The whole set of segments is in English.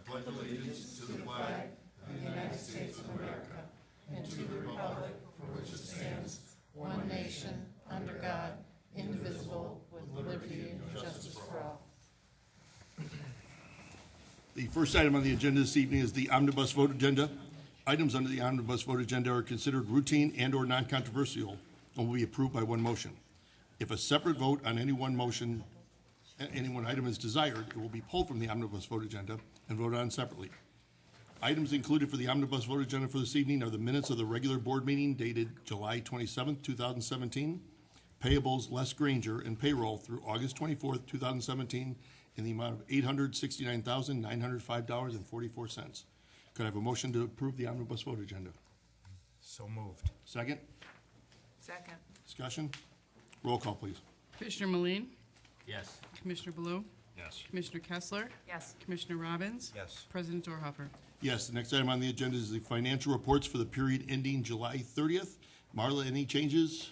pledge allegiance to the flag of the United States of America and to the republic for which it stands, one nation, under God, indivisible, with liberty and justice for all. The first item on the agenda this evening is the omnibus vote agenda. Items under the omnibus vote agenda are considered routine and/or non-controversial and will be approved by one motion. If a separate vote on any one motion, any one item is desired, it will be pulled from the omnibus vote agenda and voted on separately. Items included for the omnibus vote agenda for this evening are the minutes of the regular board meeting dated July 27th, 2017, payables Les Granger, and payroll through August 24th, 2017, in the amount of $869,905.44. Could I have a motion to approve the omnibus vote agenda? So moved. Second? Second. Discussion? Roll call, please. Commissioner Moline? Yes. Commissioner Blue? Yes. Commissioner Kessler? Yes. Commissioner Robbins? Yes. President Dorhoeffer? Yes, the next item on the agenda is the financial reports for the period ending July 30th. Marla, any changes?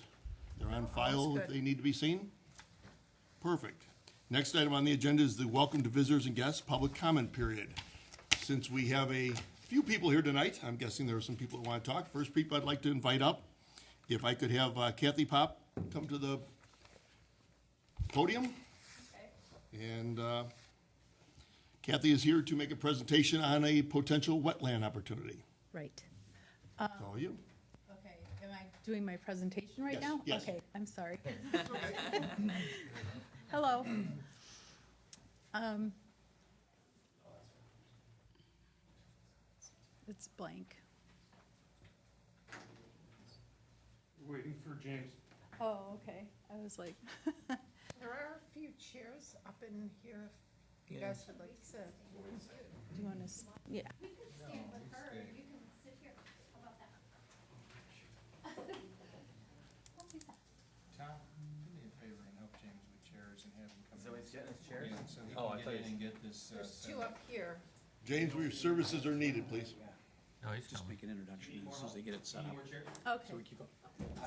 They're on file if they need to be seen? Perfect. Next item on the agenda is the welcome to visitors and guests public comment period. Since we have a few people here tonight, I'm guessing there are some people that want to talk. First people I'd like to invite up, if I could have Kathy Pop come to the podium. Okay. And Kathy is here to make a presentation on a potential wetland opportunity. Right. It's all you. Okay, am I doing my presentation right Yes, now? yes. Okay, I'm sorry. Hello. It's blank. We're waiting for James. Oh, okay. I was like, There are a few chairs up in here if you guys would like to. do you want to, yeah. We could stand with her, and you can sit here. How about that? Don't do that. Tom, do me a favor and help James with chairs and have him come in. So he's getting his chairs? Yeah, so he Oh, I can thought get in he- and get this. There's set two up. up here. James, your services are needed, please. No, he's Just coming. make an introduction as soon as they get it set up. Okay. So we keep up.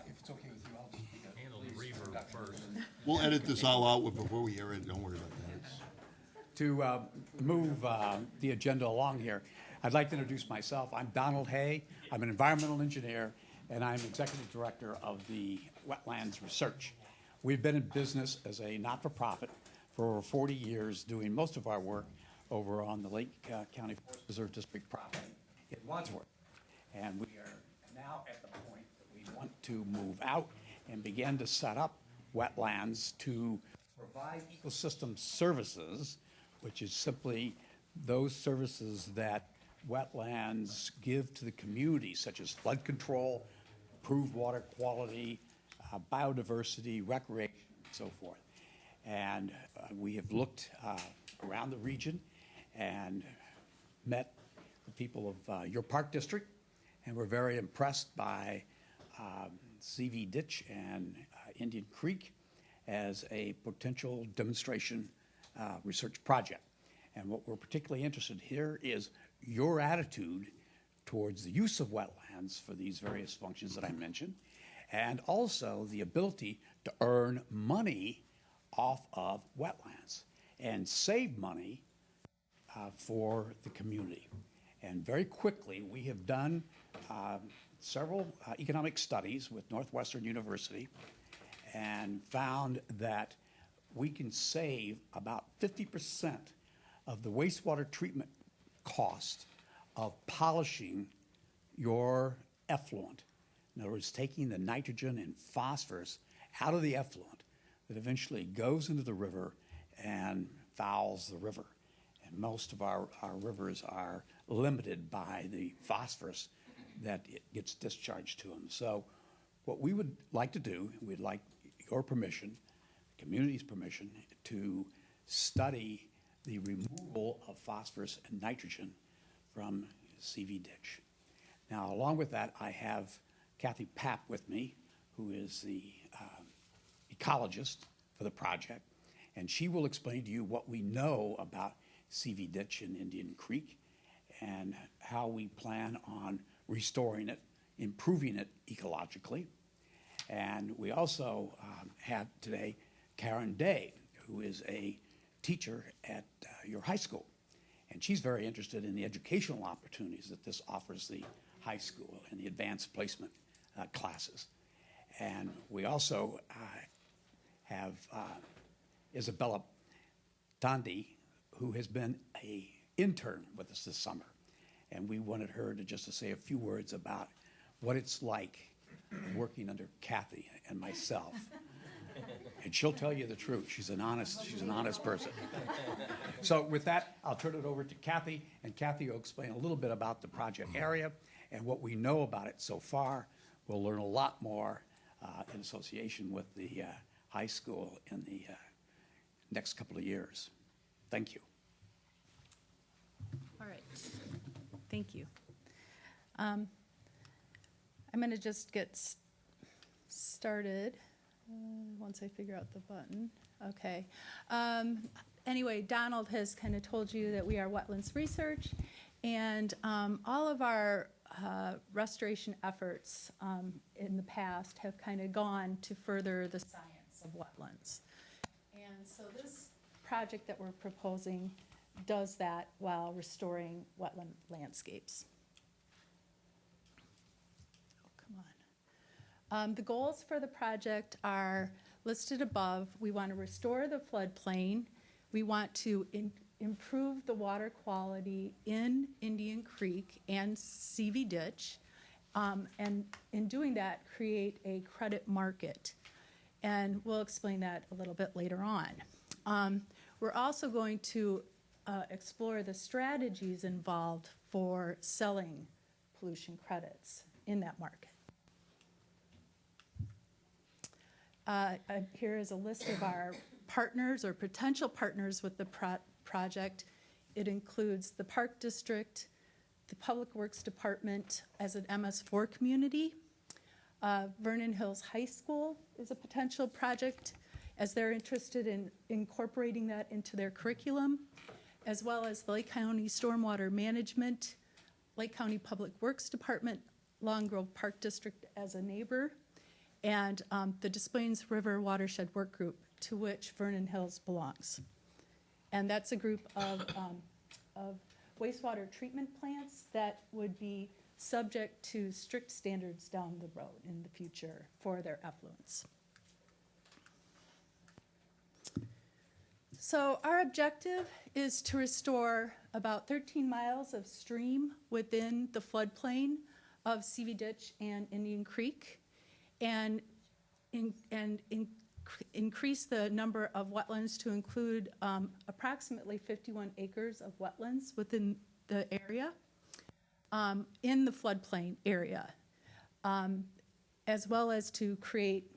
If it's okay with you, I'll just make a. Handle the reverb first. We'll edit this all out before we air it. Don't worry about that. To move the agenda along here, I'd like to introduce myself. I'm Donald Hay. I'm an environmental engineer, and I'm executive director of the Wetlands Research. We've been in business as a not-for-profit for over 40 years, doing most of our work over on the Lake County Forest Preserve District property in Wadsworth. And we are now at the point that we want to move out and begin to set up wetlands to provide ecosystem services, which is simply those services that wetlands give to the community, such as flood control, improved water quality, biodiversity, recreation, and so forth. And we have looked around the region and met the people of your park district, and we're very impressed by CV Ditch and Indian Creek as a potential demonstration research project. And what we're particularly interested here is your attitude towards the use of wetlands for these various functions that I mentioned, and also the ability to earn money off of wetlands and save money for the community. And very quickly, we have done several economic studies with Northwestern University and found that we can save about 50% of the wastewater treatment cost of polishing your effluent. In other words, taking the nitrogen and phosphorus out of the effluent that eventually goes into the river and fouls the river. And most of our rivers are limited by the phosphorus that it gets discharged to them. So what we would like to do, we'd like your permission, the community's permission, to study the removal of phosphorus and nitrogen from CV Ditch. Now, along with that, I have Kathy Papp with me, who is the ecologist for the project, and she will explain to you what we know about CV Ditch and Indian Creek and how we plan on restoring it, improving it ecologically. And we also have today Karen Day, who is a teacher at your high school. And she's very interested in the educational opportunities that this offers the high school and the advanced placement classes. And we also have Isabella Dondi, who has been an intern with us this summer. And we wanted her to just to say a few words about what it's like working under Kathy and myself. And she'll tell you the truth. She's an honest person. So with that, I'll turn it over to Kathy, and Kathy will explain a little bit about the project area and what we know about it so far. We'll learn a lot more in association with the high school in the next couple of years. Thank you. All right. Thank you. I'm going to just get started once I figure out the button. Okay. Anyway, Donald has kind of told you that we are wetlands research, and all of our restoration efforts in the past have kind of gone to further the science of wetlands. And so this project that we're proposing does that while restoring wetland landscapes. Oh, come on. The goals for the project are listed above. We want to restore the floodplain. We want to improve the water quality in Indian Creek and CV Ditch, and in doing that, create a credit market. And we'll explain that a little bit later on. We're also going to explore the strategies involved for selling pollution credits in that market. Here is a list of our partners or potential partners with the project. It includes the Park District, the Public Works Department as an MS4 community. Vernon Hills High School is a potential project as they're interested in incorporating that into their curriculum, as well as the Lake County Stormwater Management, Lake County Public Works Department, Long Grove Park District as a neighbor, and the Des Plaines River Watershed Work Group, to which Vernon Hills belongs. And that's a group of wastewater treatment plants that would be subject to strict standards down the road in the future for their effluents. So our objective is to restore about 13 miles of stream within the floodplain of CV Ditch and Indian Creek, and increase the number of wetlands to include approximately 51 acres of wetlands within the area, in the floodplain area, as well as to create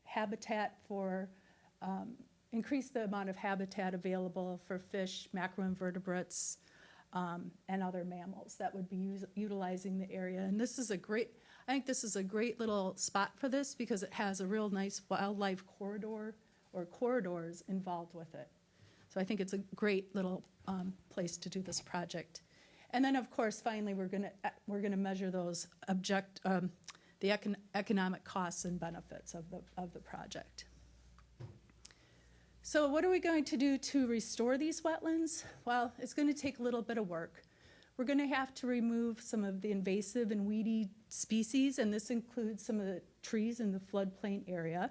habitat for, increase the amount of habitat available for fish, macroinvertebrates, and other mammals that would be utilizing the area. And this is I think this is a great little spot for this because it has a real nice wildlife corridor or corridors involved with it. So I think it's a great little place to do this project. And then, of course, finally, we're gonna measure those the economic costs and benefits of the project. So what are we going to do to restore these wetlands? Well, it's going to take a little bit of work. We're going to have to remove some of the invasive and weedy species, and this includes some of the trees in the floodplain area,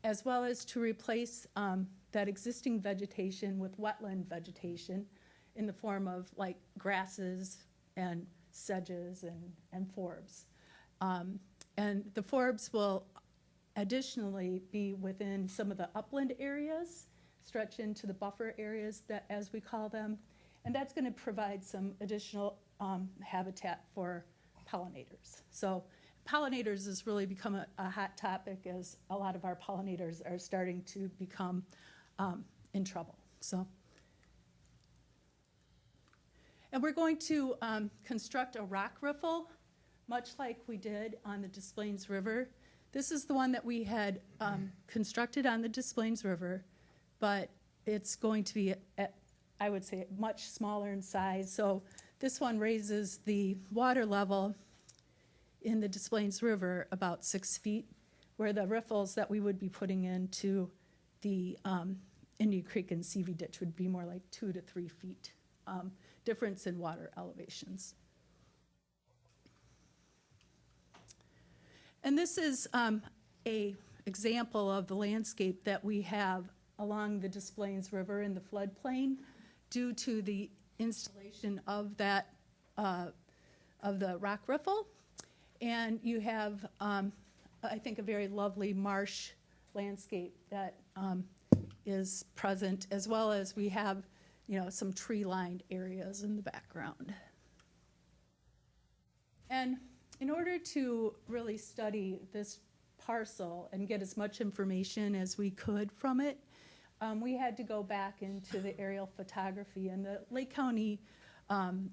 as well as to replace that existing vegetation with wetland vegetation in the form of like grasses and sedges and forbs. And the forbs will additionally be within some of the upland areas, stretch into the buffer areas, that, as we call them, and that's going to provide some additional habitat for pollinators. So pollinators has really become a hot topic as a lot of our pollinators are starting to become in trouble. So, and we're going to construct a rock riffle, much like we did on the Des Plaines River. This is the one that we had constructed on the Des Plaines River, but it's going to be, I would say, much smaller in size. So this one raises the water level in the Des Plaines River about 6 feet, where the riffles that we would be putting into the Indian Creek and CV Ditch would be more like 2 to 3 feet difference in water elevations. And this is a example of the landscape that we have along the Des Plaines River in the floodplain due to the installation of that of the rock riffle. And you have, I think, a very lovely marsh landscape that is present, as well as we have, you know, some tree-lined areas in the background. And in order to really study this parcel and get as much information as we could from it, we had to go back into the aerial photography, and the Lake County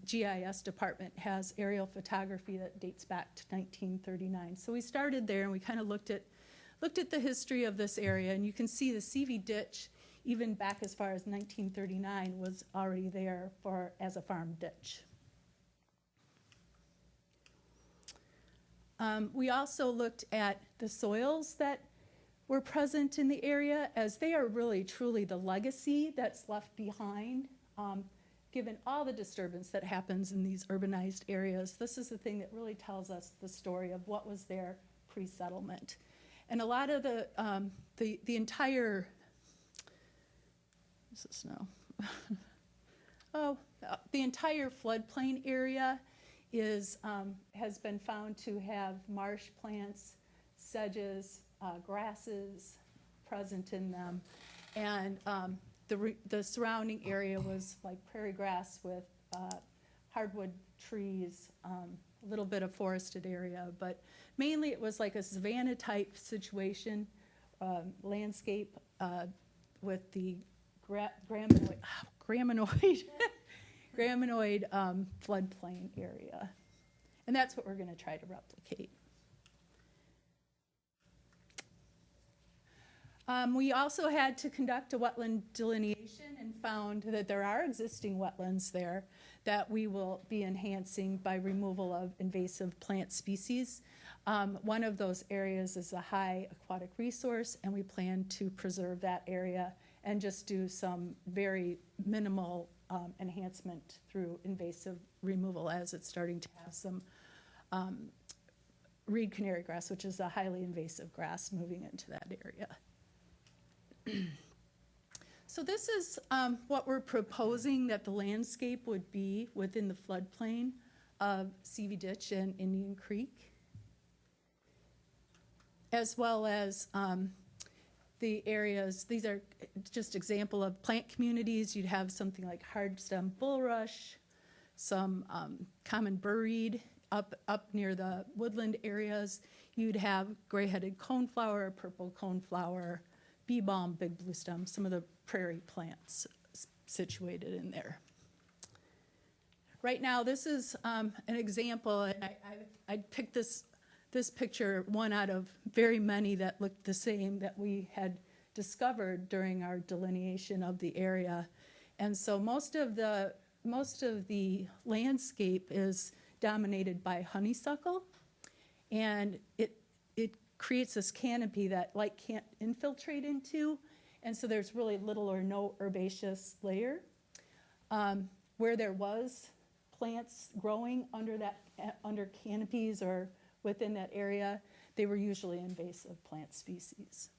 GIS department has aerial photography that dates back to 1939. So we started there, and we kind of looked at the history of this area, and you can see the CV ditch, even back as far as 1939, was already there as a farm ditch. We also looked at the soils that were present in the area, as they are really truly the legacy that's left behind. Given all the disturbance that happens in these urbanized areas, this is the thing that really tells us the story of what was there pre-settlement. And a lot of the entire, this is snow. The entire floodplain area has been found to have marsh plants, sedges, grasses present in them. And the surrounding area was like prairie grass with hardwood trees, a little bit of forested area, but mainly it was like a savanna type situation, landscape with the graminoid floodplain area. And that's what we're going to try to replicate. We also had to conduct a wetland delineation and found that there are existing wetlands there that we will be enhancing by removal of invasive plant species. One of those areas is a high aquatic resource, and we plan to preserve that area and just do some very minimal enhancement through invasive removal, as it's starting to have some reed canary grass, which is a highly invasive grass, moving into that area. So this is what we're proposing that the landscape would be within the floodplain of CV Ditch and Indian Creek, as well as the areas. These are just example of plant communities. You'd have something like hardstem bulrush, some common burreed up near the woodland areas. You'd have gray-headed coneflower, purple coneflower, bee balm, big blue stem, some of the prairie plants situated in there. Right now, this is an example, and I picked this picture, one out of very many that looked the same that we had discovered during our delineation of the area. And so most of the landscape is dominated by honeysuckle, and it creates this canopy that light can't infiltrate into, and so there's really little or no herbaceous layer. Where there was plants growing under canopies or within that area, they were usually invasive plant species.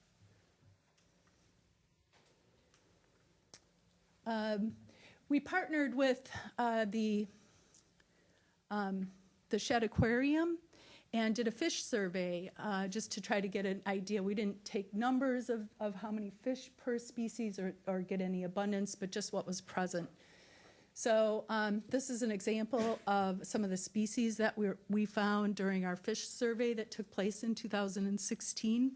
We partnered with the Shed Aquarium and did a fish survey just to try to get an idea. We didn't take numbers of how many fish per species or get any abundance, but just what was present. So this is an example of some of the species that we found during our fish survey that took place in 2016.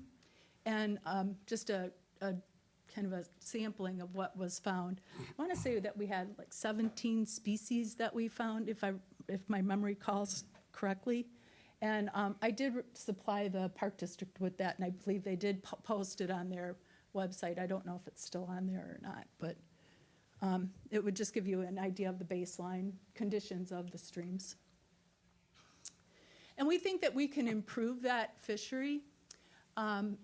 And just a kind of a sampling of what was found. I want to say that we had like 17 species that we found, if my memory calls correctly. And I did supply the Park District with that, and I believe they did post it on their website. I don't know if it's still on there or not, but it would just give you an idea of the baseline conditions of the streams. And we think that we can improve that fishery, and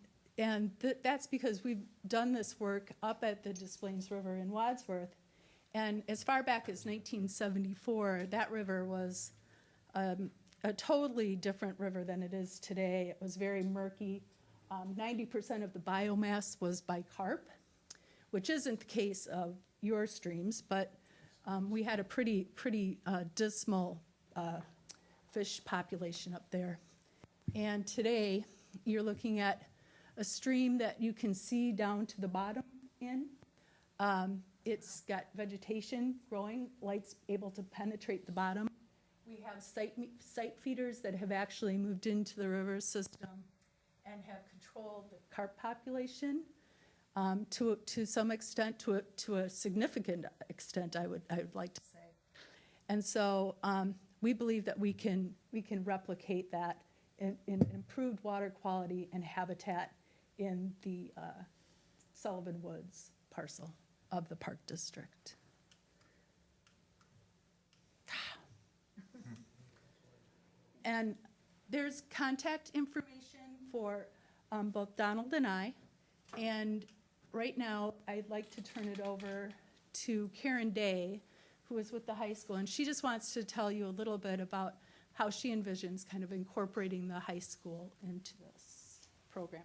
that's because we've done this work up at the Des Plaines River in Wadsworth, And as far back as 1974, that river was a totally different river than it is today. It was very murky. 90% of the biomass was by carp, which isn't the case of your streams, but we had a pretty dismal fish population up there. And today, you're looking at a stream that you can see down to the bottom in. It's got vegetation growing, light's able to penetrate the bottom. We have sight feeders that have actually moved into the river system and have controlled the carp population to some extent, to a significant extent, I would like to say. And so we believe that we can replicate that in improved water quality and habitat in the Sullivan Woods parcel of the Park District. And there's contact information for both Donald and I. And right now, I'd like to turn it over to Karen Day, who is with the high school. And she just wants to tell you a little bit about how she envisions kind of incorporating the high school into this program.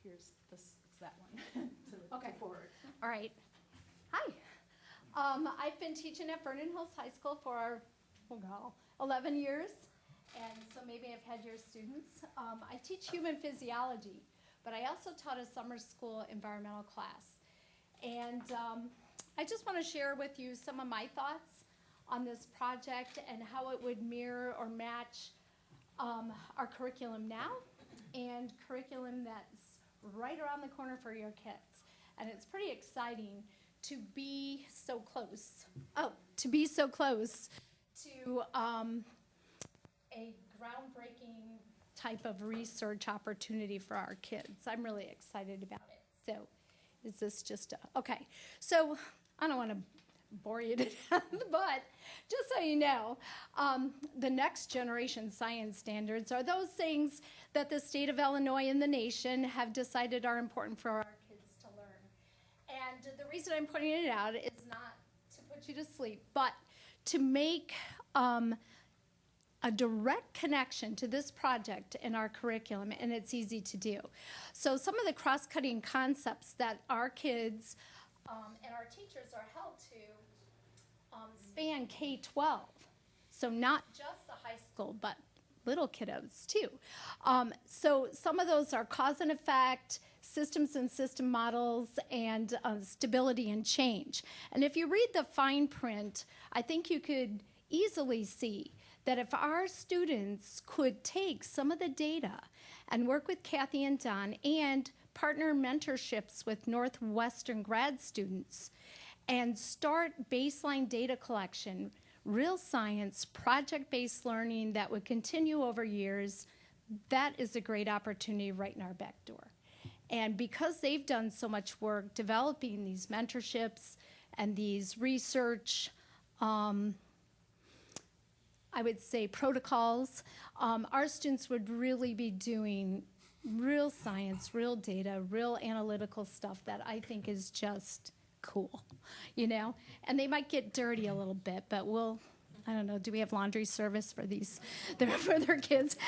Here's this, it's that one. Okay. Forward. All right. Hi. I've been teaching at Vernon Hills High School for 11 years, and so maybe I've had your students. I teach human physiology, but I also taught a summer school environmental class. And I just want to share with you some of my thoughts on this project and how it would mirror or match our curriculum now and curriculum that's right around the corner for your kids. And it's pretty exciting to be so close. To be so close to a groundbreaking type of research opportunity for our kids. I'm really excited about it. So is this just okay. So I don't want to bore you to death, but just so you know, the next generation science standards are those things that the state of Illinois and the nation have decided are important for our kids to learn. And the reason I'm pointing it out is not to put you to sleep, but to make a direct connection to this project in our curriculum, and it's easy to do. So some of the cross-cutting concepts that our kids and our teachers are held to span K-12. So not just the high school, but little kiddos too. So some of those are cause and effect, systems and system models, and stability and change. And if you read the fine print, I think you could easily see that if our students could take some of the data and work with Kathy and Don and partner mentorships with Northwestern grad students and start baseline data collection, real science, project-based learning that would continue over years, that is a great opportunity right in our back door. And because they've done so much work developing these mentorships and these research I would say protocols, our students would really be doing real science, real data, real analytical stuff that I think is just cool, you know? And they might get dirty a little bit, but I don't know, do we have laundry service for these, for their kids?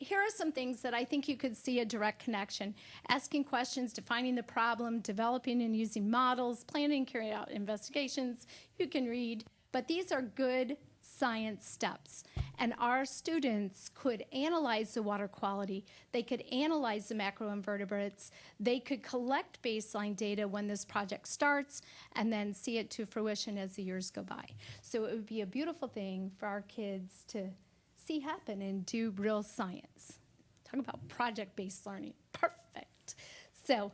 Here are some things that I think you could see a direct connection. Asking questions, defining the problem, developing and using models, planning, carrying out investigations, you can read. But these are good science steps. And our students could analyze the water quality. They could analyze the macroinvertebrates. They could collect baseline data when this project starts and then see it to fruition as the years go by. So it would be a beautiful thing for our kids to see happen and do real science. Talk about project-based learning. Perfect. So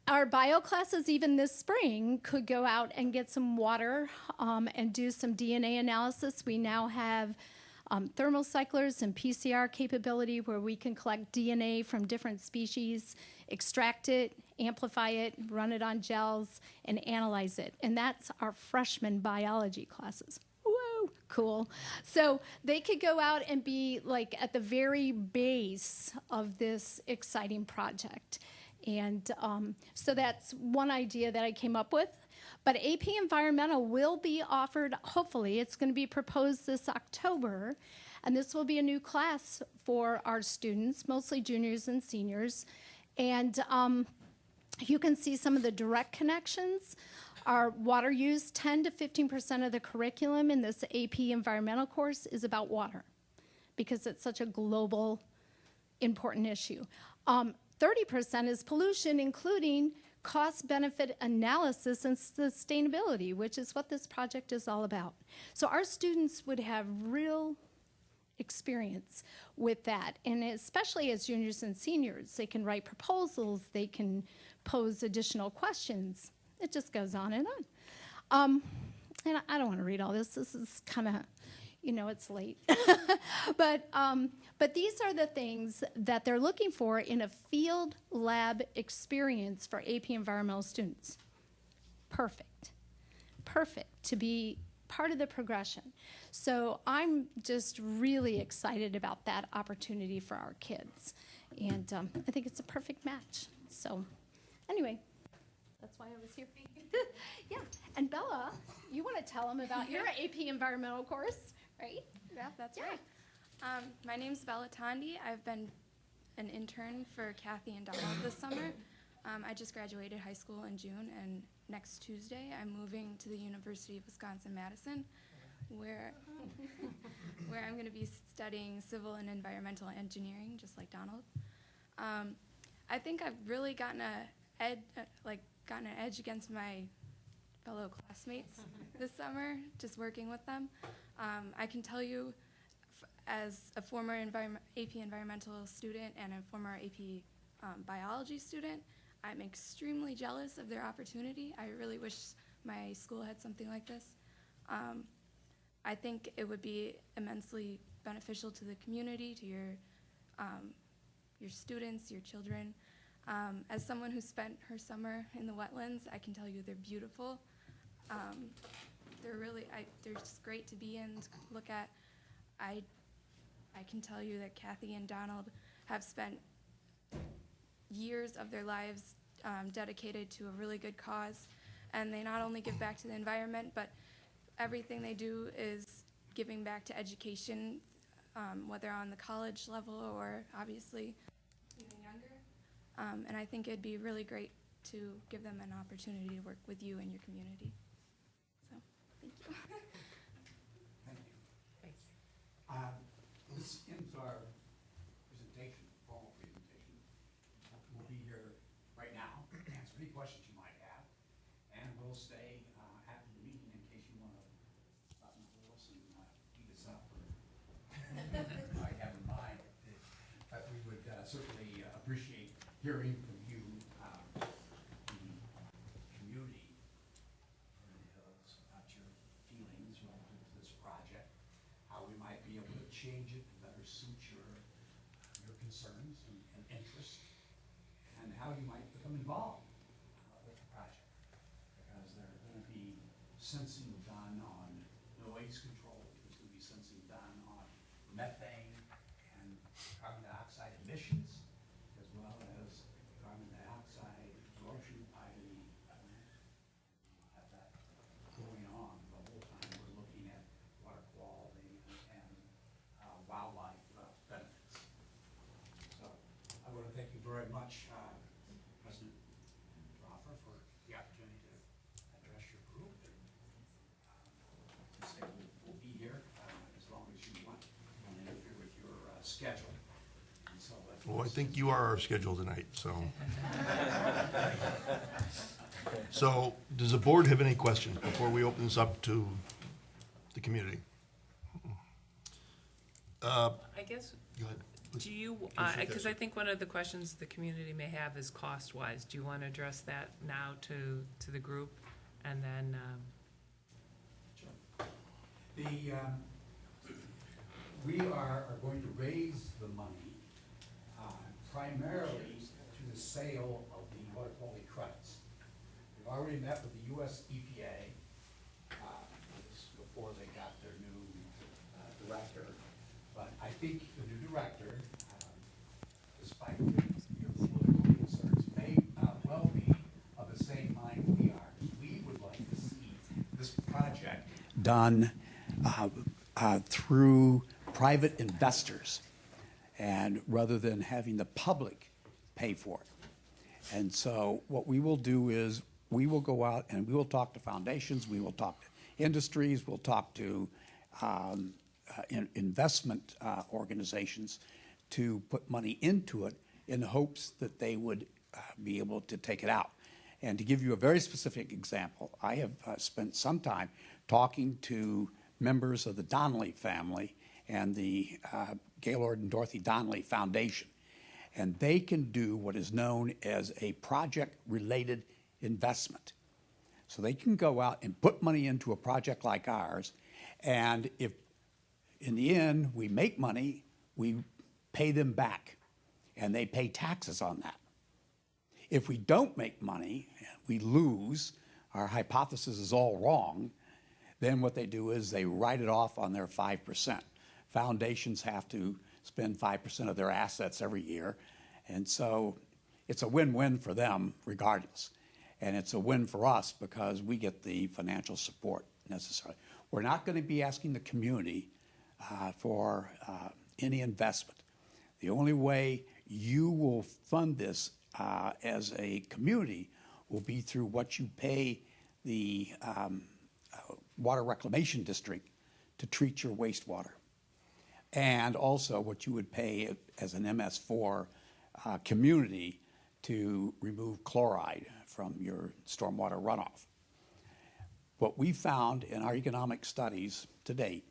our bio classes even this spring could go out and get some water and do some DNA analysis. We now have thermal cyclers and PCR capability where we can collect DNA from different species, extract it, amplify it, run it on gels, and analyze it. And that's our freshman biology classes. Whoa, cool. So they could go out and be like at the very base of this exciting project. And so that's one idea that I came up with. But AP Environmental will be offered, hopefully, it's going to be proposed this October. And this will be a new class for our students, mostly juniors and seniors. And you can see some of the direct connections. Our water use, 10 to 15% of the curriculum in this AP Environmental course is about water because it's such a global, important issue. 30% is pollution, including cost-benefit analysis and sustainability, which is what this project is all about. So our students would have real experience with that, and especially as juniors and seniors, they can write proposals, they can pose additional questions. It just goes on and on. And I don't want to read all this. This is kind of, it's late. But these are the things that they're looking for in a field lab experience for AP Environmental students. Perfect. Perfect to be part of the progression. So I'm just really excited about that opportunity for our kids. And I think it's a perfect match. So anyway, that's why I was here. Yeah, and Bella, you want to tell them about your AP Environmental course, right? Yeah, that's right. My name's Bella Tondi. I've been an intern for Kathy and Donald this summer. I just graduated high school in June, and next Tuesday I'm moving to the University of Wisconsin-Madison, where I'm going to be studying civil and environmental engineering, just like Donald. I think I've really gotten an edge against my fellow classmates this summer, just working with them. I can tell you, as a former AP Environmental student and a former AP Biology student, I'm extremely jealous of their opportunity. I really wish my school had something like this. I think it would be immensely beneficial to the community, to your students, your children. As someone who spent her summer in the wetlands, I can tell you they're beautiful. They're just great to be in, to look at. I can tell you that Kathy and Donald have spent years of their lives dedicated to a really good cause, and they not only give back to the environment, but everything they do is giving back to education, whether on the college level or obviously even younger. And I think it'd be really great to give them an opportunity to work with you and your community. So, thank you. Thank you. This ends our presentation, formal presentation. We'll be here right now, answer any questions you might have, and we'll stay after the meeting in case you want to button holes and beat us up or might have in mind. But we would certainly appreciate hearing from you, the community, about your feelings relative to this project, how we might be able to change it to better suit your concerns and interests, and how you might become involved with the project. Because there's going to be sensing done on noise control, there's going to be sensing done on methane and carbon dioxide emissions, as well as carbon dioxide absorption by the wetland. We'll have that going on the whole time we're looking at water quality and wildlife benefits. So I want to thank you very much, President Roffer, for the opportunity to address your group. And say we'll be here as long as you want and interfere with your schedule. And so Well, I think you are our schedule tonight, so. So, does the board have any questions before we open this up to the community? I guess, Go ahead. do you, because I think one of the questions the community may have is cost-wise. Do you want to address that now to the group? And then, Sure. We are going to raise the money primarily to the sale of the water quality credits. We've already met with the US EPA this before they got their new director. But I think the new director, despite your political concerns, may done through private investors, and rather than having the public pay for it. And so what we will do is we will go out and we will talk to foundations, we will talk to industries, we'll talk to investment organizations to put money into it in the hopes that they would be able to take it out. And to give you a very specific example, I have spent some time talking to members of the Donnelly family and the Gaylord and Dorothy Donnelly Foundation. And they can do what is known as a project-related investment. So they can go out and put money into a project like ours, and if in the end we make money, we pay them back, and they pay taxes on that. If we don't make money, we lose, our hypothesis is all wrong, then what they do is they write it off on their 5%. Foundations have to spend 5% of their assets every year, and so it's a win-win for them regardless. And it's a win for us because we get the financial support necessary. We're not going to be asking the community for any investment. The only way you will fund this as a community will be through what you pay the Water Reclamation District to treat your wastewater, and also what you would pay as an MS4 community to remove chloride from your stormwater runoff. What we found in our economic studies to date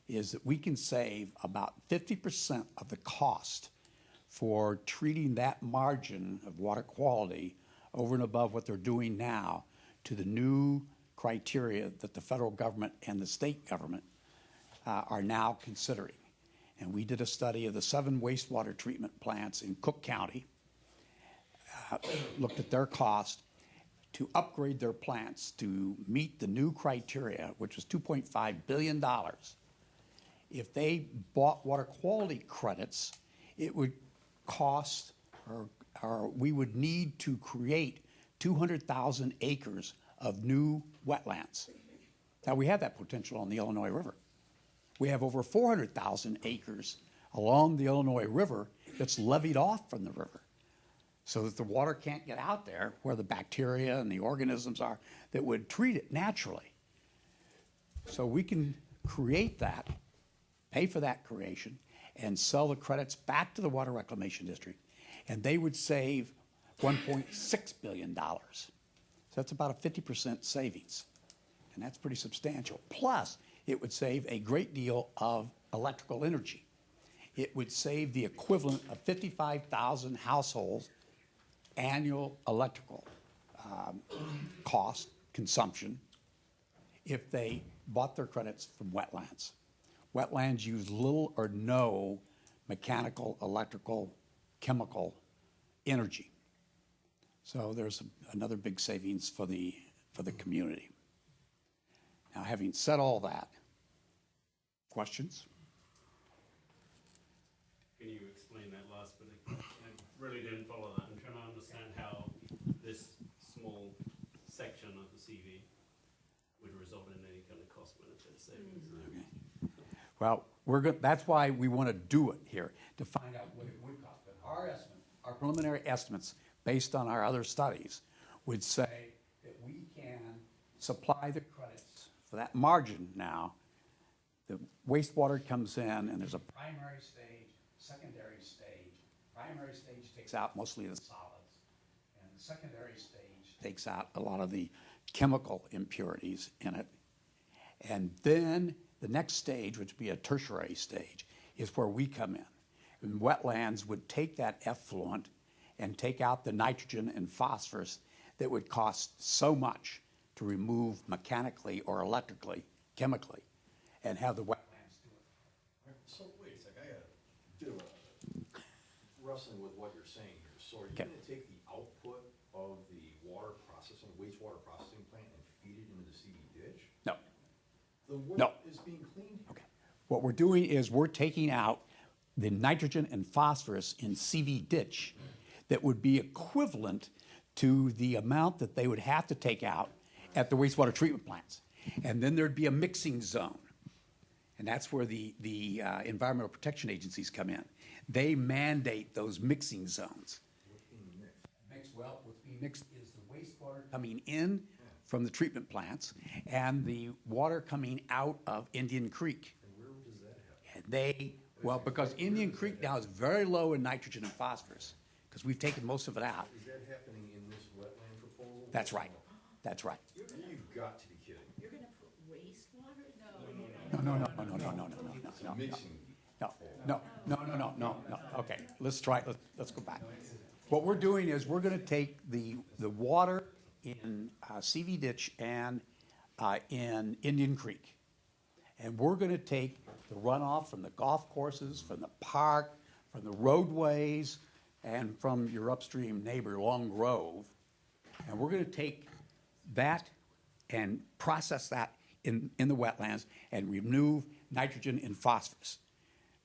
is that we can save about 50% of the cost for treating that margin of water quality over and above what they're doing now to the new criteria that the federal government and the state government are now considering. And we did a study of the 7 wastewater treatment plants in Cook County, looked at their cost to upgrade their plants to meet the new criteria, which was $2.5 billion. If they bought water quality credits, it would cost, or we would need to create 200,000 acres of new wetlands. Now, we have that potential on the Illinois River. We have over 400,000 acres along the Illinois River that's levied off from the river, so that the water can't get out there where the bacteria and the organisms are that would treat it naturally. So we can create that, pay for that creation, and sell the credits back to the Water Reclamation District, and they would save $1.6 billion. So that's about a 50% savings, and that's pretty substantial. Plus, it would save a great deal of electrical energy. It would save the equivalent of 55,000 households annual electrical cost, consumption, if they bought their credits from wetlands. Wetlands use little or no mechanical, electrical, chemical energy. So there's another big savings for the community. Now, having said all that, questions? Can you explain that last bit? I really didn't follow that. I'm trying to understand how this small section of the CV would result in any kind of cost benefit savings. Okay. Well, that's why we want to do it here, to find out what it would cost. But our estimate, our preliminary estimates, based on our other studies, would say that we can supply the credits for that margin now. The wastewater comes in, and there's a primary stage, secondary stage. Primary stage takes out mostly the solids, and the secondary stage takes out a lot of the chemical impurities in it. And then the next stage, which would be a tertiary stage, is where we come in. And wetlands would take that effluent and take out the nitrogen and phosphorus that would cost so much to remove mechanically or electrically, chemically, and have the wetlands do it. So wait a second, I gotta do wrestling with what you're saying here. So are you Okay. gonna take the output of the water processing, wastewater processing plant and feed it into the CV ditch? No. The water No. is being cleaned here. Okay. What we're doing is we're taking out the nitrogen and phosphorus in CV ditch that would be equivalent to the amount that they would have to take out at the wastewater treatment plants. And then there'd be a mixing zone. And that's where the environmental protection agencies come in. They mandate those mixing zones. What's being mixed? What's being mixed is the wastewater coming in from the treatment plants and the water coming out of Indian Creek. And where does that happen? And because Indian Creek now is very low in nitrogen and phosphorus, because we've taken most of it out. Is that happening in this wetland proposal? That's right. That's right. You've got to be kidding. You're gonna put wastewater? No. Mixing. No. Okay, let's try it. Let's go back. What we're doing is we're gonna take the water in CV Ditch and in Indian Creek. And we're gonna take the runoff from the golf courses, from the park, from the roadways, and from your upstream neighbor, Long Grove. And we're gonna take that and process that in the wetlands and remove nitrogen and phosphorus.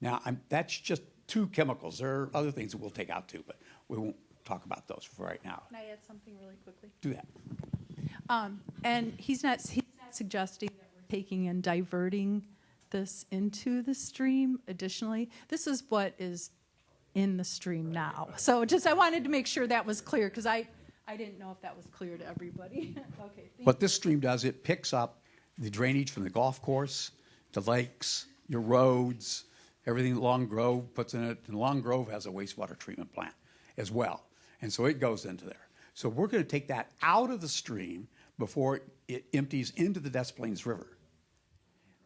Now, that's just two chemicals. There are other things that we'll take out too, but we won't talk about those for right now. Can I add something really quickly? Do that. And he's not suggesting that we're taking and diverting this into the stream additionally. This is what is in the stream now. So I wanted to make sure that was clear, because I didn't know if that was clear to everybody. Okay. What this stream does, it picks up the drainage from the golf course, the lakes, your roads, everything that Long Grove puts in it. And Long Grove has a wastewater treatment plant as well. And so it goes into there. So we're going to take that out of the stream before it empties into the Des Plaines River.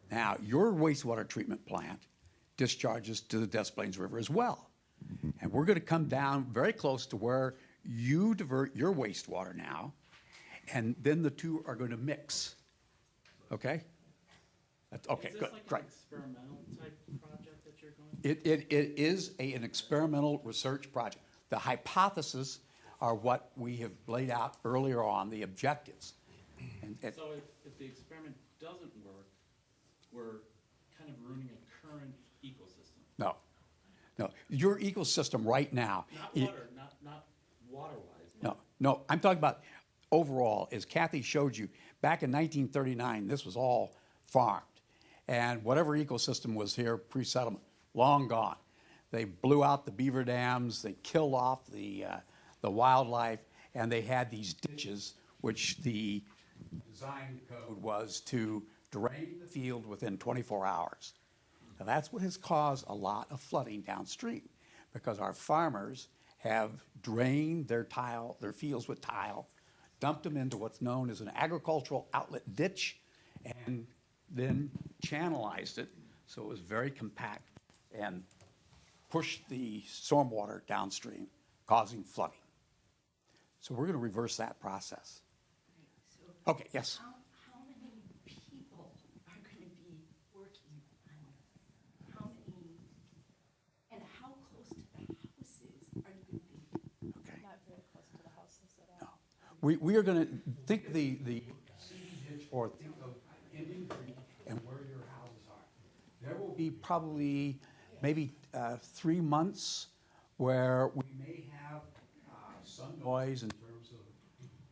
Now, your wastewater treatment plant discharges to the Des Plaines River as well. And we're going to come down very close to where you divert your wastewater now, and then the two are going to mix. Okay? Okay, good, great. Experimental type project that you're going? It is an experimental research project. The hypotheses are what we have laid out earlier on, the objectives. So if the experiment doesn't work, we're kind of ruining a current ecosystem. No. Your ecosystem right now. Not water, not water-wise. No, I'm talking about overall, as Kathy showed you, back in 1939, this was all farmed. And whatever ecosystem was here pre-settlement, long gone. They blew out the beaver dams, they killed off the wildlife, and they had these ditches, which the design code was to drain the field within 24 hours. Now, that's what has caused a lot of flooding downstream, because our farmers have drained their fields with tile, dumped them into what's known as an agricultural outlet ditch, and then channelized it so it was very compact and pushed the stormwater downstream, causing flooding. So we're going to reverse that process. Okay, yes? How many people are gonna be working on this? How many, and how close to the houses are you gonna be? Okay. Not very close to the houses at all. We are going to think of the CD ditch, or think of Indian Creek and where your houses are. There will be probably maybe 3 months where we may have some noise in terms of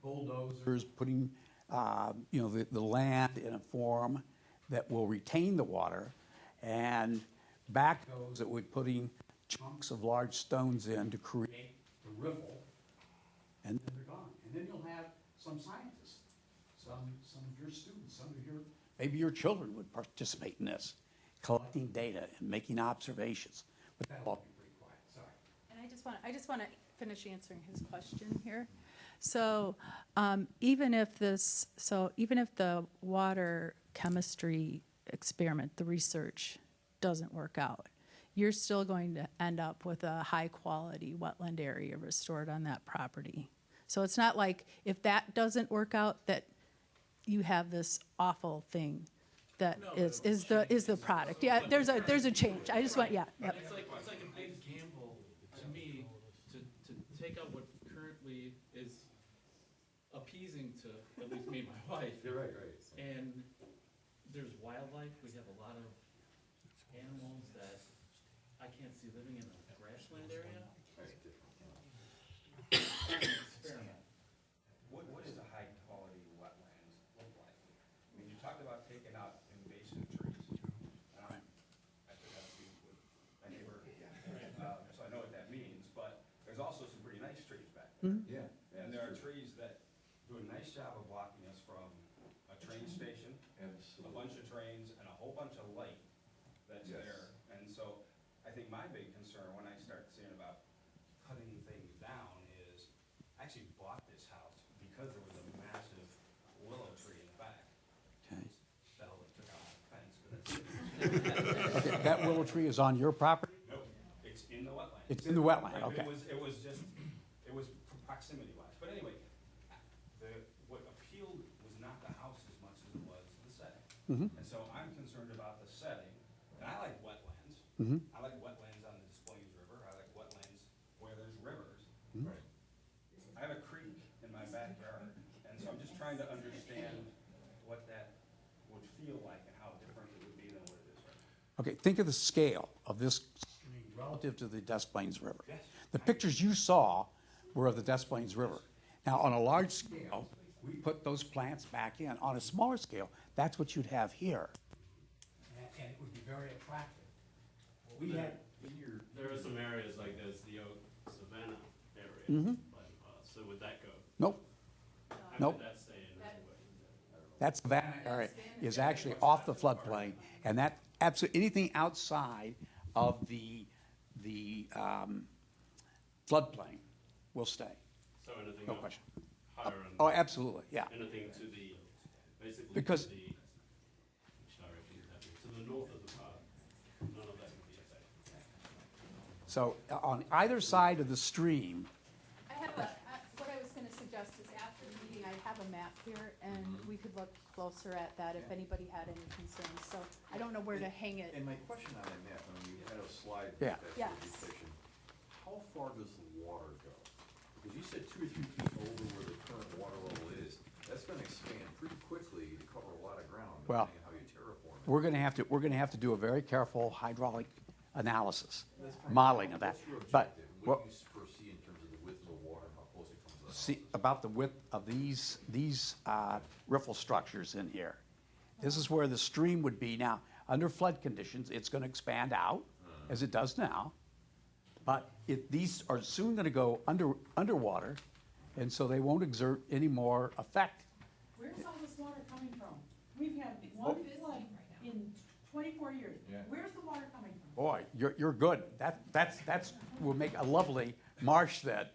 bulldozers putting the land in a form that will retain the water, and backhoes that we're putting chunks of large stones in to create the riffle, and then they're gone. And then you'll have some scientists, some of your students, maybe your children would participate in this, collecting data and making observations. But that'll all be pretty quiet, sorry. And I just want to finish answering his question here. So even if the water chemistry experiment, the research doesn't work out, you're still going to end up with a high quality wetland area restored on that property. So it's not like if that doesn't work out that you have this awful thing that is the product. Yeah, there's a change. I just want, yeah. Yep. It's like a big gamble to me to take out what currently is appeasing to at least me and my wife. You're right. And there's wildlife. We have a lot of animals that I can't see living in a grassland area. Experiment. What is a high-quality wetlands look like? I mean, you talk taking out invasive trees. I should have seen with my neighbor, so I know what that means, but there's also some pretty nice trees back there. Yeah. And there are trees that do a nice job of blocking us from a train station, a bunch of trains, and a whole bunch of light that's there. And so I think my big concern when I start seeing about cutting things down is, I actually bought this house because there was a massive willow tree in the back. Okay. Fell and took out my fence, but that's it. Okay, that willow tree is on your property? Nope, it's in the wetland. It's in the wetland, Right, but okay. it was proximity wise, but anyway, what appealed was not the house as much as it was the setting. And so I'm concerned about the setting, and I like wetlands. I like wetlands on the Des Plaines River, I like wetlands where there's rivers. Right. I have a creek in my backyard, and so I'm just trying to understand what that would feel like and how different it would be than what it is right now. Okay, think of the scale of this stream relative to the Des Plaines River. Yes. The pictures you saw were of the Des Plaines River. Now, on a large scale, we put those plants back in. On a smaller scale, that's what you'd have here. And it would be very attractive. We had, There are some areas like there's the Oak Savannah area, so would that go? nope, How Nope. would that stay in anyway? that Savannah area is actually off the floodplain, and that anything outside of the floodplain will stay. So anything No up question. higher Oh, and absolutely, yeah. anything to the, basically Because- to the, which direction is that? To the north of the park, none of that would be affected. So on either side of the stream, I have what I was gonna suggest is after the meeting, I have a map here, and we could look closer at that if anybody had any concerns. So I don't know where to hang it. And my question on that map, when you had a slide. Yeah. that Yes. presentation, how far does the water go? Because you said 2 or 3 feet over where the current water level is, that's gonna expand pretty quickly to cover a lot of ground, Well, depending on how you terraform it. we're gonna have to do a very careful hydraulic analysis, modeling of that. What's your But objective? what, What do you foresee in terms of the width of the water and how close it comes to the house? see, about the width of these riffle structures in here. This is where the stream would be. Now, under flood conditions, it's gonna expand out, as it does now. But these are soon gonna go underwater, and so they won't exert any more effect. Where's all this water coming from? We've had one flood in 24 years. Where's the water coming from? Boy, you're good. That's will make a lovely marsh then,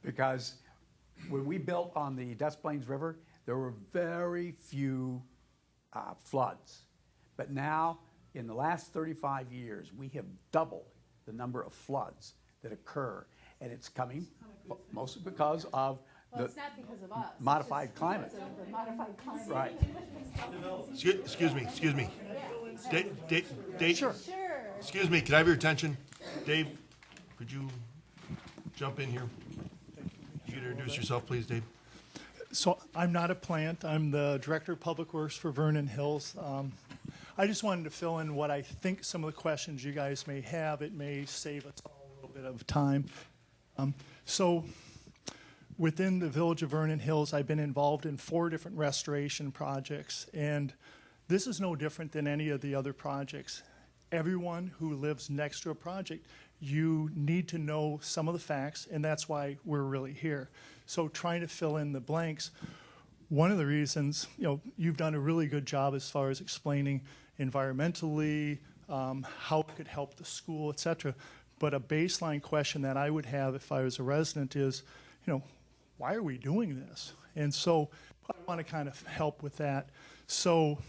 because when we built on the Des Plaines River, there were very few floods. But now, in the last 35 years, we have doubled the number of floods that occur, and it's coming mostly because of Well, the it's not because of us. It's modified just climate. because of the modified climate. Right. Excuse me. Dave, Sure. excuse me, can I have your attention? Dave, could you jump in here? You could introduce yourself, please, Dave. So I'm not a plant. I'm the Director of Public Works for Vernon Hills. I just wanted to fill in what I think some of the questions you guys may have. It may save us all a little bit of time. So within the Village of Vernon Hills, I've been involved in 4 different restoration projects, and this is no different than any of the other projects. Everyone who lives next to a project, you need to know some of the facts, and that's why we're really here. So trying to fill in the blanks, one of the reasons, you've done a really good job as far as explaining environmentally, how it could help the school, et cetera. But a baseline question that I would have if I was a resident is, why are we doing this? And so I want to kind of help with that. So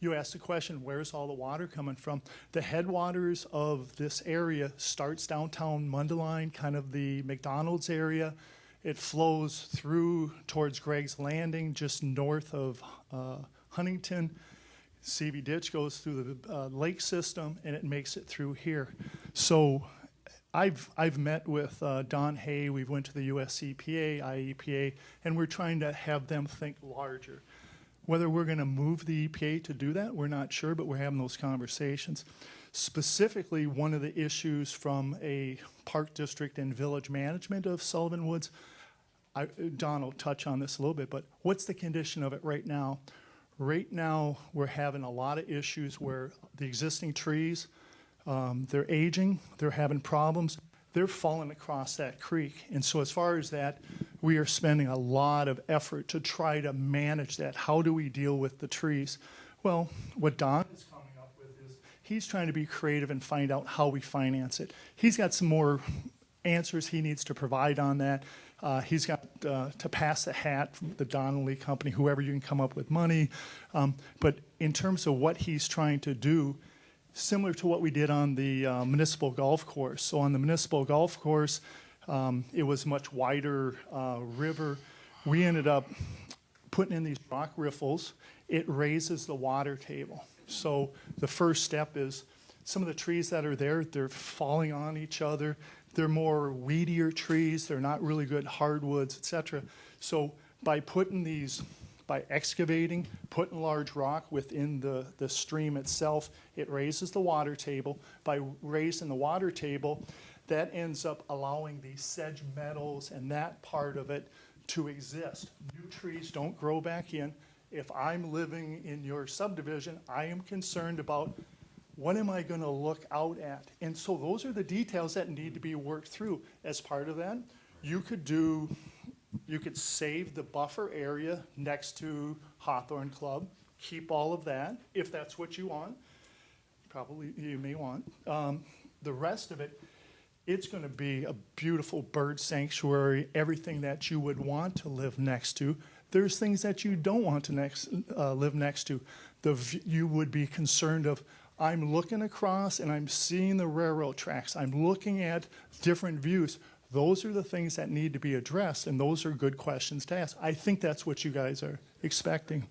you asked the question, where's all the water coming from? The headwaters of this area starts downtown Mundelein, kind of the McDonald's area. It flows through towards Greg's Landing, just north of Huntington. CV Ditch goes through the lake system, and it makes it through here. So I've met with Don Hay. We went to the US EPA, IEPA, and we're trying to have them think larger. Whether we're going to move the EPA to do that, we're not sure, but we're having those conversations. Specifically, one of the issues from a park district and village management of Sullivan Woods, Don will touch on this a little bit, but what's the condition of it right now? Right now, we're having a lot of issues where the existing trees, they're aging, they're having problems, they're falling across that creek. And so as far as that, we are spending a lot of effort to try to manage that. How do we deal with the trees? Well, what Don is coming up with is he's trying to be creative and find out how we finance it. He's got some more answers he needs to provide on that. He's got to pass the hat from the Donnelly Company, whoever you can come up with money. But in terms of what he's trying to do, similar to what we did on the municipal golf course. So on the municipal golf course, it was much wider river. We ended up putting in these rock riffles. It raises the water table. So the first step is some of the trees that are there, they're falling on each other. They're more weedier trees. They're not really good hardwoods, et cetera. So by excavating, putting large rock within the stream itself, it raises the water table. By raising the water table, that ends up allowing the sedge meadows and that part of it to exist. New trees don't grow back in. If I'm living in your subdivision, I am concerned about what am I going to look out at? And so those are the details that need to be worked through. As part of that, you could save the buffer area next to Hawthorne Club, keep all of that, if that's what you want. Probably you may want. The rest of it, it's going to be a beautiful bird sanctuary, everything that you would want to live next to. There's things that you don't want to live next to. You would be concerned of, I'm looking across and I'm seeing the railroad tracks. I'm looking at different views. Those are the things that need to be addressed, and those are good questions to ask. I think that's what you guys are expecting.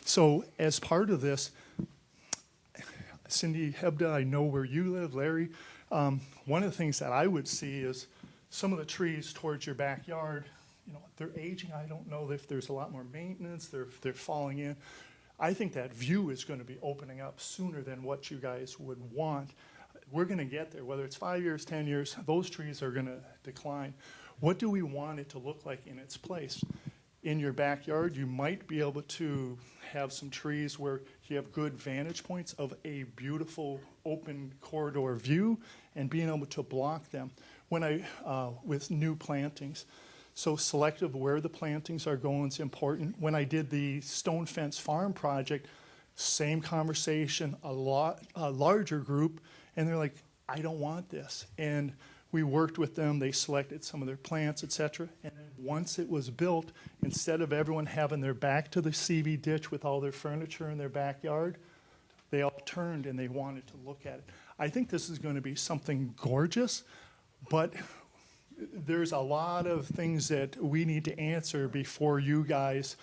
So as part of this, Cindy Hebda, I know where you live, Larry. One of the things that I would see is some of the trees towards your backyard, they're aging. I don't know if there's a lot more maintenance. They're falling in. I think that view is going to be opening up sooner than what you guys would want. We're going to get there, whether it's 5 years, 10 years, those trees are going to decline. What do we want it to look like in its place? In your backyard, you might be able to have some trees where you have good vantage points of a beautiful open corridor view and being able to block them with new plantings. So selective where the plantings are going is important. When I did the Stone Fence Farm project, same conversation, a larger group, and they're like, I don't want this. And we worked with them, they selected some of their plants, et cetera. And then once it was built, instead of everyone having their back to the CV ditch with all their furniture in their backyard, they all turned and they wanted to look at it. I think this is going to be something gorgeous, but there's a lot of things that we need to answer before you guys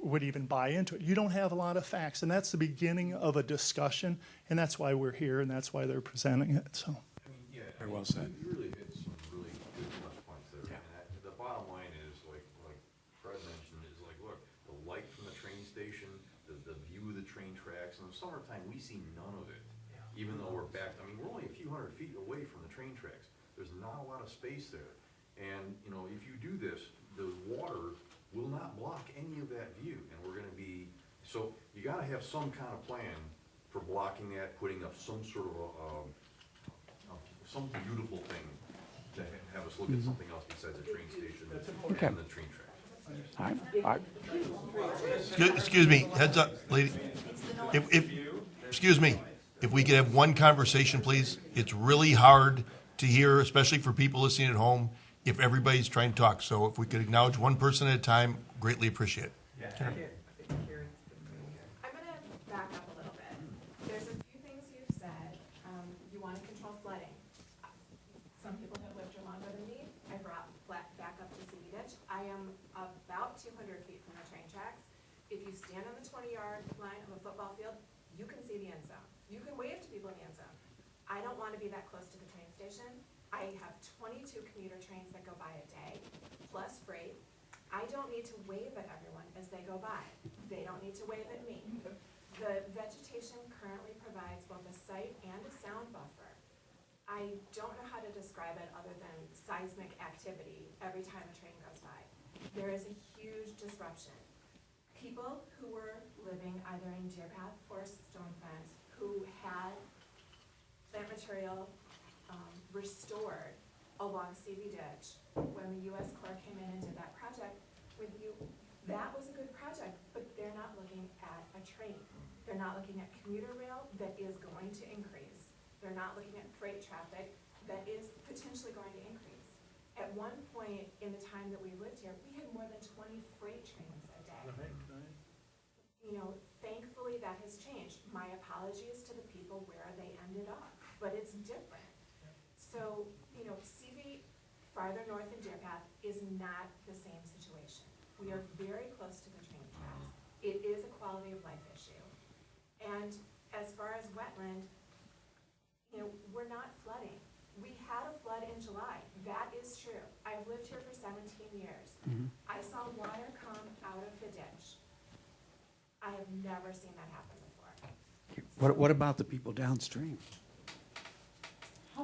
would even buy into it. You don't have a lot of facts, and that's the beginning of a discussion, and that's why we're here, and that's why they're presenting it. So, very well said. You really hit some really good touch points there. Yeah. And the bottom line is, like Fred mentioned, is like, look, the light from the train station, the view of the train tracks. In the summertime, we see none of it, even though we're back. I mean, we're only a few hundred feet away from the train tracks. There's not a lot of space there. And, if you do this, the water will not block any of that view. And we're going to be, so you got to have some kind of plan for blocking that, putting up some sort of some beautiful thing to have us look at something else besides the train station and the train tracks. Excuse me, heads up, lady. Excuse me, if we could have one conversation, please. It's really hard to hear, especially for people listening at home, if everybody's trying to talk. So if we could acknowledge one person at a time, greatly appreciate it. I'm going to back up a little bit. There's a few things you've said. You want to control flooding. Some people have lived here longer than me. I brought back up to CV Ditch. I am about 200 feet from the train tracks. If you stand on the 20-yard line of a football field, you can see the end zone. You can wave to people in the end zone. I don't want to be that close to the train station. I have 22 commuter trains that go by a day, plus freight. I don't need to wave at everyone as they go by. They don't need to wave at me. The vegetation currently provides both a sight and a sound buffer. I don't know how to describe it other than seismic activity every time a train goes by. There is a huge disruption. People who were living either in Deer Path or Stone Fence who had plant material restored along CV Ditch when the US Corps came in and did that project with you. That was a good project, but they're not looking at a train. They're not looking at commuter rail that is going to increase. They're not looking at freight traffic that is potentially going to increase. At one point in the time that we lived here, we had more than 20 freight trains a day. You know, thankfully that has changed. My apologies to the people where they ended up, but it's different. So, you know, CV farther north in Deer Path is not the same situation. We are very close to the train tracks. It is a quality of life issue. And as far as wetland, you know, we're not flooding. We had a flood in July. That is true. I've lived here for 17 years. I saw water come out of the ditch. I have never seen that happen before. What about the people downstream?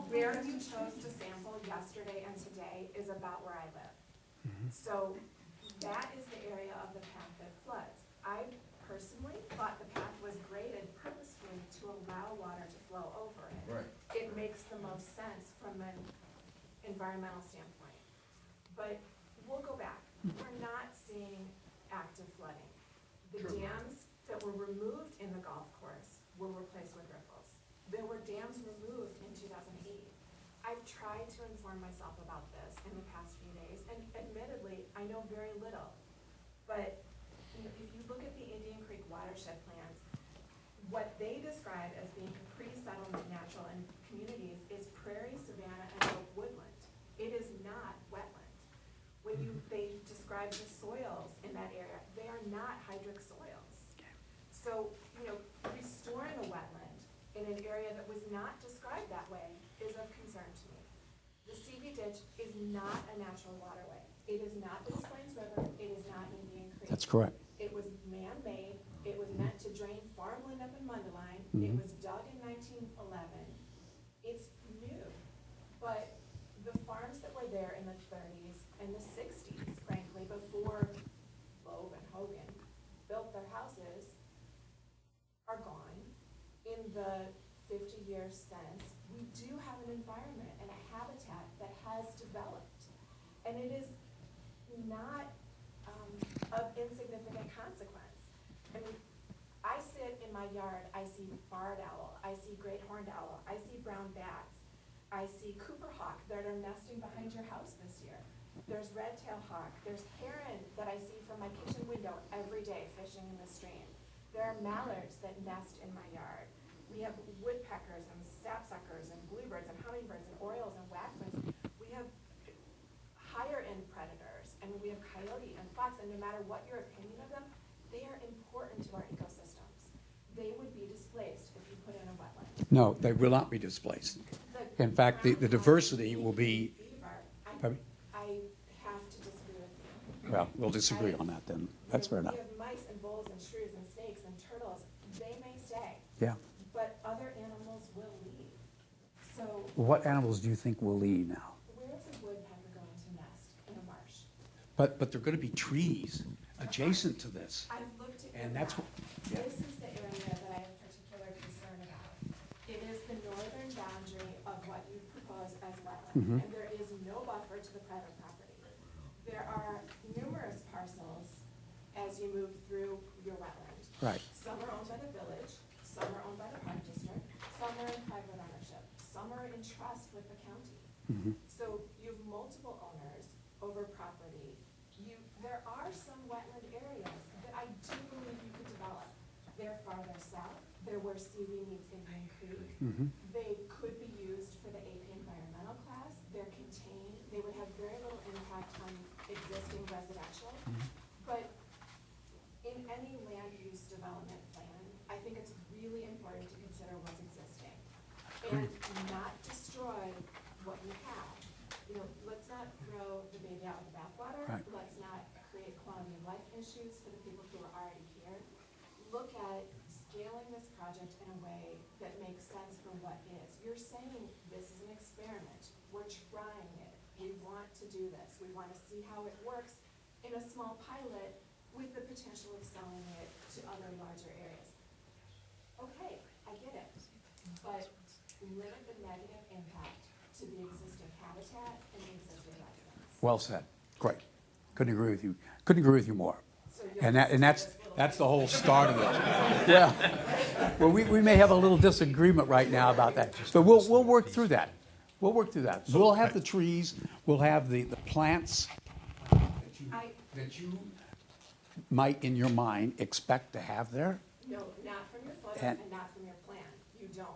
Where you chose to sample yesterday and today is about where I live. So that is the area of the path that floods. I personally thought the path was graded purposefully to allow water to flow over it. Right. It makes the most sense from an environmental standpoint. But we'll go back. We're not seeing active flooding. The dams that were removed in the golf course were replaced with riffles. There were dams removed in 2008. I've tried to inform myself about this in the past few days, and admittedly, I know very little. But you know, if you look at the Indian Creek watershed plans, what they describe as being pre-settlement natural and communities is prairie, savanna, and oak woodland. It is not wetland. When they describe the soils in that area, they are not hydric soils. So, you know, restoring a wetland in an area that was not described that way is of concern to me. The CV Ditch is not a natural waterway. It is not Des Plaines River. It is not Indian Creek. That's correct. It was man-made. It was meant to drain farmland up in Mundelein. It was dug in 1911. It's new. But the farms that were there in the 30s and the 60s, frankly, before Loeb and Hogan built their houses, are gone. In the 50 years since, we do have an environment and a habitat that has developed. And it is not of insignificant consequence. I mean, I sit in my yard, I see barred owl, I see great horned owl, I see brown bats, I see Cooper hawk that are nesting behind your house this year. There's red-tailed hawk, there's heron that I see from my kitchen window every day fishing in the stream. There are mallards that nest in my yard. We have woodpeckers and sapsuckers and bluebirds and hummingbirds and orioles and waxwings. We have higher end predators, and we have coyote and fox, and no matter what your opinion of them, they are important to our ecosystems. They would be displaced if you put in a wetland. No, they will not be displaced. In fact, the diversity will be. I have to disagree with you. Well, we'll disagree on that then. That's fair enough. We have mice and voles and shrews and snakes and turtles. They may stay. Yeah. But other animals will leave. So What animals do you think will leave now? where's a woodpecker going to nest in a marsh? But there are going to be trees adjacent to this. I've looked at And your that's map. what- yeah. This is the area that I have particular concern about. It is the northern boundary of what you propose as wetland, and there is no buffer to the private property. There are numerous parcels as you move through your wetland. Right. Some are owned by the village, some are owned by the park district, some are in private ownership, some are in trust with the county. So you have multiple owners over property. There are some wetland areas that I do believe you could develop. They're farther south, they're where CV meets Indian Creek. They could be used for the AP environmental class. They're contained, they would have very little impact on existing residential. But in any land use development plan, I think it's really important to consider what's existing and not destroy what you have. You know, let's not throw the baby out with the bathwater. Right. Let's not create quality of life issues for the people who are already here. Look at scaling this project in a way that makes sense for what is. You're saying this is an experiment. We're trying it. We want to do this. We want to see how it works in a small pilot with the potential of selling it to other larger areas. Okay, I get it, but limit the negative impact to the existing habitat and the existing residents. Well said. Great. Couldn't agree with you. Couldn't agree with you more. So And that's the whole start of it. Well, we may have a little disagreement right now about that, but we'll work through that. We'll work through that. We'll have the trees, we'll have the plants that you might, in your mind, expect to have there. No, not from your photos And- and not from your plan. You don't.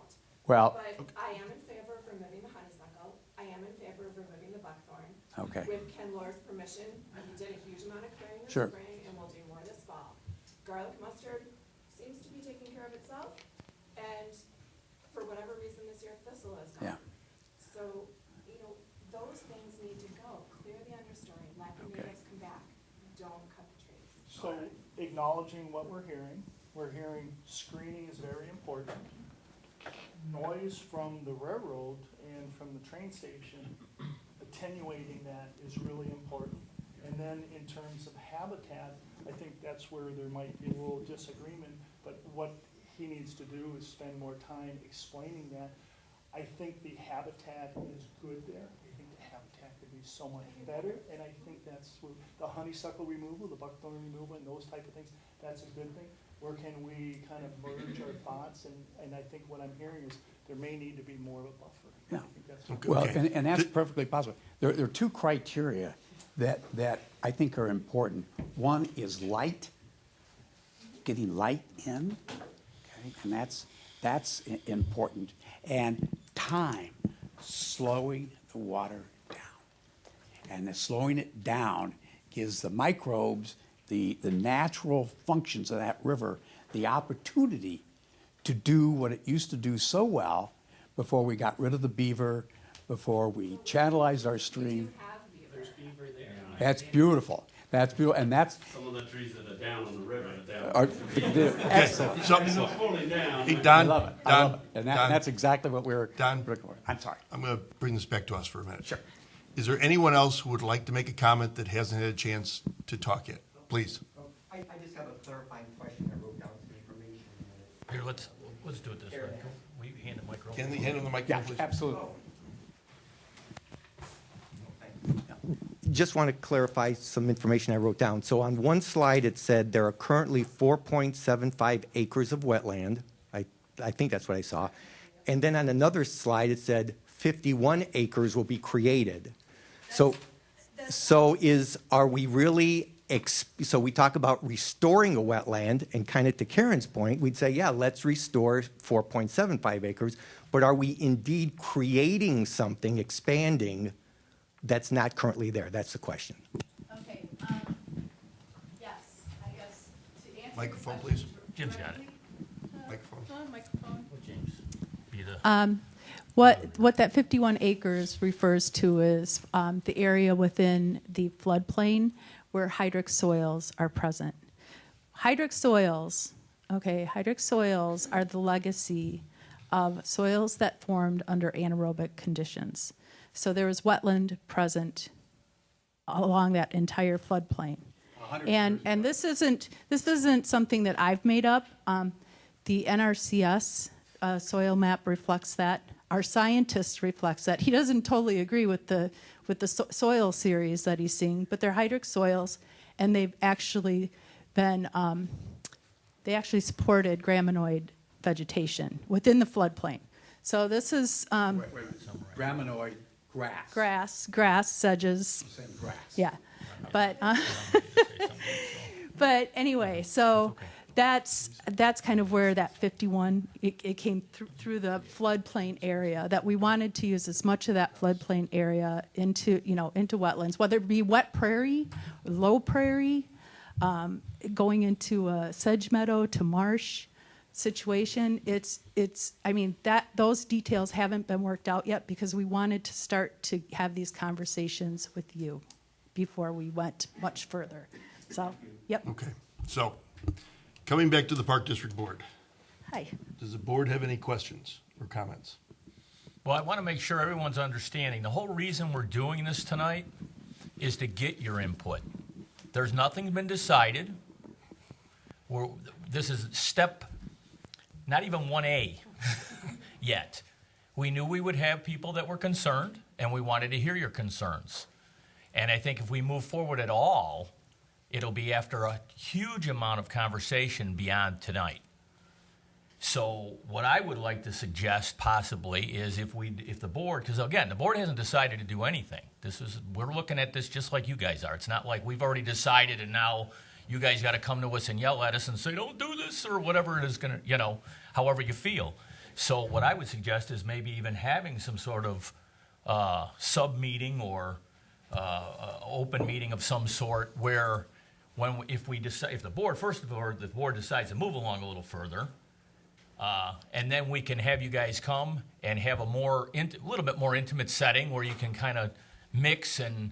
Well- But I am in favor of removing the honeysuckle. I am in favor of removing the buckthorn. Okay. With Ken Lore's permission, he did a huge amount of clearing this Sure. spring, and we'll do more this fall. Garlic mustard seems to be taking care of itself, and for whatever reason, this year thistle is Yeah. not. So, those things need to go. Clear the understory, let the natives come back. Don't cut the trees. So acknowledging what we're hearing screening is very important. Noise from the railroad and from the train station, attenuating that is really important. And then in terms of habitat, I think that's where there might be a little disagreement, but what he needs to do is spend more time explaining that. I think the habitat is good there. I think the habitat could be so much better, and I think that's where the honeysuckle removal, the buckthorn removal, and those type of things, that's a good thing. Where can we kind of merge our thoughts, and I think what I'm hearing is there may need to be more of a buffer. Yeah. I think that's Okay. Well, and that's perfectly possible. There are two criteria that I think are important. One is light, getting light in, okay, and that's important. And time, slowing the water down. And the slowing it down gives the microbes, the natural functions of that river, the opportunity to do what it used to do so well before we got rid of the beaver, before we channelized our stream. There's beaver there. That's beautiful. That's beautiful, and that's. Some of the trees that are down on the river are down. Excellent. So- They're not falling down. Hey, I Don, love it. I love Don, it. And Don, that's exactly what we're Don. looking for. I'm sorry. I'm going to bring this back to us for a minute. Sure. Is there anyone else who would like to make a comment that hasn't had a chance to talk yet? Please. I just have a clarifying question. I wrote down some information. Here, let's do it this way. Will you hand the microphone? Can you hand him the Yeah, microphone, please? absolutely. Just want to clarify some information I wrote down. So on one slide, it said there are currently 4.75 acres of wetland. I think that's what I saw. And then on another slide, it said 51 acres will be created. So are we really, so we talk about restoring a wetland, and kind of to Karen's point, we'd say, yeah, let's restore 4.75 acres, but are we indeed creating something, expanding, that's not currently there? That's the question. Okay, yes, I guess to answer. Microphone, please. Jim's got it. Microphone. Microphone. James, be the. What that 51 acres refers to is the area within the floodplain where hydric soils are present. Hydric soils are the legacy of soils that formed under anaerobic conditions. So there is wetland present along that entire floodplain. And this isn't something that I've made up. The NRCS soil map reflects that. Our scientist reflects that. He doesn't totally agree with the soil series that he's seeing, but they're hydric soils, and they've actually been they actually supported graminoid vegetation within the floodplain. So this is Graminoid grass. grass, sedges. You're saying grass. Yeah, but anyway, so that's kind of where that 51 it came through the floodplain area, that we wanted to use as much of that floodplain area into wetlands, whether it be wet prairie, low prairie, going into a sedge meadow to marsh situation. Those details haven't been worked out yet because we wanted to start to have these conversations with you before we went much further. So, yep. Okay. So, coming back to the Park District Board. Hi. Does the board have any questions or comments? Well, I want to make sure everyone's understanding. The whole reason we're doing this tonight is to get your input. There's nothing been decided. this is step, not even 1A yet. We knew we would have people that were concerned, and we wanted to hear your concerns. And I think if we move forward at all, it'll be after a huge amount of conversation beyond tonight. So what I would like to suggest possibly is if the board, because again, the board hasn't decided to do anything. We're looking at this just like you guys are. It's not like we've already decided and now you guys got to come to us and yell at us and say, don't do this, or whatever it is going to, however you feel. So what I would suggest is maybe even having some sort of sub-meeting or open meeting of some sort where if the board decides to move along a little further, and then we can have you guys come and have a little bit more intimate setting where you can kind of mix and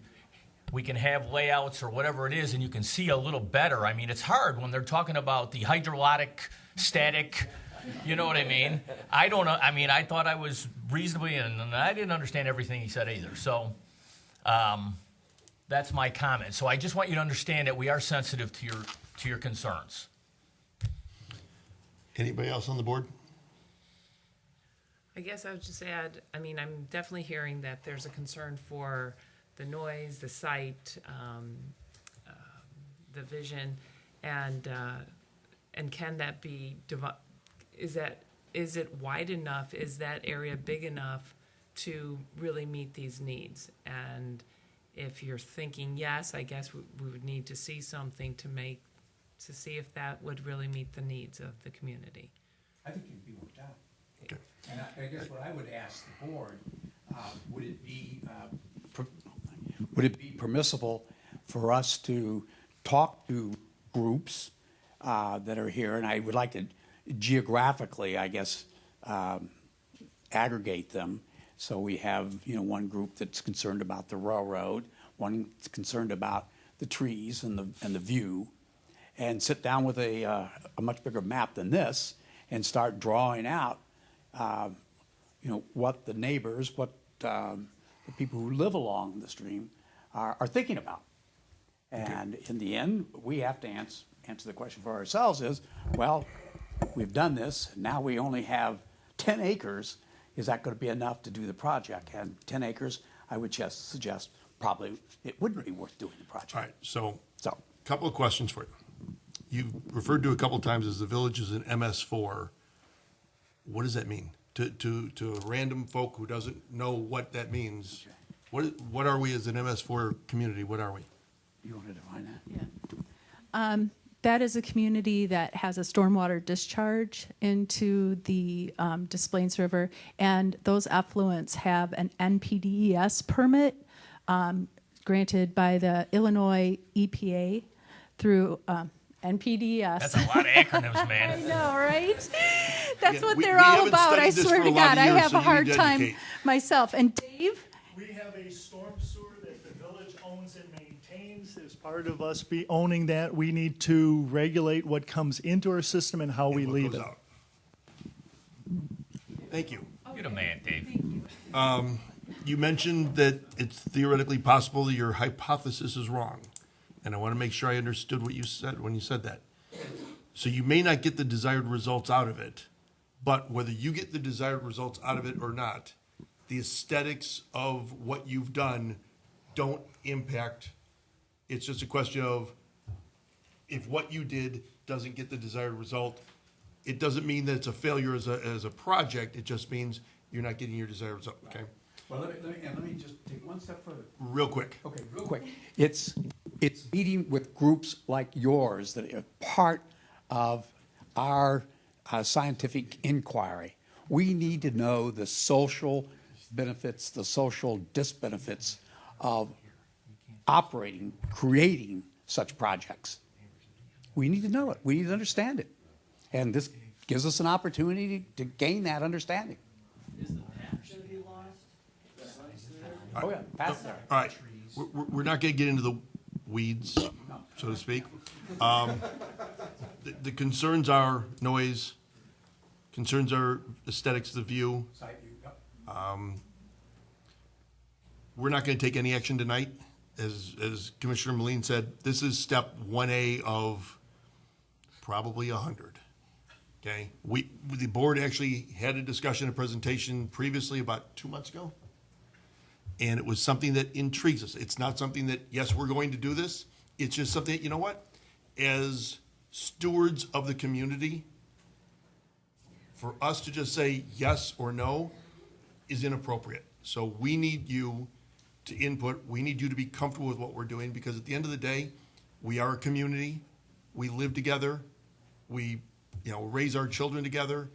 we can have layouts or whatever it is, and you can see a little better. I mean, it's hard when they're talking about the hydraulic, static, you know what I mean? I don't know. I mean, I thought I was reasonably, and I didn't understand everything he said either. So that's my comment. So I just want you to understand that we are sensitive to your concerns. Anybody else on the board? I guess I would just add, I mean, I'm definitely hearing that there's a concern for the noise, the sight, the vision, and can that be, is it wide enough? Is that area big enough to really meet these needs? And if you're thinking yes, I guess we would need to see something to see if that would really meet the needs of the community. I think it can be worked out. Okay. And I guess what I would ask the board, would it be permissible for us to talk to groups that are here? And I would like to geographically, I guess, aggregate them. So we have, one group that's concerned about the railroad, one that's concerned about the trees and the view, and sit down with a much bigger map than this and start drawing out, what the neighbors, what the people who live along the stream are thinking about. And in the end, we have to answer the question for ourselves is, well, we've done this, now we only have 10 acres. Is that going to be enough to do the project? And 10 acres, I would just suggest probably it wouldn't be worth doing the project. All right, so a couple of questions for you. You've referred to a couple of times as the village is an MS4. What does that mean? To a random folk who doesn't know what that means, what are we as an MS4 community? What are we? You want to define that? Yeah. That is a community that has a stormwater discharge into the Des Plaines River, and those effluents have an NPDES permit granted by the Illinois EPA through NPDES. That's a lot of acronyms, man. I know, right? That's what they're all about. I swear to God, I have a hard time myself. And Dave? We have a storm sewer that the village owns and maintains. As part of us owning that, we need to regulate what comes into our system and how we leave it. Out. Thank you. You're the man, Dave. You mentioned that it's theoretically possible that your hypothesis is wrong. And I want to make sure I understood what you said when you said that. So you may not get the desired results out of it, but whether you get the desired results out of it or not, the aesthetics of what you've done don't impact. It's just a question of if what you did doesn't get the desired result, it doesn't mean that it's a failure as a project. It just means you're not getting your desired result. Okay. Well, let me just take one step further. Real quick. Okay, real quick. It's meeting with groups like yours that are part of our scientific inquiry. We need to know the social benefits, the social disbenefits of operating, creating such projects. We need to know it. We need to understand it. And this gives us an opportunity to gain that understanding. Oh, yeah, past there. All right. We're not going to get into the weeds, so to speak. The concerns are noise. Concerns are aesthetics of the view. We're not going to take any action tonight. As Commissioner Moline said, this is step 1A of probably 100. Okay, the board actually had a discussion, a presentation previously about 2 months ago. And it was something that intrigues us. It's not something that, yes, we're going to do this. It's just something that, you know what? As stewards of the community, for us to just say yes or no is inappropriate. So we need you to input. We need you to be comfortable with what we're doing, because at the end of the day, we are a community. We live together. We, raise our children together.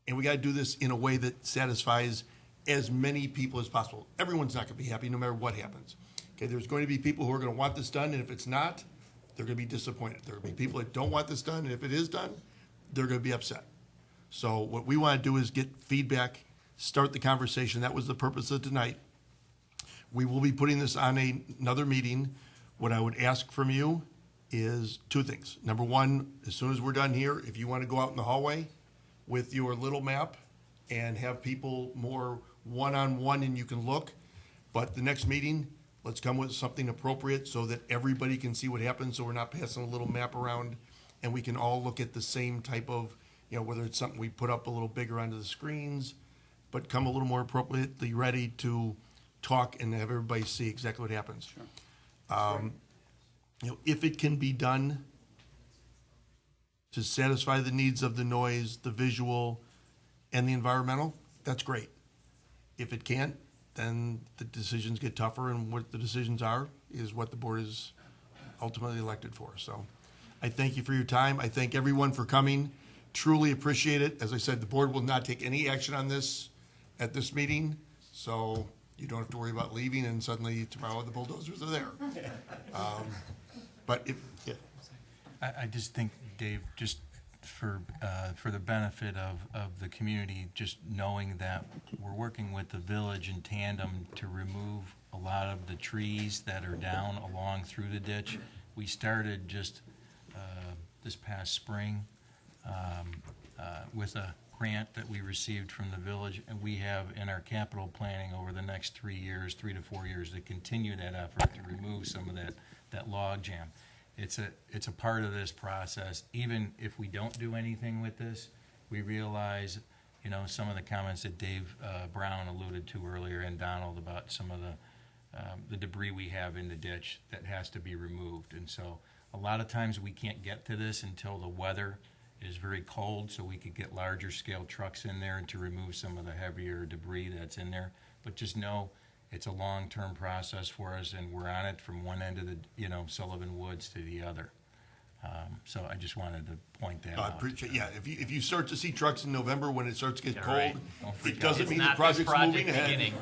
And we got to do this in a way that satisfies as many people as possible. Everyone's not going to be happy no matter what happens. Okay, there's going to be people who are going to want this done, and if it's not, they're going to be disappointed. There are going to be people that don't want this done, and if it is done, they're going to be upset. So what we want to do is get feedback, start the conversation. That was the purpose of tonight. We will be putting this on another meeting. What I would ask from you is 2 things. Number one, as soon as we're done here, if you want to go out in the hallway with your little map and have people more one-on-one and you can look. But the next meeting, let's come with something appropriate so that everybody can see what happens, so we're not passing a little map around and we can all look at the same type of, whether it's something we put up a little bigger onto the screens, but come a little more appropriately ready to talk and have everybody see exactly what happens. Sure. If it can be done to satisfy the needs of the noise, the visual, and the environmental, that's great. If it can't, then the decisions get tougher, and what the decisions are is what the board is ultimately elected for. So I thank you for your time. I thank everyone for coming. Truly appreciate it. As I said, the board will not take any action on this at this meeting, so you don't have to worry about leaving and suddenly tomorrow the bulldozers are there. I just think, Dave, just for the benefit of the community, just knowing that we're working with the village in tandem to remove a lot of the trees that are down along through the ditch. We started just this past spring with a grant that we received from the village, and we have in our capital planning over the next 3 to 4 years to continue that effort to remove some of that log jam. It's a part of this process. Even if we don't do anything with this, we realize, some of the comments that Dave Brown alluded to earlier and Donald about some of the debris we have in the ditch that has to be removed. And so a lot of times we can't get to this until the weather is very cold, so we could get larger scale trucks in there and to remove some of the heavier debris that's in there. But just know it's a long-term process for us, and we're on it from one end of the, Sullivan Woods to the other. So I just wanted to point that out. I appreciate, if you start to see trucks in November when it starts to get cold, right. it doesn't mean the project's moving ahead.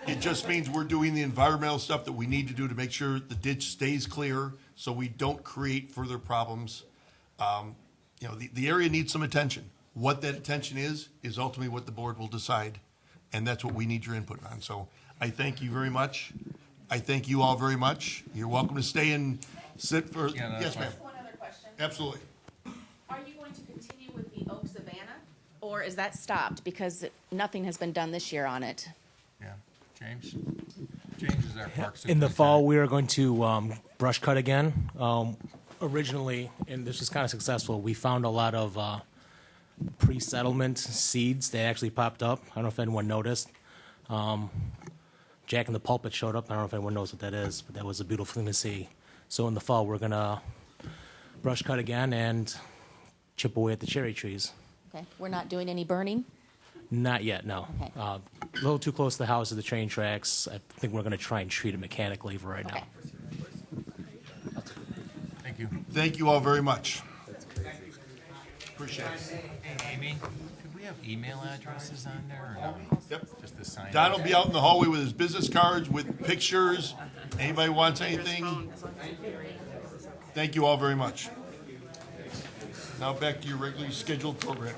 It just means we're doing the environmental stuff that we need to do to make sure the ditch stays clear so we don't create further problems. The area needs some attention. What that attention is ultimately what the board will decide, and that's what we need your input on. So I thank you very much. I thank you all very much. You're welcome to stay and sit for, yes, ma'am. Just one other question. Absolutely. Are you going to continue with the Oak Savannah, or is that stopped because nothing has been done this year on it? Yeah, James? James is our park superintendent. In the fall, we are going to brush cut again. Originally, and this was kind of successful, we found a lot of pre-settlement seeds that actually popped up. I don't know if anyone noticed. Jack in the Pulpit showed up. I don't know if anyone knows what that is, but that was a beautiful thing to see. So in the fall, we're going to brush cut again and chip away at the cherry trees. Okay, we're not doing any burning? Not yet, no. Okay. A little too close to the house of the train tracks. I think we're going to try and treat it mechanically for right now. Thank you. Thank you all very much. Appreciate it. Hey, Amy, could we have email addresses on there or no? Yep. Just the sign. Don will be out in the hallway with his business cards, with pictures. Anybody wants anything? Thank you all very much. Now back to your regularly scheduled programming.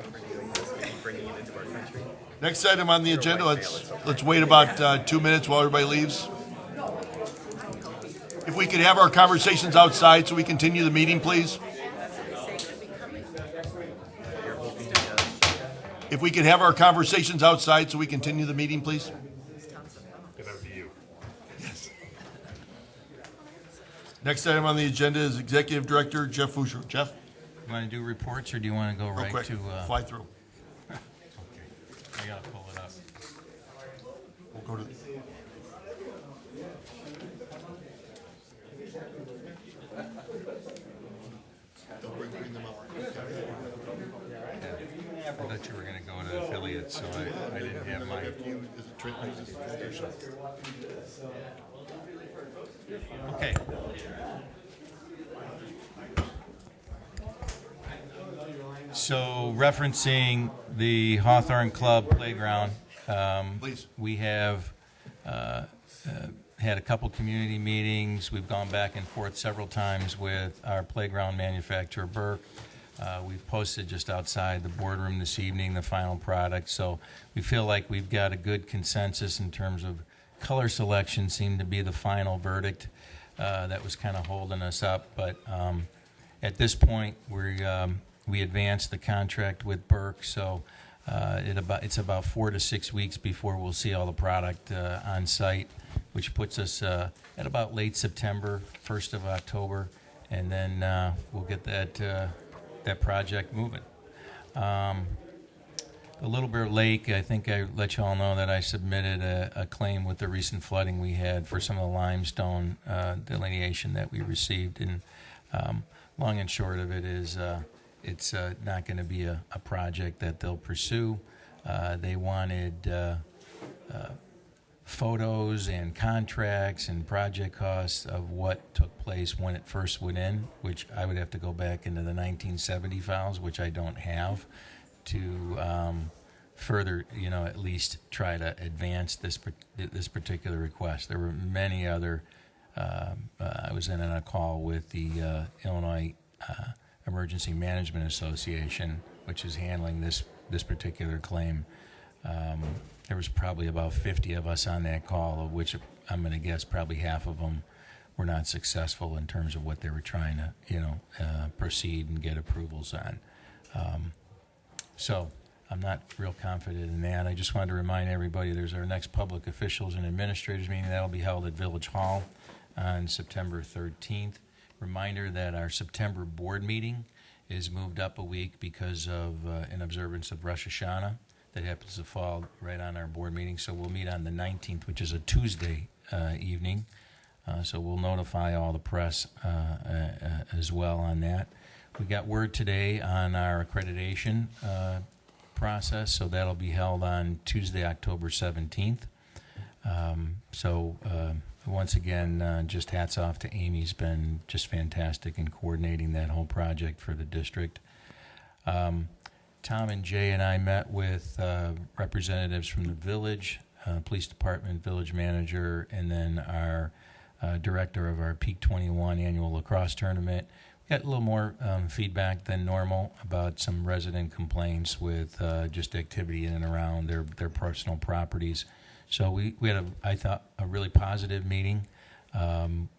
Next item on the agenda, let's wait about 2 minutes while everybody leaves. If we could have our conversations outside so we continue the meeting, please. If we could have our conversations outside so we continue the meeting, please. That would be you. Yes. Next item on the agenda is Executive Director Jeff Fuscher. Jeff? You want to do reports, or do you want to go Real right quick, to? fly through. Okay, I gotta pull it up. We'll go to. Bring them up. I thought you were gonna go to affiliates, so I didn't have mine. Okay. So referencing the Hawthorne Club playground, Please. we have had a couple community meetings. We've gone back and forth several times with our playground manufacturer, Burke. We've posted just outside the boardroom this evening the final product. So we feel like we've got a good consensus in terms of color selection. Seemed to be the final verdict that was kind of holding us up. But at this point, we advanced the contract with Burke. So it's about 4 to 6 weeks before we'll see all the product on site, which puts us at about late September, 1st of October, and then we'll get that project moving. The Little Bear Lake, I think I let you all know that I submitted a claim with the recent flooding we had for some of the limestone delineation that we received. And long and short of it is it's not going to be a project that they'll pursue. They wanted photos and contracts and project costs of what took place when it first went in, which I would have to go back into the 1970 files, which I don't have, to further, at least try to advance this particular request. There were many other. I was in on a call with the Illinois Emergency Management Association, which is handling this particular claim. There was probably about 50 of us on that call, of which I'm going to guess probably half of them were not successful in terms of what they were trying to, proceed and get approvals on. So I'm not real confident in that. I just wanted to remind everybody there's our next public officials and administrators meeting. That'll be held at Village Hall on September 13th. Reminder that our September board meeting is moved up a week because of an observance of Rosh Hashanah that happens to fall right on our board meeting. So we'll meet on the 19th, which is a Tuesday evening. So we'll notify all the press as well on that. We got word today on our accreditation process, so that'll be held on Tuesday, October 17th. Once again, just hats off to Amy. Who's been just fantastic in coordinating that whole project for the district. Tom and Jay and I met with representatives from the village, police department, village manager, and then our director of our Peak 21 annual lacrosse tournament. We got a little more feedback than normal about some resident complaints with just activity in and around their personal properties. So we had, I thought, a really positive meeting.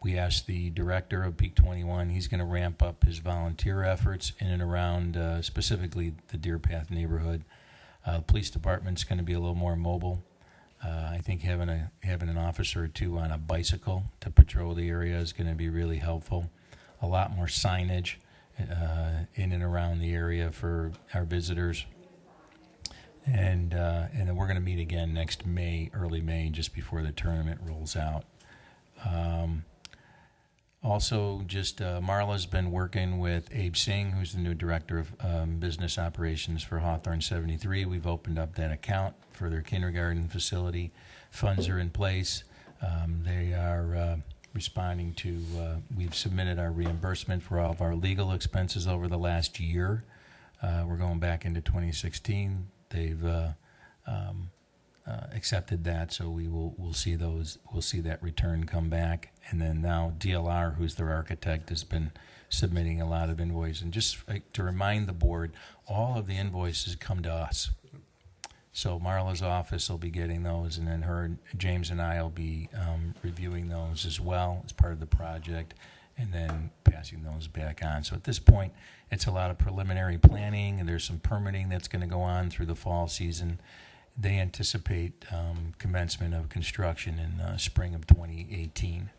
We asked the director of Peak 21, he's going to ramp up his volunteer efforts in and around specifically the Deer Path neighborhood. The police department's going to be a little more mobile. I think having an officer or two on a bicycle to patrol the area is going to be really helpful. A lot more signage in and around the area for our visitors. And then we're going to meet again next May, early May, just before the tournament rolls out. Also, just Marla's been working with Abe Singh, who's the new director of business operations for Hawthorne 73. We've opened up that account for their kindergarten facility. Funds are in place. They are responding to, we've submitted our reimbursement for all of our legal expenses over the last year. We're going back into 2016. They've accepted that, so we'll see that return come back. And then now DLR, who's their architect, has been submitting a lot of invoices. And just to remind the board, all of the invoices come to us. So Marla's office will be getting those, and then James and I will be reviewing those as well as part of the project, and then passing those back on. So at this point, it's a lot of preliminary planning, and there's some permitting that's going to go on through the fall season. They anticipate commencement of construction in spring of 2018.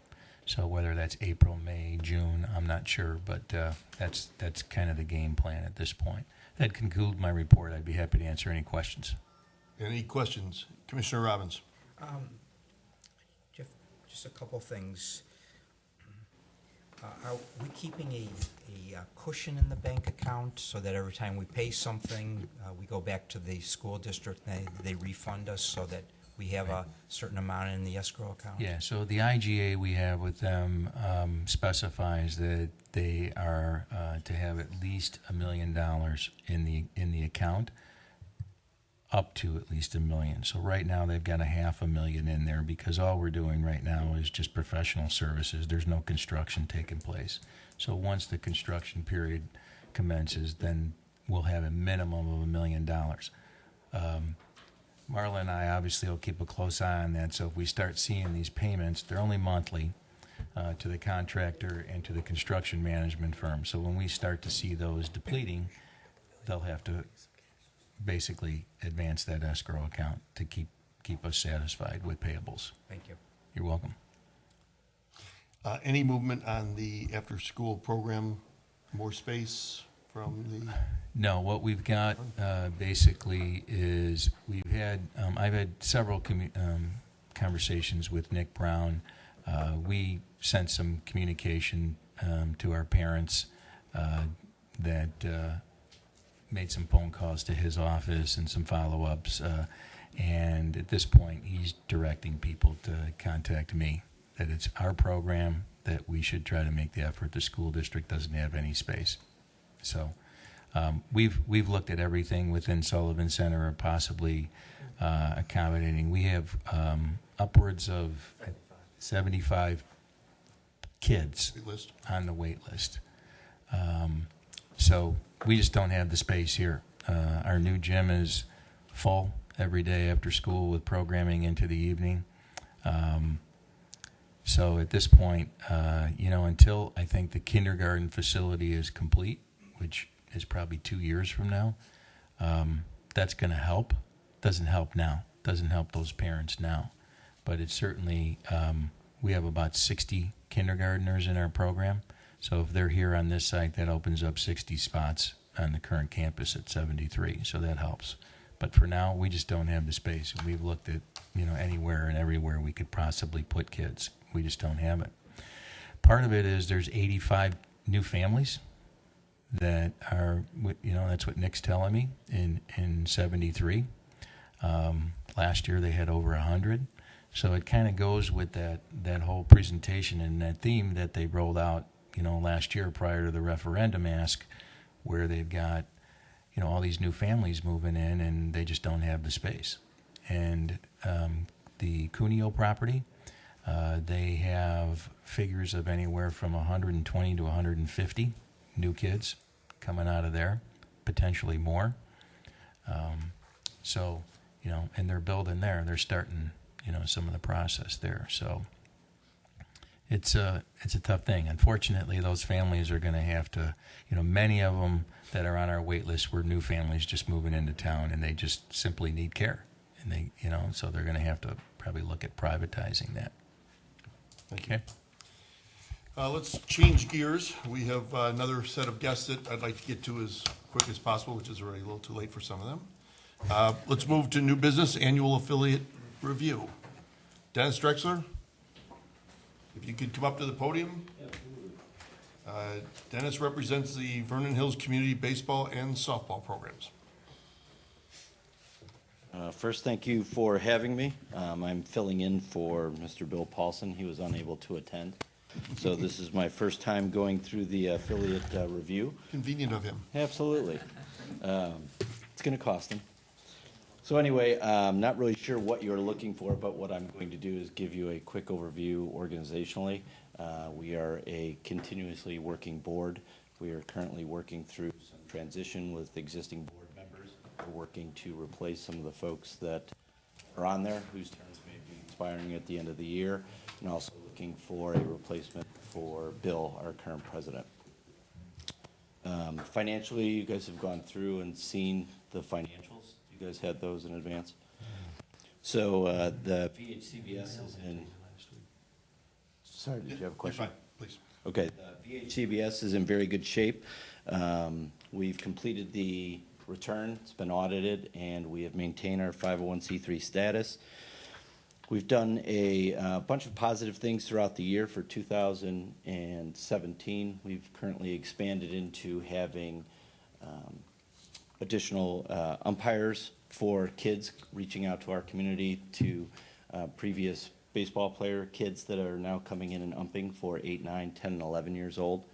So whether that's April, May, June, I'm not sure, but that's kind of the game plan at this point. That concludes my report. I'd be happy to answer any questions. Any questions? Commissioner Robbins? Jeff, just a couple things. Are we keeping a cushion in the bank account so that every time we pay something, we go back to the school district and they refund us so that we have a certain amount in the escrow account? Yeah, so the IGA we have with them specifies that they are to have at least $1 million in the account, up to at least $1 million. So right now they've got $500,000 in there because all we're doing right now is just professional services. There's no construction taking place. So once the construction period commences, then we'll have a minimum of $1 million. Marla and I obviously will keep a close eye on that. So if we start seeing these payments, they're only monthly to the contractor and to the construction management firm. So when we start to see those depleting, they'll have to basically advance that escrow account to keep us satisfied with payables. Thank you. You're welcome. Any movement on the after-school program, more space from the? No, what we've got basically is I've had several conversations with Nick Brown. We sent some communication to our parents that made some phone calls to his office and some follow-ups. And at this point, he's directing people to contact me, that it's our program, that we should try to make the effort. The school district doesn't have any space. So we've looked at everything within Sullivan Center, or possibly accommodating. We have upwards of 75 kids on the wait list. So we just don't have the space here. Our new gym is full every day after school with programming into the evening. So at this point, until I think the kindergarten facility is complete, which is probably 2 years from now, that's going to help. Doesn't help now. Doesn't help those parents now. But it's certainly, we have about 60 kindergartners in our program. So if they're here on this site, that opens up 60 spots on the current campus at 73. So that helps. But for now, we just don't have the space. We've looked at, anywhere and everywhere we could possibly put kids. We just don't have it. Part of it is there's 85 new families that are, that's what Nick's telling me, in 73. Last year they had over 100. So it kind of goes with that whole presentation and that theme that they rolled out, last year prior to the referendum ask, where they've got, all these new families moving in and they just don't have the space. And the Cuneo property, they have figures of anywhere from 120 to 150 new kids coming out of there, potentially more. So, and they're building there. They're starting, some of the process there. So it's a tough thing. Unfortunately, those families are going to have to, many of them that are on our wait list were new families just moving into town, and they just simply need care. And they, so they're going to have to probably look at privatizing that. Okay. Let's change gears. We have another set of guests that I'd like to get to as quick as possible, which is already a little too late for some of them. Let's move to new business, annual affiliate review. Dennis Drexler, if you could come up to the podium. Dennis represents the Vernon Hills Community Baseball and Softball programs. First, thank you for having me. I'm filling in for Mr. Bill Paulson. He was unable to attend. So this is my first time going through the affiliate review. Convenient of him. Absolutely. It's going to cost him. So anyway, I'm not really sure what you're looking for, but what I'm going to do is give you a quick overview organizationally. We are a continuously working board. We are currently working through some transition with existing board members. We're working to replace some of the folks that are on there whose terms may be expiring at the end of the year, and also looking for a replacement for Bill, our current president. Financially, you guys have gone through and seen the financials. You guys had those in advance. So the VHCBS is in. sorry, did you have a question? You're fine, please. Okay, the VHCBS is in very good shape. We've completed the return, it's been audited, and we have maintained our 501c3 status. We've done a bunch of positive things throughout the year for 2017. We've currently expanded into having additional umpires for kids, reaching out to our community, to previous baseball player kids that are now coming in and umping for 8, 9, 10, and 11 years old.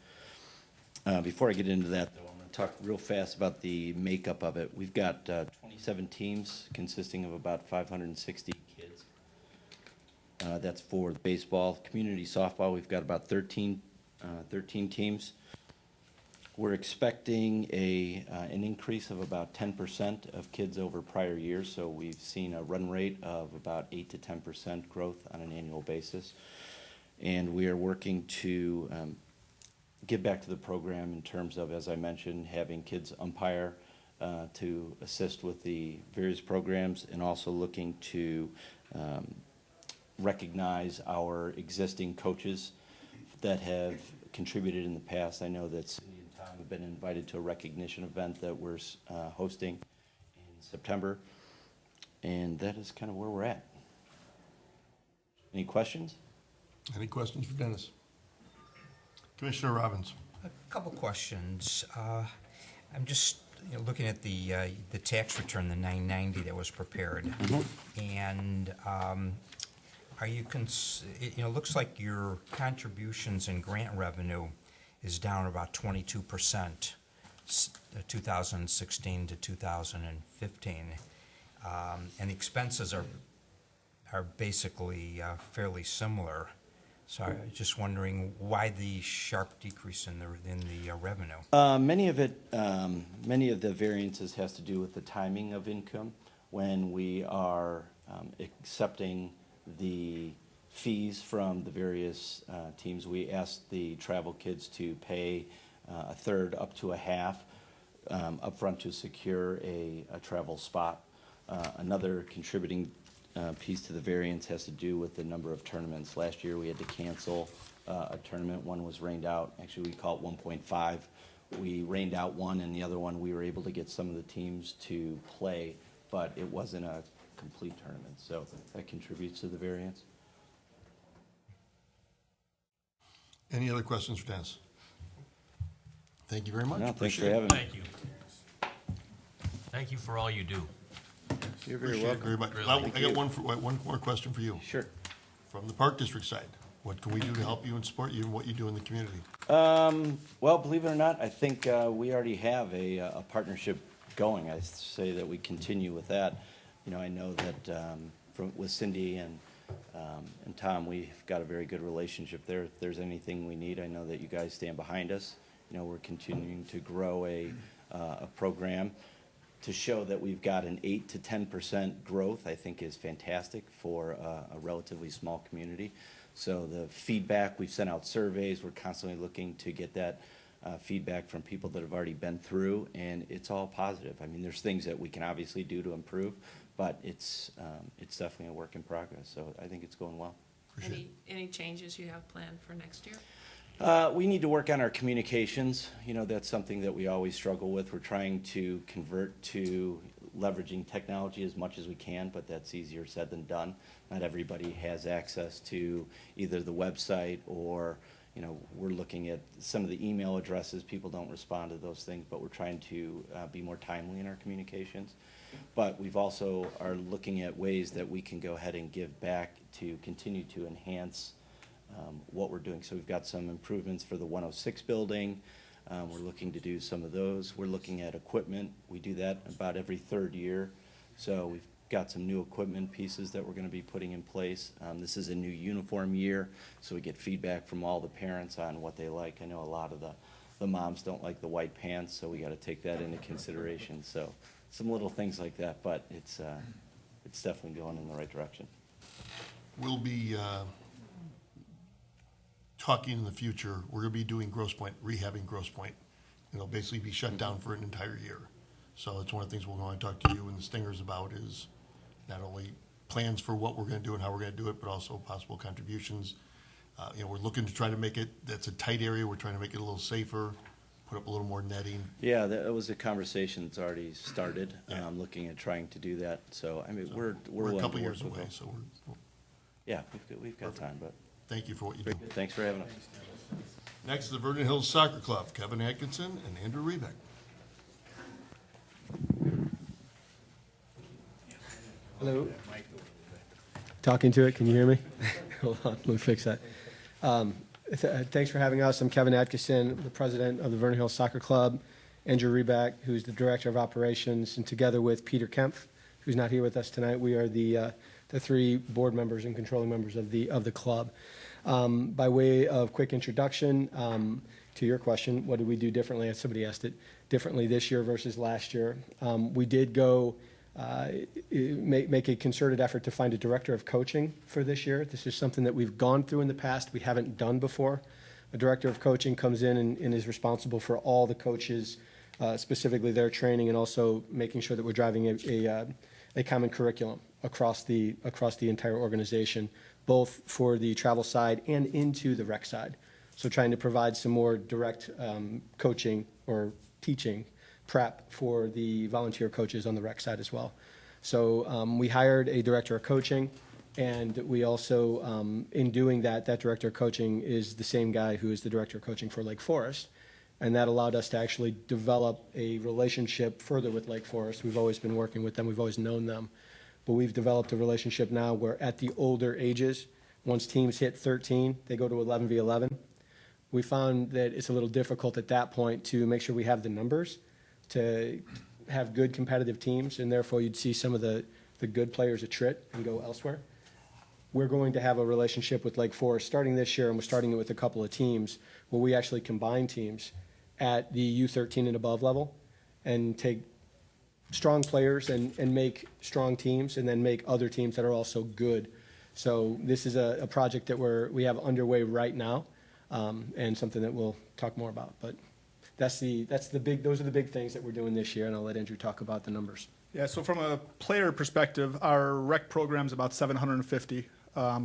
Before I get into that, though, I'm going to talk real fast about the makeup of it. We've got 27 teams consisting of about 560 kids. That's for baseball. Community softball, we've got about 13 teams. We're expecting an increase of about 10% of kids over prior years, so we've seen a run rate of about 8 to 10% growth on an annual basis. And we are working to give back to the program in terms of, as I mentioned, having kids umpire to assist with the various programs, and also looking to recognize our existing coaches that have contributed in the past. I know that Cindy and Tom have been invited to a recognition event that we're hosting in September, and that is kind of where we're at. Any questions? Any questions for Dennis? Commissioner Robbins. A couple questions. I'm just looking at the tax return, the 990 that was prepared, and are you it looks like your contributions and grant revenue is down about 22%, 2016 to 2015, and the expenses are basically fairly similar. So I was just wondering why the sharp decrease in the revenue. Many of the variances has to do with the timing of income when we are accepting the fees from the various teams. We asked the travel kids to pay a third up to a half upfront to secure a travel spot. Another contributing piece to the variance has to do with the number of tournaments. Last year we had to cancel a tournament. One was rained out. Actually, we call it 1.5. We rained out one, and the other one we were able to get some of the teams to play, but it wasn't a complete tournament, so that contributes to the variance. Any other questions for Dennis? Thank you very much. No, thanks for Appreciate it. having me. Thank you. Thank you for all you do. You're very Appreciate it welcome. very much. Really. Now, Thank I got you. one more question for you. Sure. From the Park District side, what can we do to help you and support you in what you do in the community? Well, believe it or not, I think we already have a partnership going. I say that we continue with that. I know that with Cindy and Tom, we've got a very good relationship there. If there's anything we need, I know that you guys stand behind us. We're continuing to grow a program. To show that we've got an 8 to 10% growth, I think is fantastic for a relatively small community. So the feedback, we've sent out surveys, we're constantly looking to get that feedback from people that have already been through, and it's all positive. I mean, there's things that we can obviously do to improve, but it's definitely a work in progress, so I think it's going well. Any changes you have planned for next year? We need to work on our communications. That's something that we always struggle with. We're trying to convert to leveraging technology as much as we can, but that's easier said than done. Not everybody has access to either the website or, we're looking at some of the email addresses. People don't respond to those things, but we're trying to be more timely in our communications. But we've also are looking at ways that we can go ahead and give back to continue to enhance what we're doing. So we've got some improvements for the 106 building. We're looking to do some of those. We're looking at equipment. We do that about every third year. So we've got some new equipment pieces that we're going to be putting in place. This is a new uniform year, so we get feedback from all the parents on what they like. I know a lot of the moms don't like the white pants, so we got to take that into consideration. So some little things like that, but it's definitely going in the right direction. We'll be talking in the future. We're going to be doing Grosse Pointe, rehabbing Grosse Pointe. It'll basically be shut down for an entire year. So it's one of the things we're going to talk to you and the Stingers about, is not only plans for what we're going to do and how we're going to do it, but also possible contributions. We're looking to try to make it, that's a tight area, we're trying to make it a little safer, put up a little more netting. Yeah, that was a conversation that's already started, Yeah. looking at trying to do that. So, I mean, we're We're willing a to couple work years with away, them. so we're, Yeah, we've got time, but thank you for what you do. thanks for having us. Next, the Vernon Hills Soccer Club, Kevin Atkinson and Andrew Rebeck. Hello. Talking to it, can you hear me? Hold on, let me fix that. Thanks for having us. I'm Kevin Atkinson, the president of the Vernon Hills Soccer Club. Andrew Rebeck, who's the director of operations, and together with Peter Kempf, who's not here with us tonight, we are the three board members and controlling members of the club. By way of quick introduction to your question, what did we do differently? As somebody asked it differently this year versus last year. We did go make a concerted effort to find a director of coaching for this year. This is something that we've gone through in the past, we haven't done before. A director of coaching comes in and is responsible for all the coaches, specifically their training, and also making sure that we're driving a common curriculum across the entire organization, both for the travel side and into the rec side. So trying to provide some more direct coaching or teaching prep for the volunteer coaches on the rec side as well. So we hired a director of coaching, and we also, in doing that director of coaching is the same guy who is the director of coaching for Lake Forest. And that allowed us to actually develop a relationship further with Lake Forest. We've always been working with them, we've always known them. But we've developed a relationship now where at the older ages, once teams hit 13, they go to 11v11. We found that it's a little difficult at that point to make sure we have the numbers to have good competitive teams, and therefore you'd see some of the good players attrit and go elsewhere. We're going to have a relationship with Lake Forest starting this year, and we're starting it with a couple of teams where we actually combine teams at the U13 and above level and take strong players and make strong teams, and then make other teams that are also good. So this is a project that we have underway right now, and something that we'll talk more about. But those are the big things that we're doing this year, and I'll let Andrew talk about the numbers. Yeah, so from a player perspective, our rec program's about 750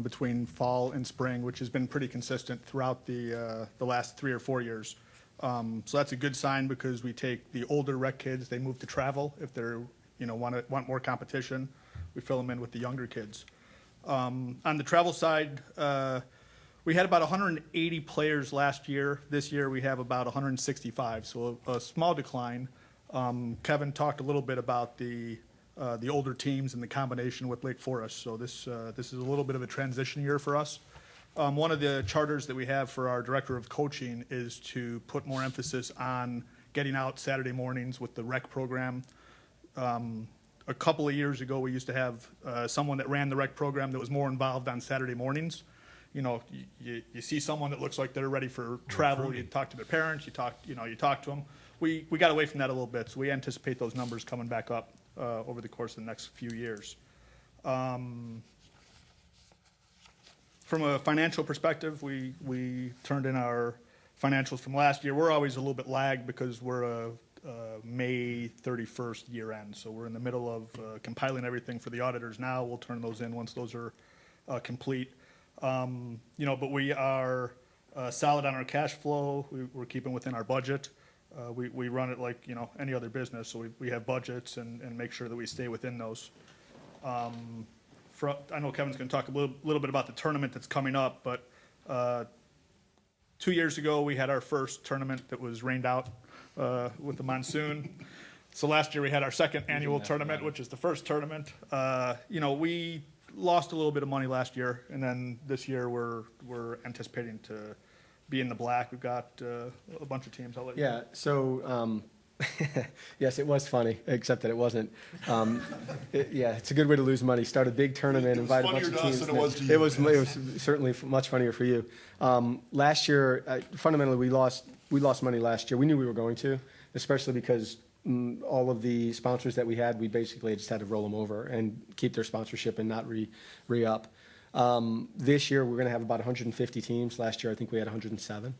between fall and spring, which has been pretty consistent throughout the last 3 or 4 years. So that's a good sign, because we take the older rec kids, they move to travel if they're, want more competition. We fill them in with the younger kids. On the travel side, we had about 180 players last year. This year we have about 165, so a small decline. Kevin talked a little bit about the older teams and the combination with Lake Forest. So this is a little bit of a transition year for us. One of the charters that we have for our director of coaching is to put more emphasis on getting out Saturday mornings with the rec program. A couple of years ago, we used to have someone that ran the rec program that was more involved on Saturday mornings. You see someone that looks like they're ready for travel. You talk to their parents. You talk to them. We got away from that a little bit, so we anticipate those numbers coming back up over the course of the next few years. From a financial perspective, we turned in our financials from last year. We're always a little bit lagged because we're a May 31st year end, so we're in the middle of compiling everything for the auditors now. We'll turn those in once those are complete. But we are solid on our cash flow. We're keeping within our budget. We run it like any other business, so we have budgets and make sure that we stay within those. I know Kevin's going to talk a little bit about the tournament that's coming up, but 2 years ago we had our first tournament that was rained out with the monsoon. So last year we had our second annual tournament, which is the first tournament. We lost a little bit of money last year, and then this year we're anticipating to be in the black. We've got a bunch of teams. I'll let you know. Yeah, so yes, it was funny, except that it wasn't. It's a good way to lose money. Start a big tournament, invite a bunch of teams. Than it was to you. It was certainly much funnier for you. Last year, fundamentally, we lost money last year. We knew we were going to, especially because all of the sponsors that we had, we basically just had to roll them over and keep their sponsorship and not re-up. This year, we're going to have about 150 teams. Last year, I think we had 107.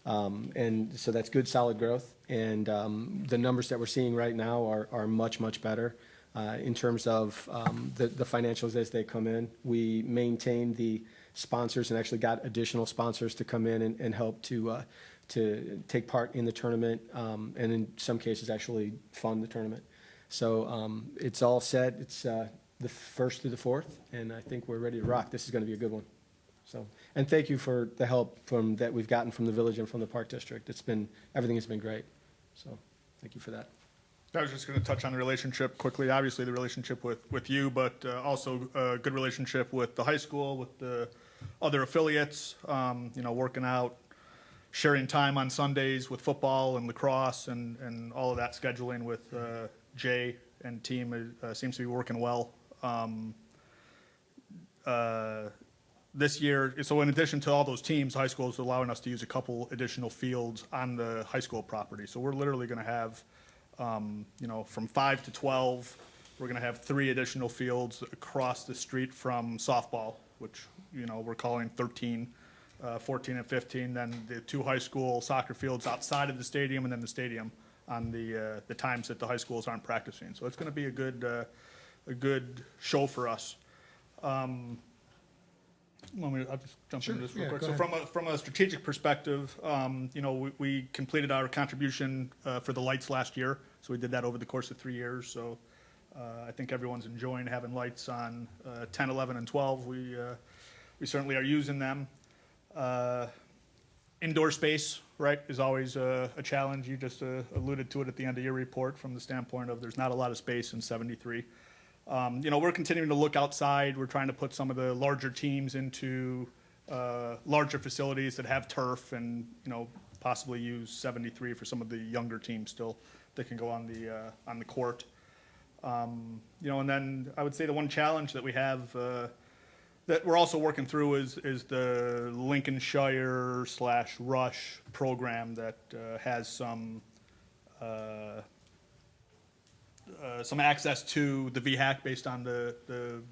And so that's good, solid growth. And the numbers that we're seeing right now are much, much better in terms of the financials as they come in. We maintain the sponsors and actually got additional sponsors to come in and help to take part in the tournament, and in some cases actually fund the tournament. So it's all set. It's the 1st through the 4th, and I think we're ready to rock. This is going to be a good one. So, and thank you for the help that we've gotten from the village and from the Park District. Everything has been great. So thank you for that. I was just going to touch on the relationship quickly. Obviously, the relationship with you, but also a good relationship with the high school, with the other affiliates, working out, sharing time on Sundays with football and lacrosse and all of that scheduling with Jay and team seems to be working well. This year, so in addition to all those teams, high school is allowing us to use a couple additional fields on the high school property. So we're literally going to have, from 5 to 12, we're going to have 3 additional fields across the street from softball, which, we're calling 13, 14 and 15. Then the 2 high school soccer fields outside of the stadium, and then the stadium on the times that the high schools aren't practicing. So it's going to be a good show for us. I'll just jump into this real quick. So from a strategic perspective, we completed our contribution for the lights last year. So we did that over the course of 3 years. So I think everyone's enjoying having lights on 10, 11, and 12. We certainly are using them. Indoor space, right, is always a challenge. You just alluded to it at the end of your report from the standpoint of there's not a lot of space in 73. We're continuing to look outside. We're trying to put some of the larger teams into larger facilities that have turf and, possibly use 73 for some of the younger teams still that can go on the court. And then I would say the one challenge that we have that we're also working through is the Lincolnshire/Rush program that has some access to the VHAC based on the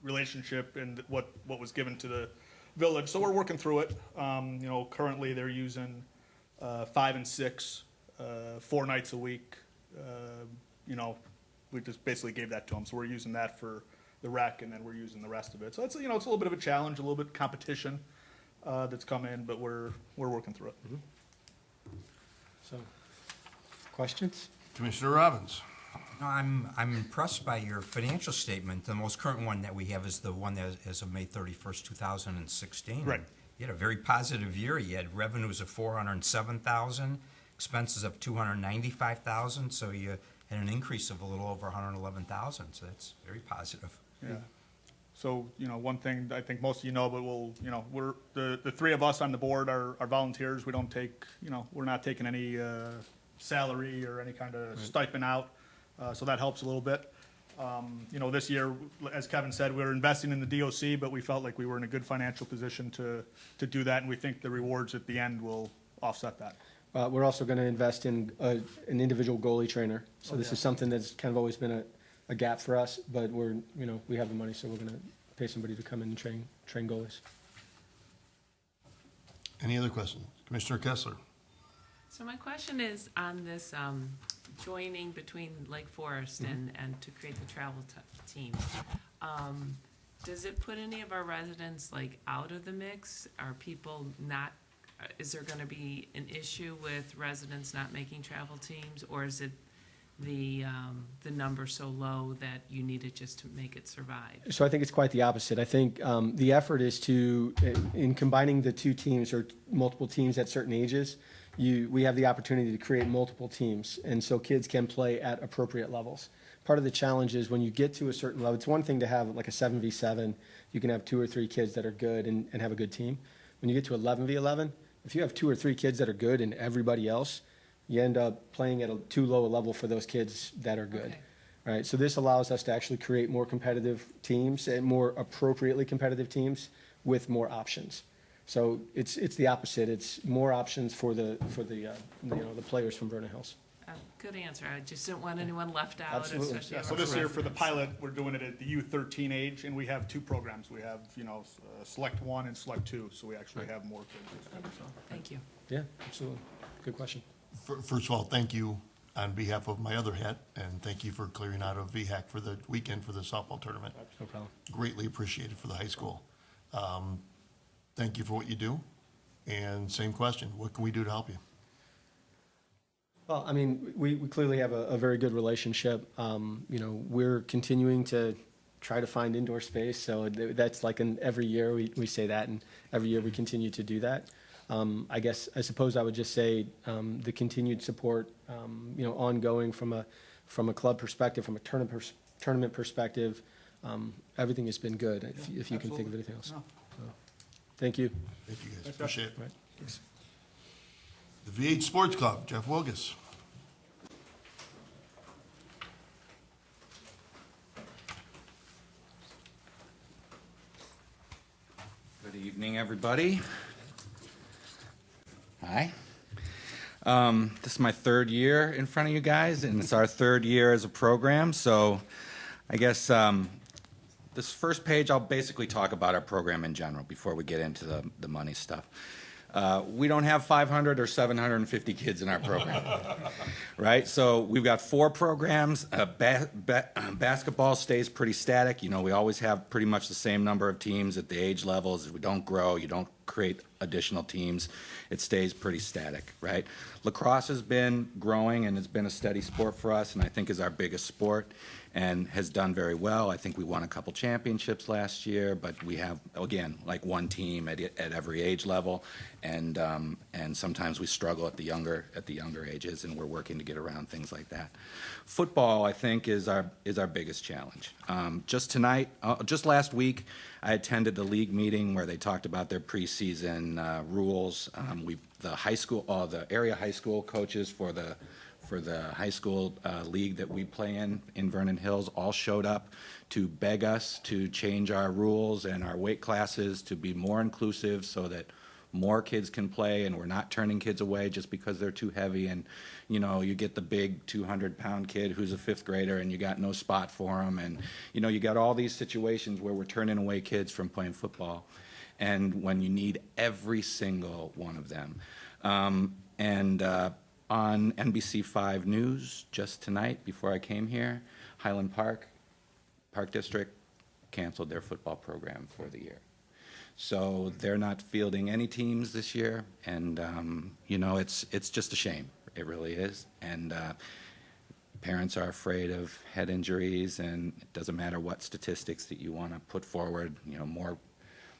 relationship and what was given to the village. So we're working through it. Currently they're using 5 and 6, 4 nights a week. We just basically gave that to them. So we're using that for the rec, and then we're using the rest of it. So it's it's a little bit of a challenge, a little bit of competition that's come in, but we're working through it. Mm-hmm. So, questions? Commissioner Robbins. No, I'm impressed by your financial statement. The most current one that we have is the one that is as of May 31st, 2016. Right. You had a very positive year. You had revenues of $407,000, expenses of $295,000. So you had an increase of a little over $111,000. So that's very positive. Yeah. So, one thing I think most of you know, but we're the 3 of us on the board are volunteers. We don't take, we're not taking any salary or any kind of stipend out. So that helps a little bit. This year, as Kevin said, we were investing in the DOC, but we felt like we were in a good financial position to do that, and we think the rewards at the end will offset that. We're also going to invest in an individual goalie trainer. So this is something that's kind of always been a gap for us, but we have the money, so we're going to pay somebody to come in and train goalies. Any other questions? Commissioner Kessler. So my question is on this joining between Lake Forest and to create the travel team. Does it put any of our residents out of the mix? Are people not? Is there going to be an issue with residents not making travel teams, or is it the number so low that you need it just to make it survive? So I think it's quite the opposite. I think the effort is in combining the 2 teams or multiple teams at certain ages, we have the opportunity to create multiple teams, and so kids can play at appropriate levels. Part of the challenge is when you get to a certain level, it's one thing to have like a 7v7, you can have 2 or 3 kids that are good and have a good team. When you get to 11v11, if you have 2 or 3 kids that are good and everybody else, you end up playing at too low a level for those kids that are good. Okay. Right? So this allows us to actually create more competitive teams and more appropriately competitive teams with more options. So it's the opposite. It's more options for the players from Vernon Hills. Good answer. I just didn't want anyone left out. Absolutely. Especially So this year for the pilot, we're doing it at the U13 age, and we have 2 programs. We have Select 1 and Select 2, so we actually have more kids. Wonderful. Thank you. Yeah, absolutely. Good question. First of all, thank you on behalf of my other hat, and thank you for clearing out a VHAC for the weekend for the softball tournament. No problem. Greatly appreciated for the high school. Thank you for what you do. And same question, what can we do to help you? Well, I mean, we clearly have a very good relationship. You know, we're continuing to try to find indoor space, so that's like every year we say that, and every year we continue to do that. I suppose I would just say the continued support, you know, ongoing from a club perspective, from a tournament perspective, everything has been good. If you can think of anything else. No. So, thank you. Thank you, guys. Thanks, Appreciate it. Right. Thanks. The VH Sports Club, Jeff Wilgus. Good evening, everybody. Hi. This is my third year in front of you guys, and it's our third year as a program. So I guess this first page, I'll basically talk about our program in general before we get into the money stuff. We don't have 500 or 750 kids in our program, right? So we've got 4 programs. Basketball stays pretty static. You know, we always have pretty much the same number of teams at the age levels. We don't grow. You don't create additional teams. It stays pretty static, right? Lacrosse has been growing, and it's been a steady sport for us, and I think is our biggest sport, and has done very well. I think we won a couple championships last year, but we have, again, like one team at every age level, and sometimes we struggle at the younger ages, and we're working to get around things like that. Football, I think, is our biggest challenge. Just last week, I attended the league meeting where they talked about their preseason rules. The area high school coaches for the high school league that we play in Vernon Hills all showed up to beg us to change our rules and our weight classes to be more inclusive so that more kids can play, and we're not turning kids away just because they're too heavy. And, you know, you get the big 200-pound kid who's a 5th grader and you got no spot for him. And, you know, you got all these situations where we're turning away kids from playing football, and when you need every single one of them. On NBC5 News just tonight before I came here, Highland Park District canceled their football program for the year. So they're not fielding any teams this year, and you know, it's just a shame. It really is. And parents are afraid of head injuries, and it doesn't matter what statistics that you want to put forward. You know,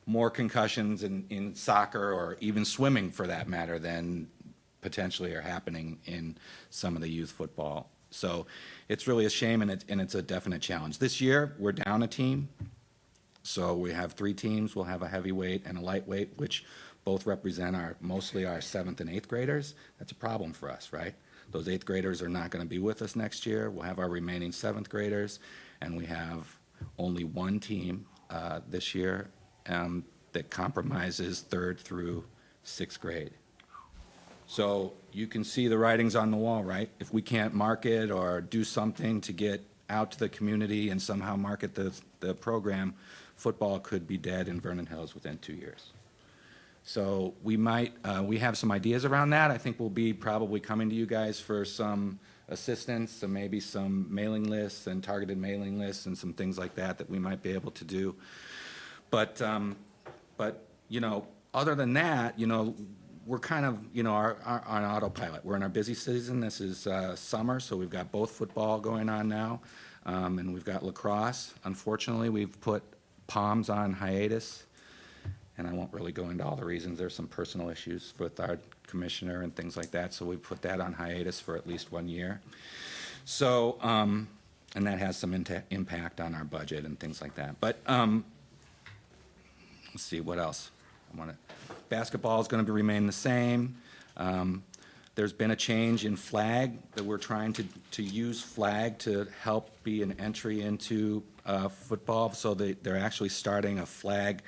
more concussions in soccer, or even swimming for that matter, than potentially are happening in some of the youth football. So it's really a shame, and it's a definite challenge. This year, we're down a team. So we have 3 teams. We'll have a heavyweight and a lightweight, which both represent mostly our 7th and 8th graders. That's a problem for us, right? Those 8th graders are not going to be with us next year. We'll have our remaining 7th graders, and we have only one team this year that compromises 3rd through 6th grade. So you can see the writings on the wall, right? If we can't market or do something to get out to the community and somehow market the program, football could be dead in Vernon Hills within 2 years. So we have some ideas around that. I think we'll be probably coming to you guys for some assistance, and maybe some mailing lists and targeted mailing lists and some things like that we might be able to do. But you know, other than that, you know, we're kind of, you know, on autopilot. We're in our busy season. This is summer, so we've got both football going on now, and we've got lacrosse. Unfortunately, we've put POMS on hiatus, and I won't really go into all the reasons. There's some personal issues with our commissioner and things like that, so we put that on hiatus for at least 1 year. So, and that has some impact on our budget and things like that. But let's see, what else? Basketball is going to remain the same. There's been a change in flag, that we're trying to use flag to help be an entry into football. So they're actually starting a flag,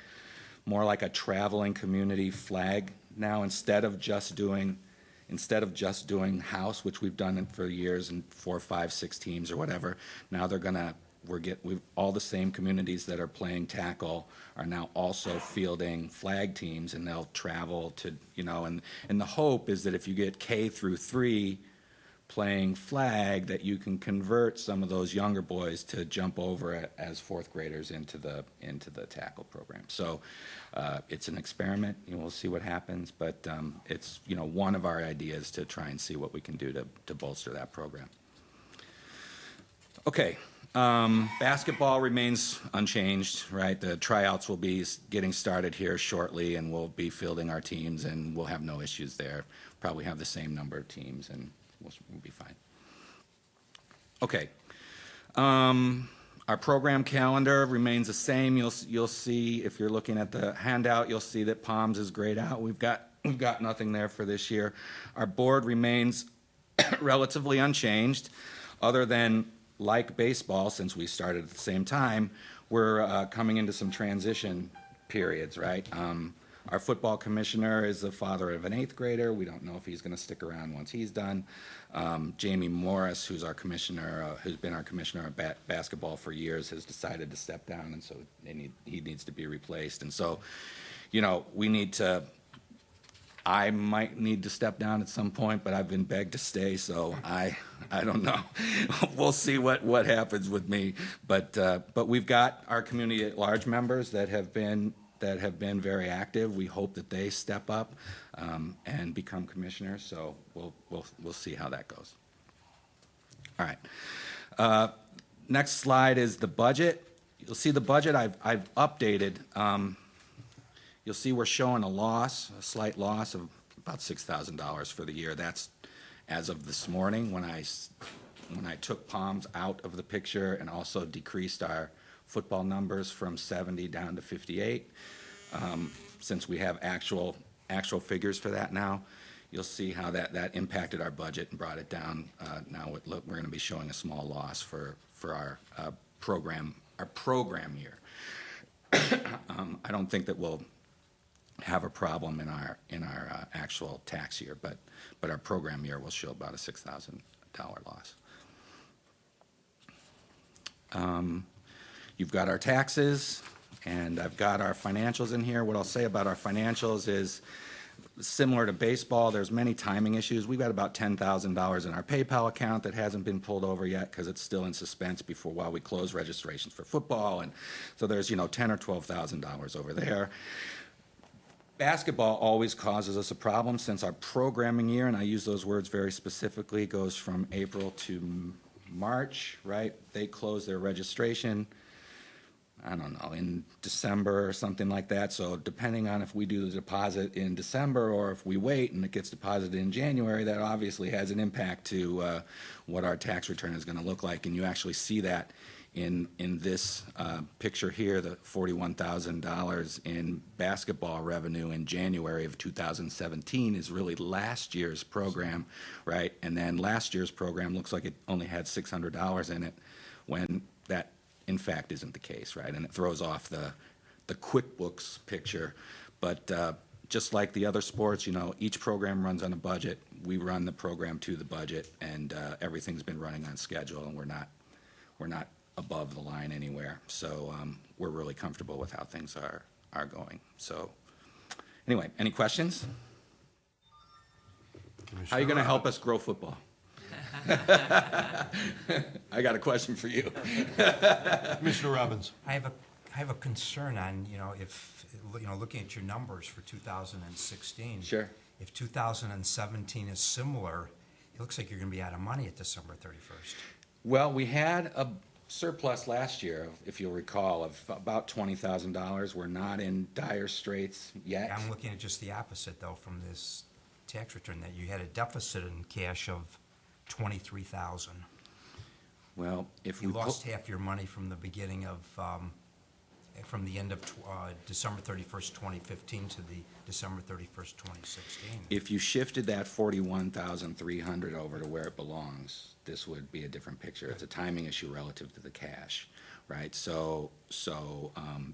more like a traveling community flag now, instead of just doing house, which we've done for years in 4, 5, 6 teams or whatever. Now we've all the same communities that are playing tackle are now also fielding flag teams, and they'll travel to, you know, and the hope is that if you get K through 3 playing flag, that you can convert some of those younger boys to jump over as fourth graders into the tackle program. So it's an experiment, and we'll see what happens, but it's, you know, one of our ideas to try and see what we can do to bolster that program. Okay, basketball remains unchanged, right? The tryouts will be getting started here shortly, and we'll be fielding our teams, and we'll have no issues there. Probably have the same number of teams, and we'll be fine. Okay. Our program calendar remains the same. You'll see, if you're looking at the handout, you'll see that Palms is grayed out. We've got nothing there for this year. Our board remains relatively unchanged, other than, like baseball, since we started at the same time, we're coming into some transition periods, right? Our football commissioner is the father of an 8th grader. We don't know if he's going to stick around once he's done. Jamie Morris, who's our commissioner, who's been our commissioner of basketball for years, has decided to step down, and so he needs to be replaced. And so, you know, I might need to step down at some point, but I've been begged to stay, so I don't know. We'll see what happens with me. But we've got our community at large members that have been very active. We hope that they step up and become commissioners. So we'll see how that goes. All right. Next slide is the budget. You'll see the budget I've updated. You'll see we're showing a slight loss of about $6,000 for the year. That's as of this morning when I took Palms out of the picture and also decreased our football numbers from 70 down to 58. Since we have actual figures for that now, you'll see how that impacted our budget and brought it down. Now we're going to be showing a small loss for our program year. I don't think that we'll have a problem in our actual tax year, but our program year will show about a $6,000 loss. You've got our taxes, and I've got our financials in here. What I'll say about our financials is similar to baseball. There's many timing issues. We've got about $10,000 in our PayPal account that hasn't been pulled over yet because it's still in suspense while we close registrations for football, and so there's $10,000 or $12,000 over there. Basketball always causes us a problem since our programming year, and I use those words very specifically, goes from April to March, right? They close their registration, I don't know, in December or something like that. So depending on if we do the deposit in December or if we wait and it gets deposited in January, that obviously has an impact to what our tax return is going to look like. And you actually see that in this picture here, the $41,000 in basketball revenue in January of 2017 is really last year's program, right? And then last year's program looks like it only had $600 in it, when that in fact isn't the case, right? And it throws off the QuickBooks picture. But just like the other sports, each program runs on a budget. We run the program to the budget, and everything's been running on schedule, and we're not above the line anywhere. So we're really comfortable with how things are going. So anyway, any questions? How are you going to help us grow football? I got a question for you. Commissioner Robbins. I have a concern on, if, looking at your numbers for 2016. Sure. If 2017 is similar, it looks like you're going to be out of money at December 31st. Well, we had a surplus last year, if you'll recall, of about $20,000. We're not in dire straits yet. I'm looking at just the opposite, though, from this tax return, that you had a deficit in cash of $23,000. Well, if you we lost half your money from the beginning of, from the end of December 31st, 2015 to the December 31st, 2016. If you shifted that $41,300 over to where it belongs, this would be a different picture. It's a timing issue relative to the cash, right? So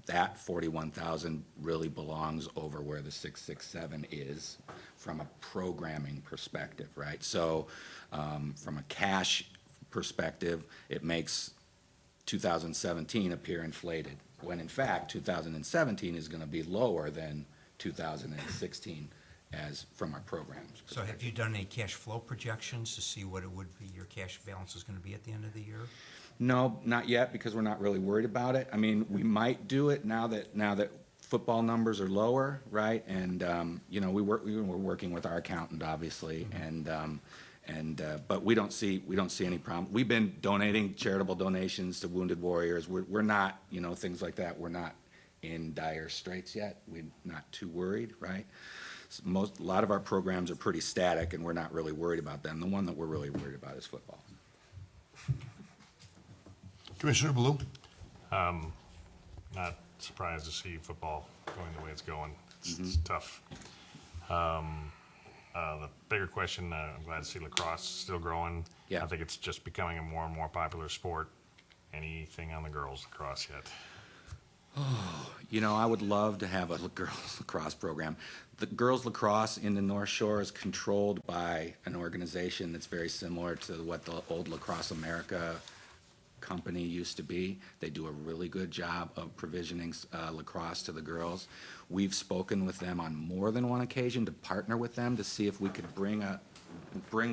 that $41,000 really belongs over where the 667 is from a programming perspective, right? So from a cash perspective, it makes 2017 appear inflated, when in fact 2017 is going to be lower than 2016 as from our programs. So have you done any cash flow projections to see what it would be, your cash balance is going to be at the end of the year? No, not yet, because we're not really worried about it. I mean, we might do it now that football numbers are lower, right? And you know, we're working with our accountant, obviously, but we don't see any problem. We've been donating charitable donations to Wounded Warriors. We're not, you know, things like that. We're not in dire straits yet. We're not too worried, right? A lot of our programs are pretty static, and we're not really worried about them. The one that we're really worried about is football. Commissioner Blue? Not surprised to see football going the way it's going. It's tough. The bigger question, I'm glad to see lacrosse still growing. Yeah. I think it's just becoming a more and more popular sport. Anything on the girls lacrosse yet? Oh, you know, I would love to have a girls lacrosse program. The girls lacrosse in the North Shore is controlled by an organization that's very similar to what the old Lacrosse America company used to be. They do a really good job of provisioning lacrosse to the girls. We've spoken with them on more than one occasion to partner with them to see if we could bring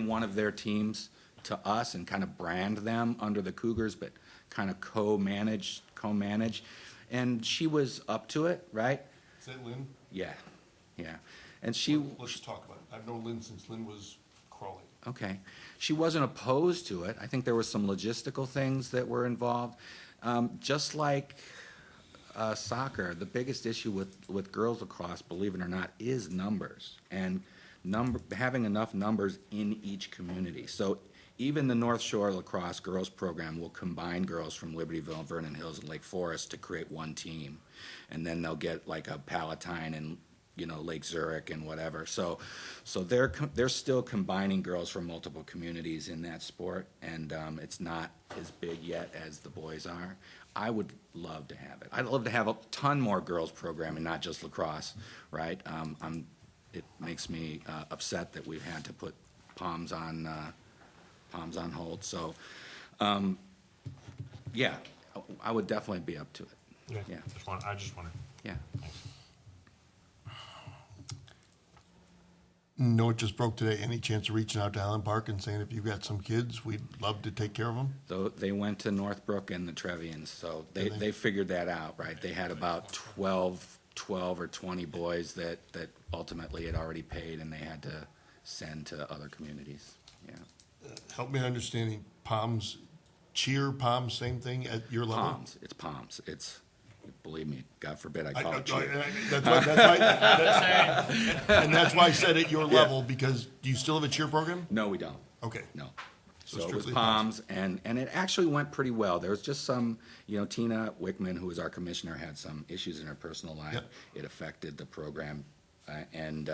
one of their teams to us and kind of brand them under the Cougars, but kind of co-manage. And she was up to it, right? Is that Lynn? Yeah. And she... Let's talk about it. I've known Lynn since Lynn was crawling. Okay. She wasn't opposed to it. I think there were some logistical things that were involved. Just like soccer, the biggest issue with girls lacrosse, believe it or not, is numbers. And having enough numbers in each community. So even the North Shore Lacrosse girls program will combine girls from Libertyville, Vernon Hills, and Lake Forest to create one team. And then they'll get like a Palatine and, you know, Lake Zurich and whatever. So they're still combining girls from multiple communities in that sport, and it's not as big yet as the boys are. I would love to have it. I'd love to have a ton more girls programming, not just lacrosse, right? It makes me upset that we've had to put Palms on hold. So, yeah, I would definitely be up to it. Yeah. I just wondered. Yeah. Thanks. No, it just broke today. Any chance of reaching out to Allen Park and saying, if you've got some kids, we'd love to take care of them? They went to Northbrook and the Trevians, so they figured that out, right? They had about 12 or 20 boys that ultimately had already paid, and they had to send to other communities. Yeah. Help me understanding, Palms, Palms, same thing at your level? It's Palms. It's, believe me, God forbid I call it That's why I said at your level, because do you still have a cheer program? No, we don't. Okay. No. So So it was strictly Palms, and it actually went pretty well. There was just some, you know, Tina Wickman, who was our commissioner, had some issues in her personal life. Yep. It affected the program, and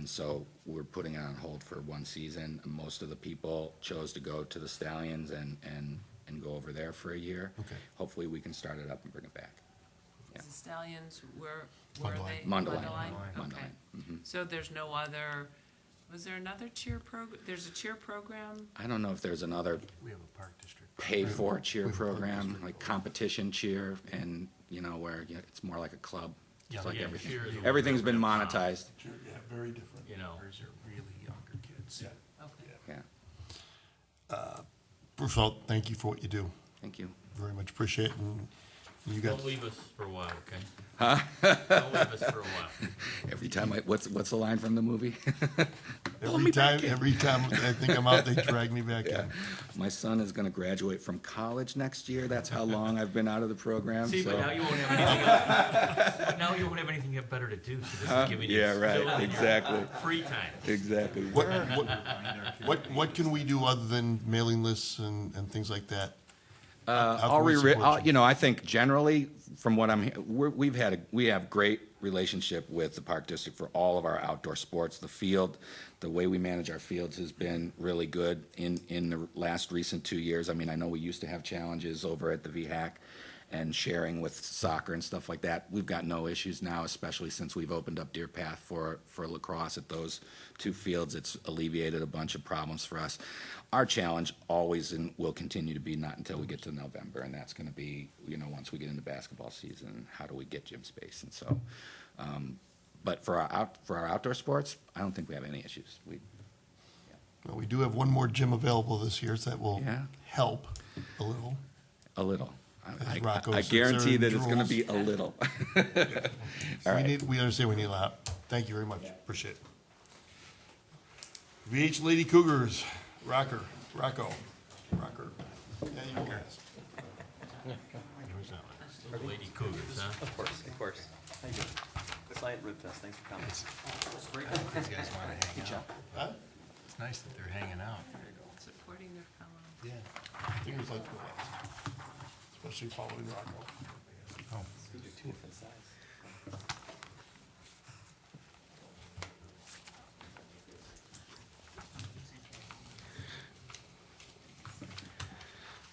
so we're putting it on hold for one season. Most of the people chose to go to the Stallions and go over there for a year. Okay. Hopefully, we can start it up and bring it back. Yeah. The Stallions, where are they? Mundelein. Okay. Mhm. So there's no other, was there another cheer program? There's a cheer program? I don't know if there's another We have a park district. pay-for cheer program, like competition cheer, and, you know, where it's more like a club. Yeah, It's like yeah, everything. cheer is a little Everything's been different. monetized. Yeah, very different. You know, Ours are really younger kids. Yeah. Okay. Yeah. Bruce, thank you for what you do. Thank you. Very much appreciate it. And you got, don't leave us for a while, okay? Huh? Don't leave us for a while. Every time what's the line from the movie? every time I think I'm out, they drag me back Yeah. in. My son is going to graduate from college next year. That's how long I've been out of the program. See, so. but now you won't have anything else. But now you won't have anything better to do, so this is giving you Yeah, right. still Exactly. free time. Exactly. What can we do other than mailing lists and things like that? You know, I think generally, from what we have great relationship with the Park District for all of our outdoor sports. The field, the way we manage our fields has been really good in the last recent 2 years. I mean, I know we used to have challenges over at the VHAC and sharing with soccer and stuff like that. We've got no issues now, especially since we've opened up Deer Path for lacrosse at those two fields. It's alleviated a bunch of problems for us. Our challenge always and will continue to be not until we get to November, and that's going to be, you know, once we get into basketball season, how do we get gym space? And so But for our outdoor sports, I don't think we have any issues. Well, we do have one more gym available this year, so that will Yeah. help a little. A little. As I Rocco's guarantee concerned, that it's going to drools. be a little. So All right. we understand we need a lot. Thank you very much. Appreciate it. VH Lady Cougars, Rocco. Yeah, you go last. Lady Cougars, huh? Of course. Thank you. Silent Rib Fest, thanks for coming. It's great that these guys want to hang out. Huh? It's nice that they're hanging out. Supporting their fellow. Yeah. Fingers like to go last, especially following Rocco. Oh. These are two different sides.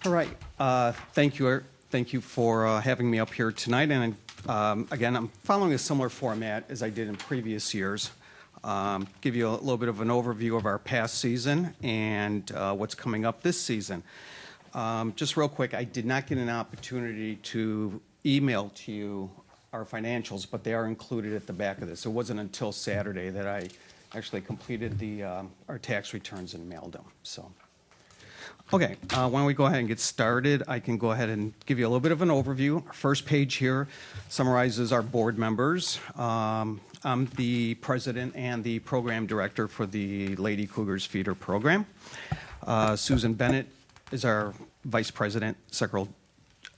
All right. Thank you for having me up here tonight. And again, I'm following a similar format as I did in previous years. Give you a little bit of an overview of our past season and what's coming up this season. Just real quick, I did not get an opportunity to email to you our financials, but they are included at the back of this. It wasn't until Saturday that I actually completed our tax returns and mailed them. So. Okay, why don't we go ahead and get started? I can go ahead and give you a little bit of an overview. Our first page here summarizes our board members. I'm the president and the program director for the Lady Cougars Feeder Program. Susan Bennett is our vice president,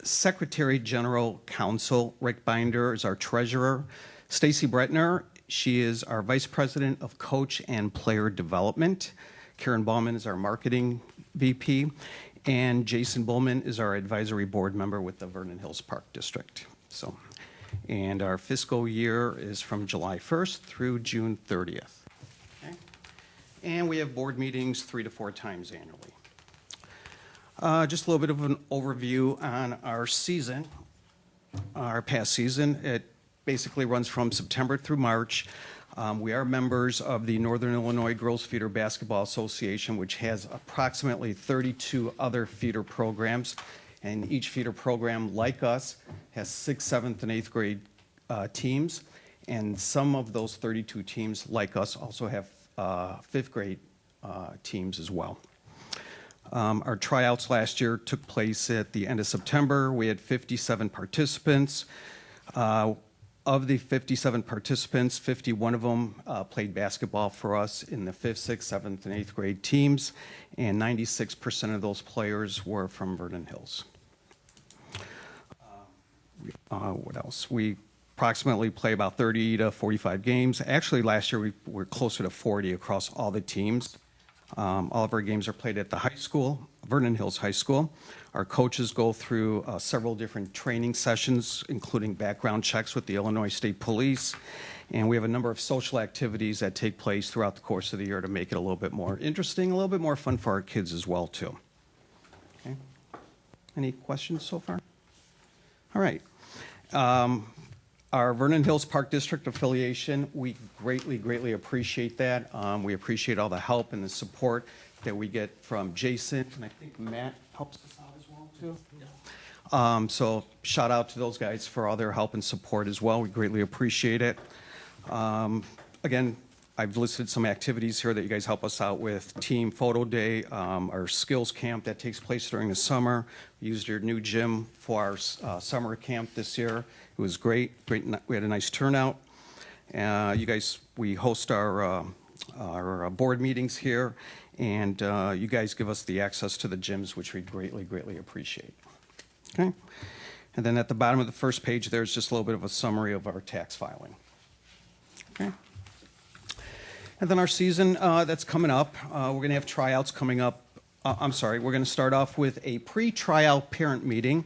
secretary general counsel. Rick Binder is our treasurer. Stacy Bretner, she is our vice president of coach and player development. Karen Bauman is our marketing VP, and Jason Bullman is our advisory board member with the Vernon Hills Park District. So, and our fiscal year is from July 1st through June 30th. Okay? And we have board meetings 3 to 4 times annually. Just a little bit of an overview on our season, our past season. It basically runs from September through March. We are members of the Northern Illinois Girls Feeder Basketball Association, which has approximately 32 other feeder programs. And each feeder program, like us, has 6th, 7th, and 8th grade teams. And some of those 32 teams, like us, also have 5th grade teams as well. Our tryouts last year took place at the end of September. We had 57 participants. Of the 57 participants, 51 of them played basketball for us in the 5th, 6th, 7th, and 8th grade teams, and 96% of those players were from Vernon Hills. What else? We approximately play about 30 to 45 games. Actually, last year we were closer to 40 across all the teams. All of our games are played at the high school, Vernon Hills High School. Our coaches go through several different training sessions, including background checks with the Illinois State Police. And we have a number of social activities that take place throughout the course of the year to make it a little bit more interesting, a little bit more fun for our kids as well, too. Okay. Any questions so far? All right. Our Vernon Hills Park District affiliation, we greatly appreciate that. We appreciate all the help and the support that we get from Jason, and I think Matt helps us out as well, too. So shout out to those guys for all their help and support as well. We greatly appreciate it. Again, I've listed some activities here that you guys help us out with. Team Photo Day, our skills camp that takes place during the summer. We used your new gym for our summer camp this year. It was great. We had a nice turnout. You guys, we host our board meetings here, and you guys give us the access to the gyms, which we greatly appreciate. Okay? And then at the bottom of the first page, there's just a little bit of a summary of our tax filing. Okay? And then our season that's coming up, we're going to have tryouts coming up. We're going to start off with a pre-tryout parent meeting.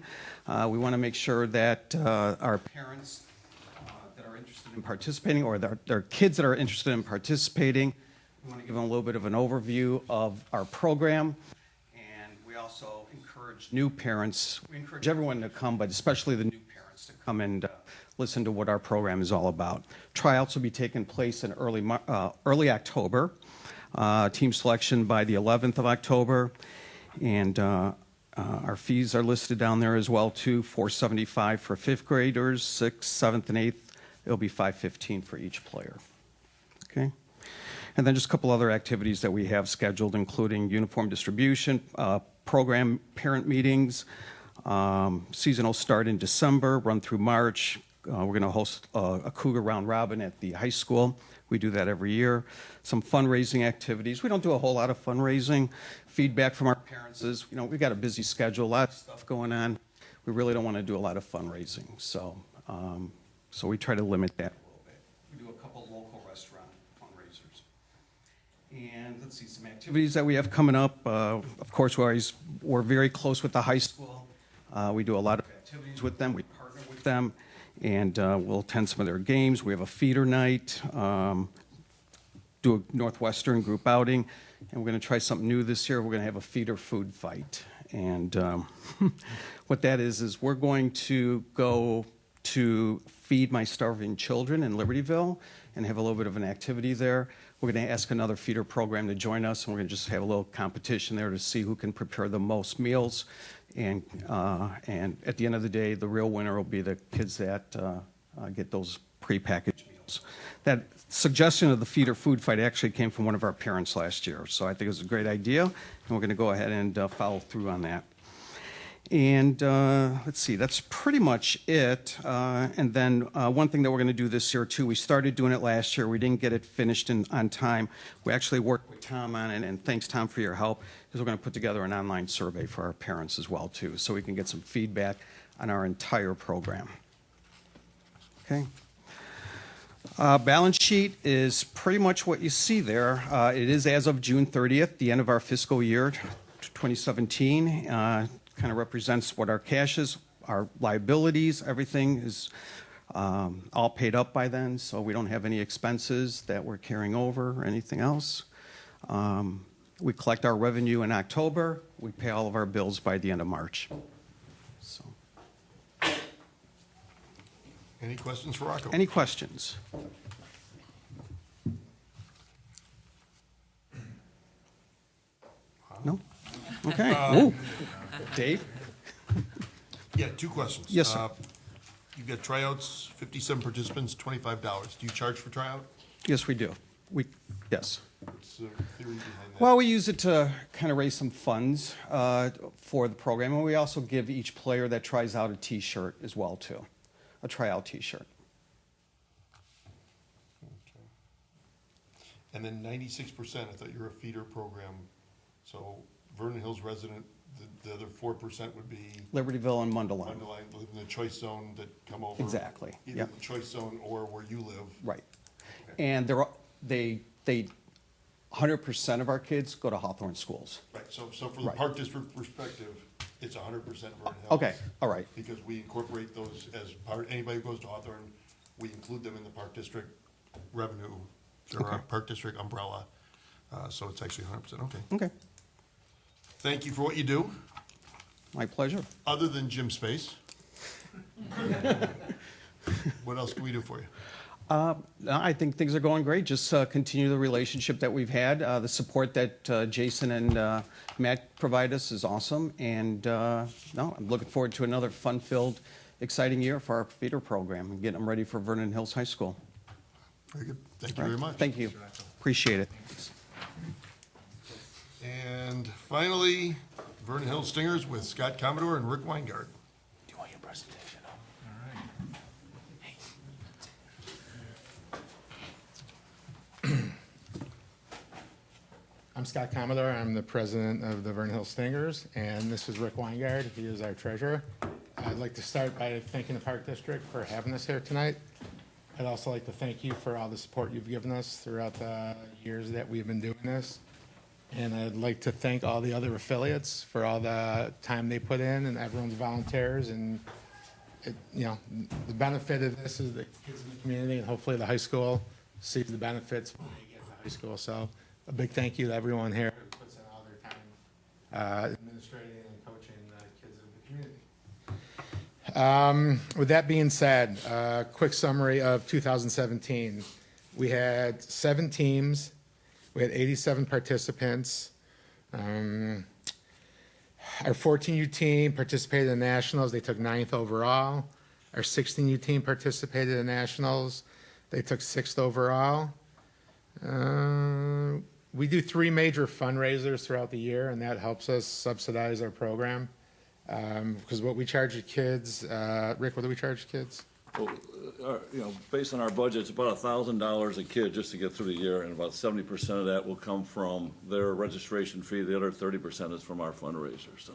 We want to make sure that our parents that are interested in participating, or their kids that are interested in participating, we want to give them a little bit of an overview of our program. And we also encourage new parents, we encourage everyone to come, but especially the new parents to come and listen to what our program is all about. Tryouts will be taking place in early October. Team selection by the 11th of October. And our fees are listed down there as well, too. $475 for 5th graders, 6th, 7th, and 8th it'll be $515 for each player. Okay? And then just a couple other activities that we have scheduled, including uniform distribution, program parent meetings. Season will start in December, run through March. We're going to host a Cougar round robin at the high school. We do that every year. Some fundraising activities. We don't do a whole lot of fundraising. Feedback from our parents is, we've got a busy schedule, a lot of stuff going on. We really don't want to do a lot of fundraising. So we try to limit that a little bit. We do a couple local restaurant fundraisers. And let's see, some activities that we have coming up. Of course, we're very close with the high school. We do a lot of activities with them. We partner with them. And we'll attend some of their games. We have a feeder night, do a Northwestern group outing, and we're going to try something new this year. We're going to have a feeder food fight. And what that is we're going to go to Feed My Starving Children in Libertyville and have a little bit of an activity there. We're going to ask another feeder program to join us, and we're going to just have a little competition there to see who can prepare the most meals. And at the end of the day, the real winner will be the kids that get those prepackaged meals. That suggestion of the feeder food fight actually came from one of our parents last year, so I think it was a great idea, and we're going to go ahead and follow through on that. And let's see, that's pretty much it. And then one thing that we're going to do this year, too, we started doing it last year. We didn't get it finished on time. We actually worked with Tom on it, and thanks, Tom, for your help, is we're going to put together an online survey for our parents as well, too, so we can get some feedback on our entire program. Okay. Balance sheet is pretty much what you see there. It is as of June 30th, the end of our fiscal year 2017. Kind of represents what our cash is, our liabilities, everything is all paid up by then, so we don't have any expenses that we're carrying over or anything else. We collect our revenue in October. We pay all of our bills by the end of March. So. Any questions for Rocco? Any questions? No? Okay. Whoa. Dave? Yeah, two questions. Yes, sir. You've got tryouts, 57 participants, $25. Do you charge for tryout? Yes, we do. Yes. What's the theory behind that? Well, we use it to kind of raise some funds for the program, and we also give each player that tries out a T-shirt as well, too, a tryout T-shirt. Okay. And then 96%, I thought you were a feeder program, so Vernon Hills resident, the other 4% would be Libertyville and Mundelein. Mundelein, live in the choice zone that come over. Exactly. Either Yep. the choice zone or where you live. Right. And they 100% of our kids go to Hawthorne schools. Right, so from the Right. Park District perspective, it's 100% Vernon Hills. Okay, all right. Because we incorporate those as part, anybody who goes to Hawthorne, we include them in the Park District revenue, or our Okay. Park District umbrella. So it's actually 100%, okay. Okay. Thank you for what you do. My pleasure. Other than gym space. What else can we do for you? I think things are going great. Just continue the relationship that we've had. The support that Jason and Matt provide us is awesome. And no, I'm looking forward to another fun-filled, exciting year for our feeder program and getting them ready for Vernon Hills High School. Very good. Thank you very much. Thank you. Appreciate it. And finally, Vernon Hills Stingers with Scott Commodore and Rick Weingart. Do you want your presentation? I'm Scott Commodore. I'm the president of the Vernon Hills Stingers, and this is Rick Weingart. He is our treasurer. I'd like to start by thanking the Park District for having us here tonight. I'd also like to thank you for all the support you've given us throughout the years that we've been doing this. And I'd like to thank all the other affiliates for all the time they put in and everyone's volunteers. And, the benefit of this is the kids in the community and hopefully the high school sees the benefits when they get to high school. So a big thank you to everyone here who puts in all their time administrating and coaching the kids of the community. With that being said, quick summary of 2017. We had 7 teams. We had 87 participants. Our 14U team participated in nationals. They took 9th overall. Our 16U team participated in nationals. They took 6th overall. We do 3 major fundraisers throughout the year, and that helps us subsidize our program. Because what we charge the kids, Rick, what do we charge the kids? Well, based on our budget, it's about $1,000 a kid just to get through the year, and about 70% of that will come from their registration fee. The other 30% is from our fundraiser. So,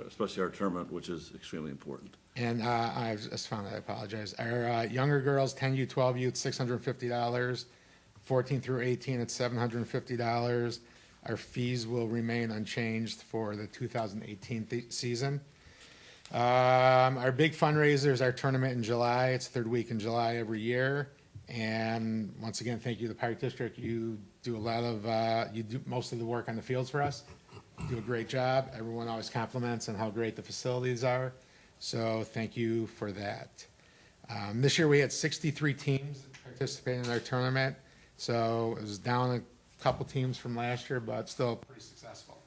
especially our tournament, which is extremely important. And I just found that, I apologize. Our younger girls, 10U, 12U, it's $650. 14 through 18, it's $750. Our fees will remain unchanged for the 2018 season. Our big fundraiser is our tournament in July. It's the 3rd week in July every year. And once again, thank you to the Park District. You do a lot of, you do most of the work on the fields for us. You do a great job. Everyone always compliments on how great the facilities are. So thank you for that. This year we had 63 teams participating in our tournament. So it was down a couple teams from last year, but still pretty successful.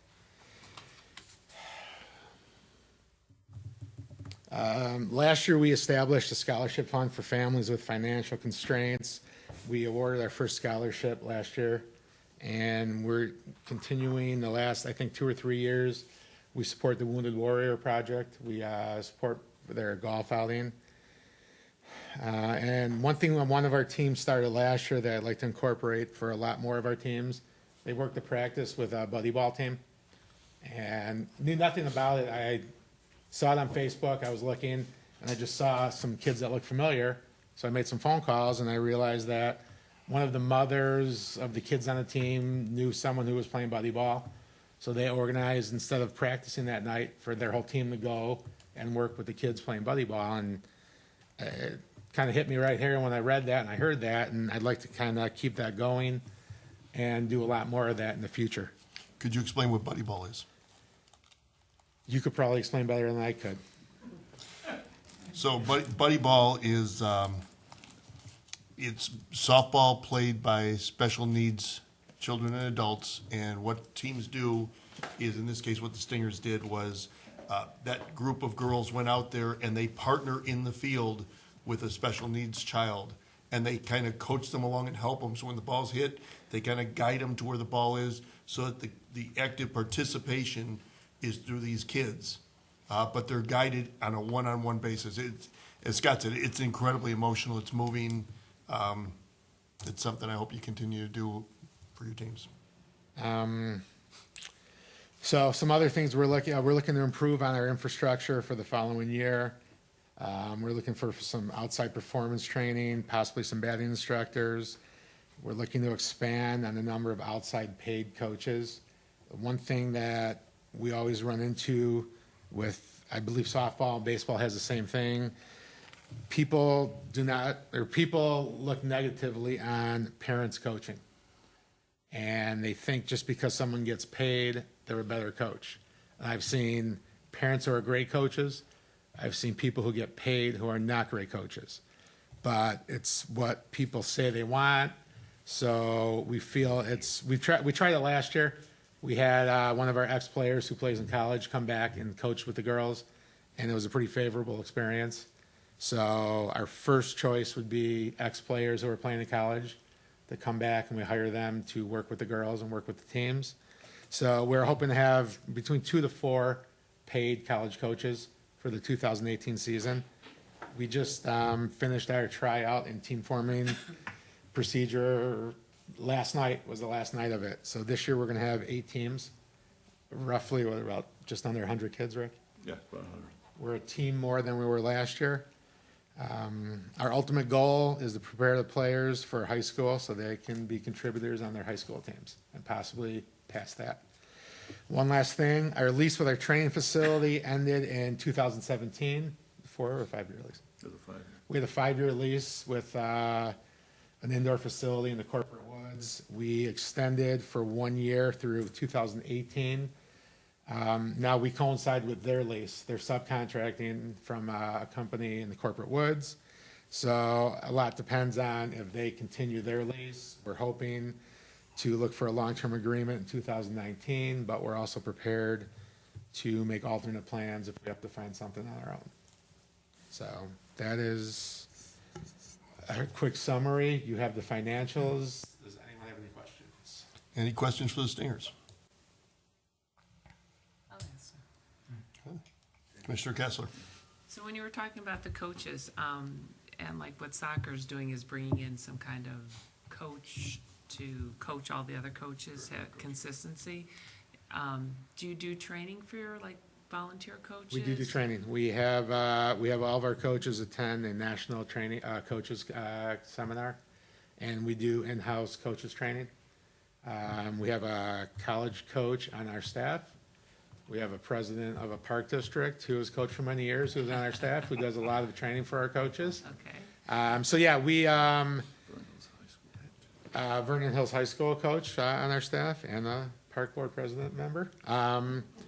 Last year we established a scholarship fund for families with financial constraints. We awarded our first scholarship last year, and we're continuing the last, I think, 2 or 3 years. We support the Wounded Warrior Project. We support their golf outing. And one thing one of our teams started last year that I'd like to incorporate for a lot more of our teams, they worked a practice with a buddy ball team and knew nothing about it. I saw it on Facebook, I was looking, and I just saw some kids that looked familiar. So I made some phone calls, and I realized that one of the mothers of the kids on the team knew someone who was playing buddy ball. So they organized, instead of practicing that night, for their whole team to go and work with the kids playing buddy ball. And it kind of hit me right here when I read that and I heard that, and I'd like to kind of keep that going and do a lot more of that in the future. Could you explain what buddy ball is? You could probably explain better than I could. So buddy ball is it's softball played by special needs children and adults, and what teams do is, in this case, what the Stingers did was that group of girls went out there and they partner in the field with a special needs child, and they kind of coach them along and help them. So when the ball's hit, they kind of guide them to where the ball is, so that the active participation is through these kids. But they're guided on a one-on-one basis. It's, as Scott said, it's incredibly emotional. It's moving. It's something I hope you continue to do for your teams. So some other things we're looking to improve on our infrastructure for the following year. We're looking for some outside performance training, possibly some batting instructors. We're looking to expand on the number of outside paid coaches. One thing that we always run into with, I believe softball and baseball has the same thing. People look negatively on parents coaching. And they think just because someone gets paid, they're a better coach. And I've seen parents who are great coaches. I've seen people who get paid who are not great coaches. But it's what people say they want. So we feel we tried it last year. We had one of our ex-players who plays in college come back and coach with the girls, and it was a pretty favorable experience. So our first choice would be ex-players who are playing in college to come back, and we hire them to work with the girls and work with the teams. So we're hoping to have between 2 to 4 paid college coaches for the 2018 season. We just finished our tryout and team forming procedure. Last night was the last night of it. So this year we're going to have 8 teams, roughly about just under 100 kids, Rick? Yeah, about 100. We're a team more than we were last year. Our ultimate goal is to prepare the players for high school so they can be contributors on their high school teams and possibly past that. One last thing, our lease with our training facility ended in 2017, 4 or 5 year lease? It was a 5-year. We had a 5-year lease with an indoor facility in the corporate woods. We extended for 1 year through 2018. Now we coincide with their lease. They're subcontracting from a company in the corporate woods. So a lot depends on if they continue their lease. We're hoping to look for a long-term agreement in 2019, but we're also prepared to make alternate plans if we have to find something on our own. So that is a quick summary. You have the financials. Does anyone have any questions? Any questions for the Stingers? Commissioner Kessler. So when you were talking about the coaches, and like what soccer is doing is bringing in some kind of coach to coach all the other coaches, have consistency. Do you do training for your like volunteer coaches? We do training. We have all of our coaches attend a national training coaches seminar, and we do in-house coaches training. We have a college coach on our staff. We have a president of a park district who has coached for many years, who's on our staff, who does a lot of the training for our coaches. Okay. So yeah, we Vernon Hills High School coach on our staff and a park board president member.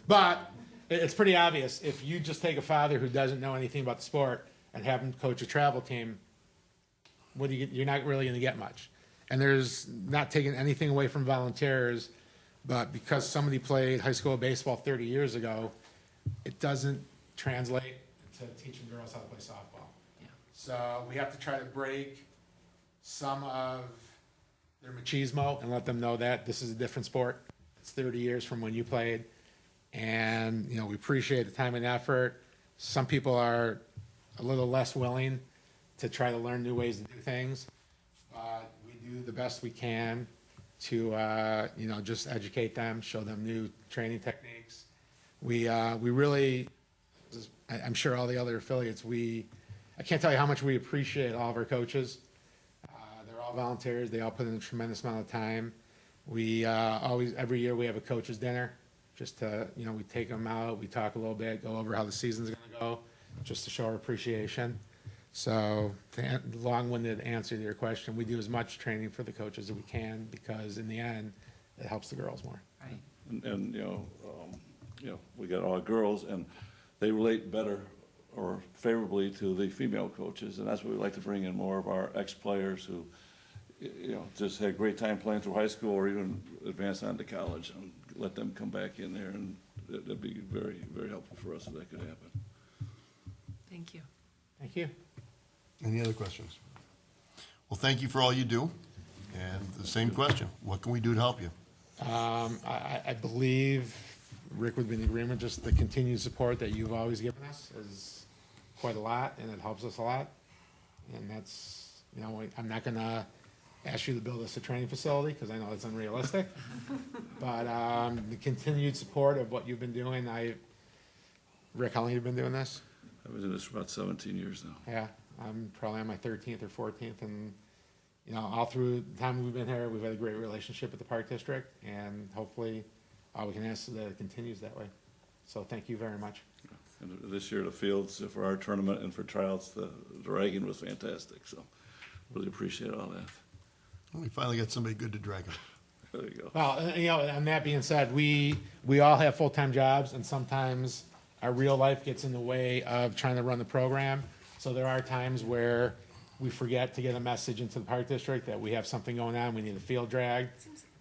But it's pretty obvious if you just take a father who doesn't know anything about the sport and have him coach a travel team, what do you get? You're not really going to get much. And there's not taking anything away from volunteers. But because somebody played high school baseball 30 years ago, it doesn't translate to teaching girls how to play softball. Yeah. So we have to try to break some of their machismo and let them know that this is a different sport. It's 30 years from when you played. And, you know, we appreciate the time and effort. Some people are a little less willing to try to learn new ways to do things. But we do the best we can to you know, just educate them, show them new training techniques. We really, I'm sure all the other affiliates, I can't tell you how much we appreciate all of our coaches. They're all volunteers. They all put in a tremendous amount of time. We every year we have a coaches dinner, just to, you know, we take them out, we talk a little bit, go over how the season's going to go, just to show our appreciation. So, long-winded answer to your question, we do as much training for the coaches as we can because, in the end, it helps the girls more. Right. And you know, we got all girls, and they relate better or favorably to the female coaches, and that's what we like to bring in more of our ex-players who, you know, just had a great time playing through high school or even advance on to college, and let them come back in there, and that'd be very, very helpful for us if that could happen. Thank you. Thank you. Any other questions? Well, thank you for all you do. And the same question, what can we do to help you? I believe Rick would be in agreement, just the continued support that you've always given us is quite a lot, and it helps us a lot. And that's, you know, I'm not going to ask you to build us a training facility because I know it's unrealistic. But the continued support of what you've been doing, Rick, how long have you been doing this? I've been doing this for about 17 years now. Yeah, I'm probably on my 13th or 14th, and you know, all through the time we've been here, we've had a great relationship with the Park District, and hopefully, all we can ask is that it continues that way. So thank you very much. And this year, the fields for our tournament and for tryouts, the dragging was fantastic. So really appreciate all that. Well, we finally got somebody good to drag them. There you go. Well, you know, and that being said, we all have full-time jobs, and sometimes our real life gets in the way of trying to run the program. So there are times where we forget to get a message into the Park District that we have something going on, we need a field drag,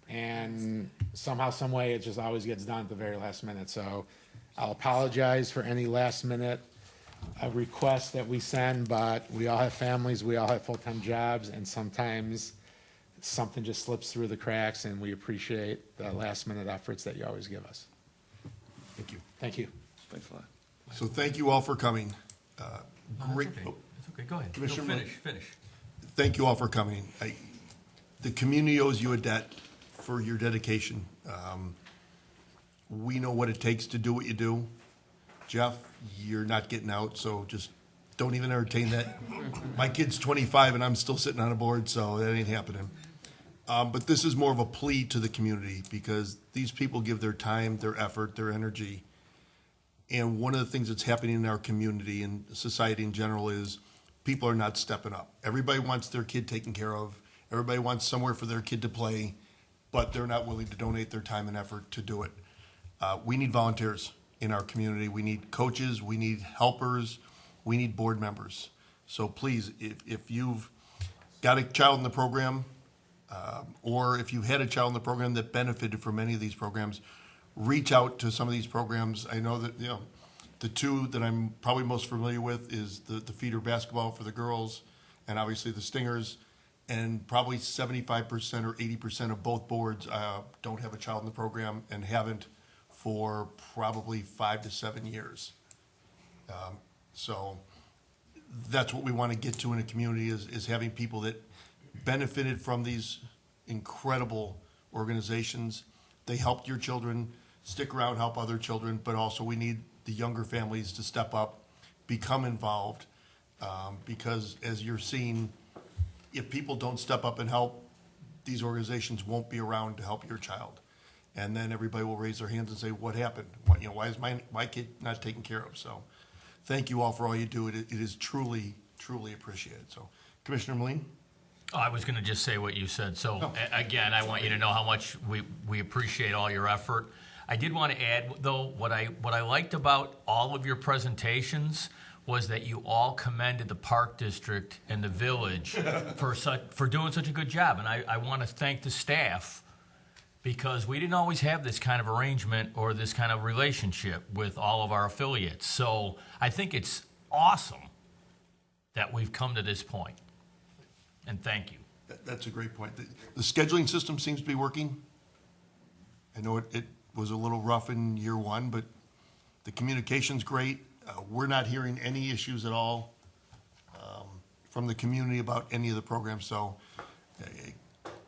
and somehow, some way, it just always gets done at the very last minute. So I'll apologize for any last-minute requests that we send, but we all have families, we all have full-time jobs, and sometimes something just slips through the cracks, and we appreciate the last-minute efforts that you always give us. Thank you. Thank you. Thanks a lot. So thank you all for coming. Great. It's okay. It's okay. Go ahead. Commissioner Go Miller. finish. Thank you all for coming. The community owes you a debt for your dedication. We know what it takes to do what you do. Jeff, you're not getting out, so just don't even entertain that. My kid's 25 and I'm still sitting on a board, so that ain't happening. But this is more of a plea to the community because these people give their time, their effort, their energy. And one of the things that's happening in our community and society in general is people are not stepping up. Everybody wants their kid taken care of. Everybody wants somewhere for their kid to play, but they're not willing to donate their time and effort to do it. We need volunteers in our community. We need coaches. We need helpers. We need board members. So please, if you've got a child in the program, or if you had a child in the program that benefited from any of these programs, reach out to some of these programs. I know that, you know, The two that I'm probably most familiar with is the feeder basketball for the girls, and obviously the Stingers, and probably 75% or 80% of both boards don't have a child in the program and haven't for probably 5 to 7 years. So that's what we want to get to in a community is having people that benefited from these incredible organizations. They helped your children, stick around, help other children, but also we need the younger families to step up, become involved, because as you're seeing, if people don't step up and help, these organizations won't be around to help your child. And then everybody will raise their hands and say, what happened? Why is my kid not taken care of? So thank you all for all you do. It is truly, truly appreciated. So Commissioner Moline? Oh, I was going to just say what you said. So again, I want you to know how much we appreciate all your effort. I did want to add, though, what I liked about all of your presentations was that you all commended the Park District and the village for doing such a good job. And I want to thank the staff, because we didn't always have this kind of arrangement or this kind of relationship with all of our affiliates. So I think it's awesome that we've come to this point. And thank you. That's a great point. The scheduling system seems to be working. I know it was a little rough in year one, but the communication's great. We're not hearing any issues at all from the community about any of the programs. So I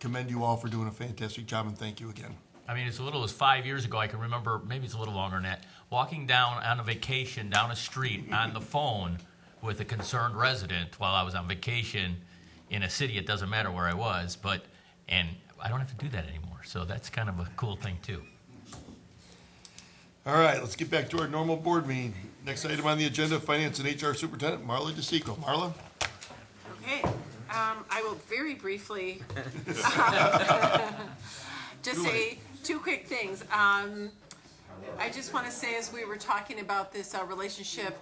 commend you all for doing a fantastic job, and thank you again. I mean, as little as 5 years ago, I can remember, maybe it's a little longer than that, walking down on a vacation down a street on the phone with a concerned resident while I was on vacation in a city. It doesn't matter where I was, and I don't have to do that anymore. So that's kind of a cool thing too. All right, let's get back to our normal board meeting. Next item on the agenda, Finance and HR Superintendent Marla DeSico. Marla? Okay, I will very briefly just say two quick things. I just want to say, as we were talking about this relationship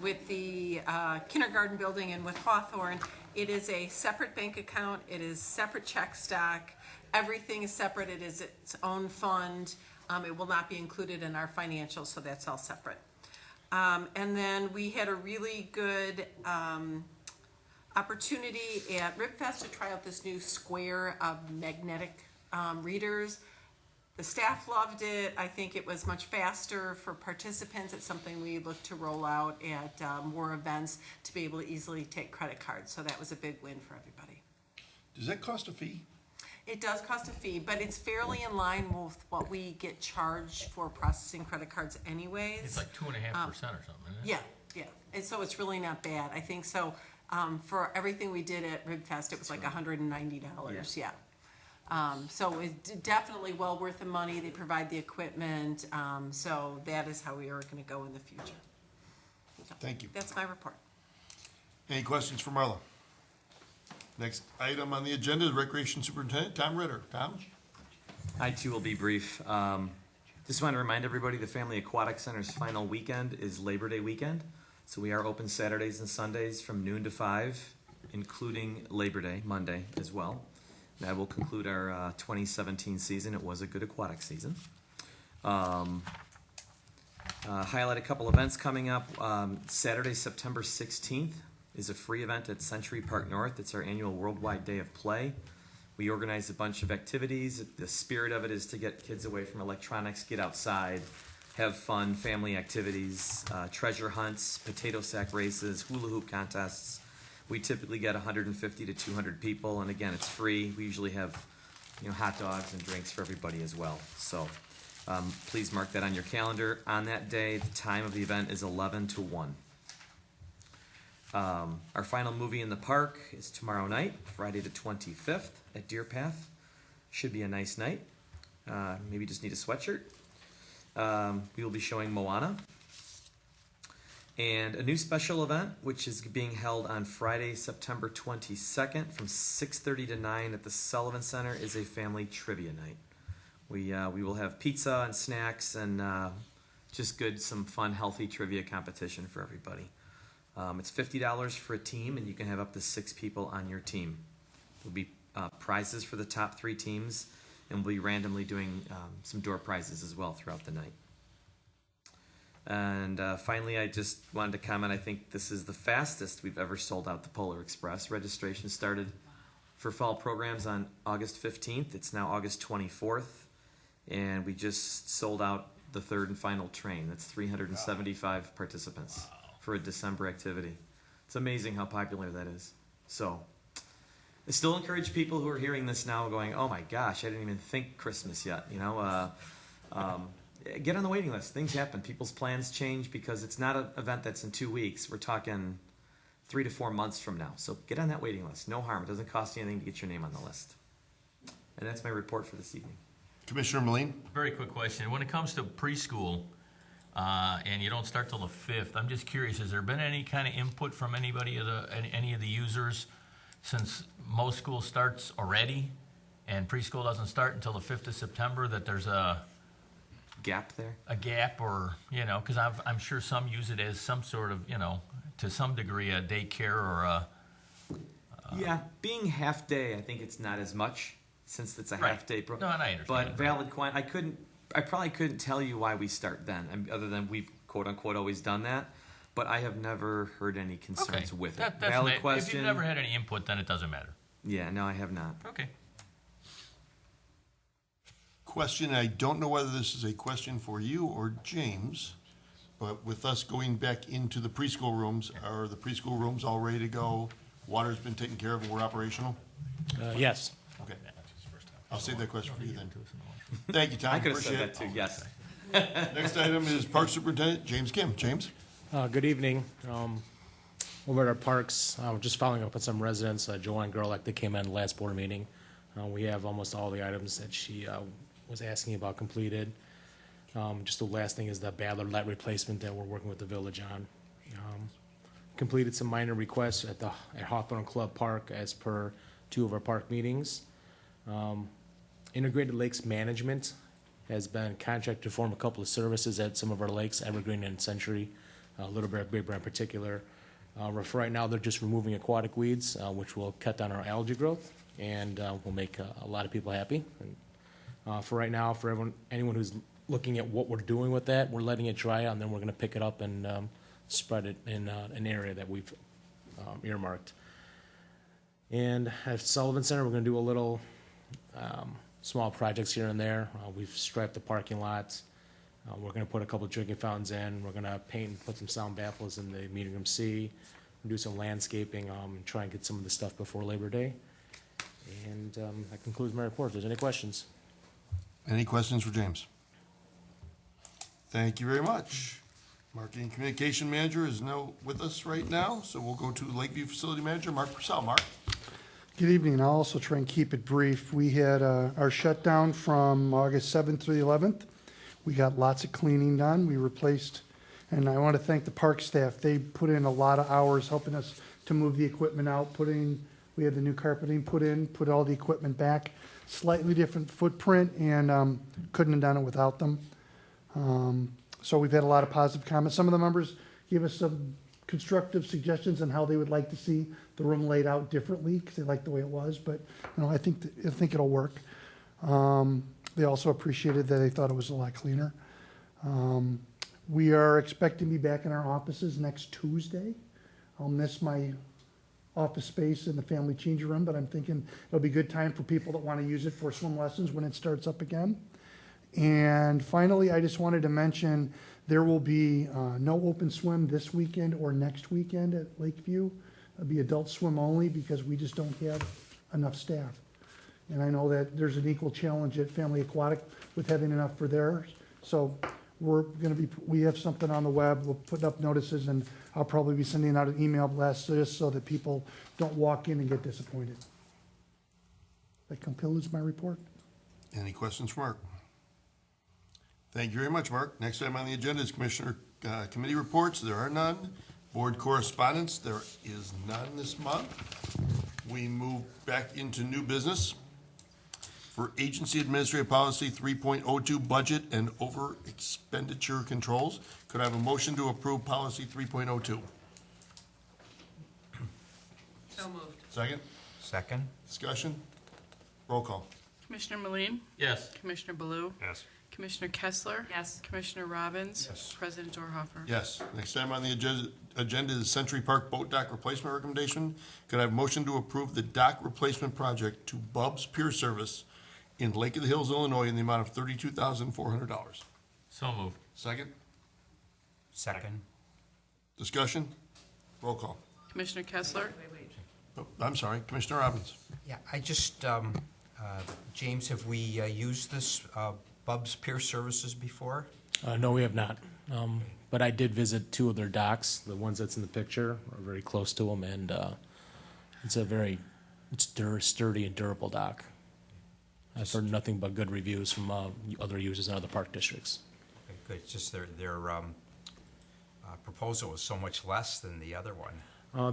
with the kindergarten building and with Hawthorne, it is a separate bank account. It is separate check stock. Everything is separate. It is its own fund. It will not be included in our financials, so that's all separate. And then we had a really good opportunity at RipFest to try out this new square of magnetic readers. The staff loved it. I think it was much faster for participants. It's something we look to roll out at more events to be able to easily take credit cards. So that was a big win for everybody. Does that cost a fee? It does cost a fee, but it's fairly in line with what we get charged for processing credit cards anyways. It's like 2.5% or something, isn't it? Yeah. And so it's really not bad. I think so. For everything we did at RibFest, it was like $190. Yeah. So it's definitely well worth the money. They provide the equipment. So that is how we are going to go in the future. So Thank you. That's my report. Any questions for Marla? Next item on the agenda is Recreation Superintendent Tom Ritter. Tom? I too will be brief. Just want to remind everybody the Family Aquatic Center's final weekend is Labor Day weekend. So we are open Saturdays and Sundays from noon to 5, including Labor Day, Monday as well. That will conclude our 2017 season. It was a good aquatic season. Highlight a couple events coming up. Saturday, September 16th is a free event at Century Park North. It's our annual Worldwide Day of Play. We organize a bunch of activities. The spirit of it is to get kids away from electronics, get outside, have fun, family activities, treasure hunts, potato sack races, hula hoop contests. We typically get 150 to 200 people, and again, it's free. We usually have, hot dogs and drinks for everybody as well. So please mark that on your calendar. On that day, the time of the event is 11 to 1. Our final movie in the park is tomorrow night, Friday the 25th at Deer Path. Should be a nice night. Maybe just need a sweatshirt. We will be showing Moana. And a new special event, which is being held on Friday, September 22nd from 6:30 to 9 at the Sullivan Center, is a family trivia night. We will have pizza and snacks and just some fun, healthy trivia competition for everybody. It's $50 for a team, and you can have up to 6 people on your team. There'll be prizes for the top 3 teams, and we'll be randomly doing some door prizes as well throughout the night. And finally, I just wanted to comment, I think this is the fastest we've ever sold out the Polar Express. Registration started for fall programs on August 15th. It's now August 24th. And we just sold out the third and final train. That's 375 participants for a December activity. It's amazing how popular that is. So I still encourage people who are hearing this now going, oh my gosh, I didn't even think Christmas yet. You know, get on the waiting list. Things happen. People's plans change because it's not an event that's in 2 weeks. We're talking 3 to 4 months from now. So get on that waiting list. No harm. It doesn't cost you anything to get your name on the list. And that's my report for this evening. Commissioner Moline? Very quick question. When it comes to preschool, and you don't start till the 5th, I'm just curious, has there been any kind of input from any of the users, since most school starts already and preschool doesn't start until the 5th of September, that there's a gap there? A gap, or, you know, because I'm sure some use it as some sort of, you know, to some degree, a daycare or a... Yeah, being half day, I think it's not as much, since it's a half day program. No, and I understand. But valid I probably couldn't tell you why we start then, other than we've quote unquote always done that. But I have never heard any concerns with it. That's Valid question. If you've never had any input, then it doesn't matter. Yeah, no, I have not. Okay. Question, I don't know whether this is a question for you or James, but with us going back into the preschool rooms, are the preschool rooms all ready to go? Water's been taken care of and we're operational? Yes. Okay. I'll save that question for you then. Thank you, Tom. I could have Appreciate said it. that too, yes. Next item is Park Superintendent James Kim. James? Good evening. Over at our parks, just following up with some residents. Joanne Gerlach, that came in the last board meeting. We have almost all the items that she was asking about completed. Just the last thing is the Badler light replacement that we're working with the village on. Completed some minor requests at Hawthorne Club Park as per 2 of our park meetings. Integrated Lakes Management has been contracted to perform a couple of services at some of our lakes, Evergreen and Century, Little Bear, Big Bear in particular. For right now, they're just removing aquatic weeds, which will cut down our algae growth and will make a lot of people happy. And, for right now, for anyone who's looking at what we're doing with that, we're letting it dry out, and then we're going to pick it up and spread it in an area that we've earmarked. And at Sullivan Center, we're going to do a little small projects here and there. We've striped the parking lots. We're going to put a couple of drinking fountains in. We're going to paint and put some sound baffles in the meeting room C. We'll do some landscaping and try and get some of the stuff before Labor Day. And that concludes my report. If there's any questions. Any questions for James? Thank you very much. Marketing Communication Manager is now with us right now, so we'll go to Lakeview Facility Manager, Mark Purcell. Mark? Good evening. I'll also try and keep it brief. We had our shutdown from August 7th through the 11th. We got lots of cleaning done. We replaced, and I want to thank the park staff. They put in a lot of hours helping us to move the equipment out, we had the new carpeting put in, put all the equipment back. Slightly different footprint, and couldn't have done it without them. So we've had a lot of positive comments. Some of the members gave us some constructive suggestions on how they would like to see the room laid out differently because they like the way it was. But you know, I think it'll work. They also appreciated that they thought it was a lot cleaner. We are expecting to be back in our offices next Tuesday. I'll miss my office space in the family changing room, but I'm thinking it'll be a good time for people that want to use it for swim lessons when it starts up again. And finally, I just wanted to mention there will be no open swim this weekend or next weekend at Lakeview. It'll be adult swim only because we just don't have enough staff. And I know that there's an equal challenge at Family Aquatic with having enough for theirs. So we have something on the web. We'll put up notices, and I'll probably be sending out an email blast just so that people don't walk in and get disappointed. That concludes my report. Any questions for Mark? Thank you very much, Mark. Next item on the agenda is Commissioner Committee reports. There are none. Board correspondence, there is none this month. We move back into new business. For Agency Administrative Policy 3.02, Budget and Over Expenditure Controls, could I have a motion to approve Policy 3.02? So moved. Second? Second. Discussion? Roll call. Commissioner Moline? Yes. Commissioner Baloo? Yes. Commissioner Kessler? Yes. Commissioner Robbins? Yes. President Dorhofer? Yes. Next item on the agenda is Century Park Boat Dock Replacement Recommendation. Could I have a motion to approve the dock replacement project to Bub's Pier Service in Lake of the Hills, Illinois, in the amount of $32,400? So moved. Second? Second. Discussion? Roll call. Commissioner Kessler? Oh, I'm sorry, Commissioner Robbins. Yeah, I just, James, have we used this Bub's Pier Services before? No, we have not. But I did visit 2 of their docks. The ones that's in the picture are very close to them, and it's a very sturdy and durable dock. I've heard nothing but good reviews from other users in other park districts. Okay, good. It's just their proposal was so much less than the other one.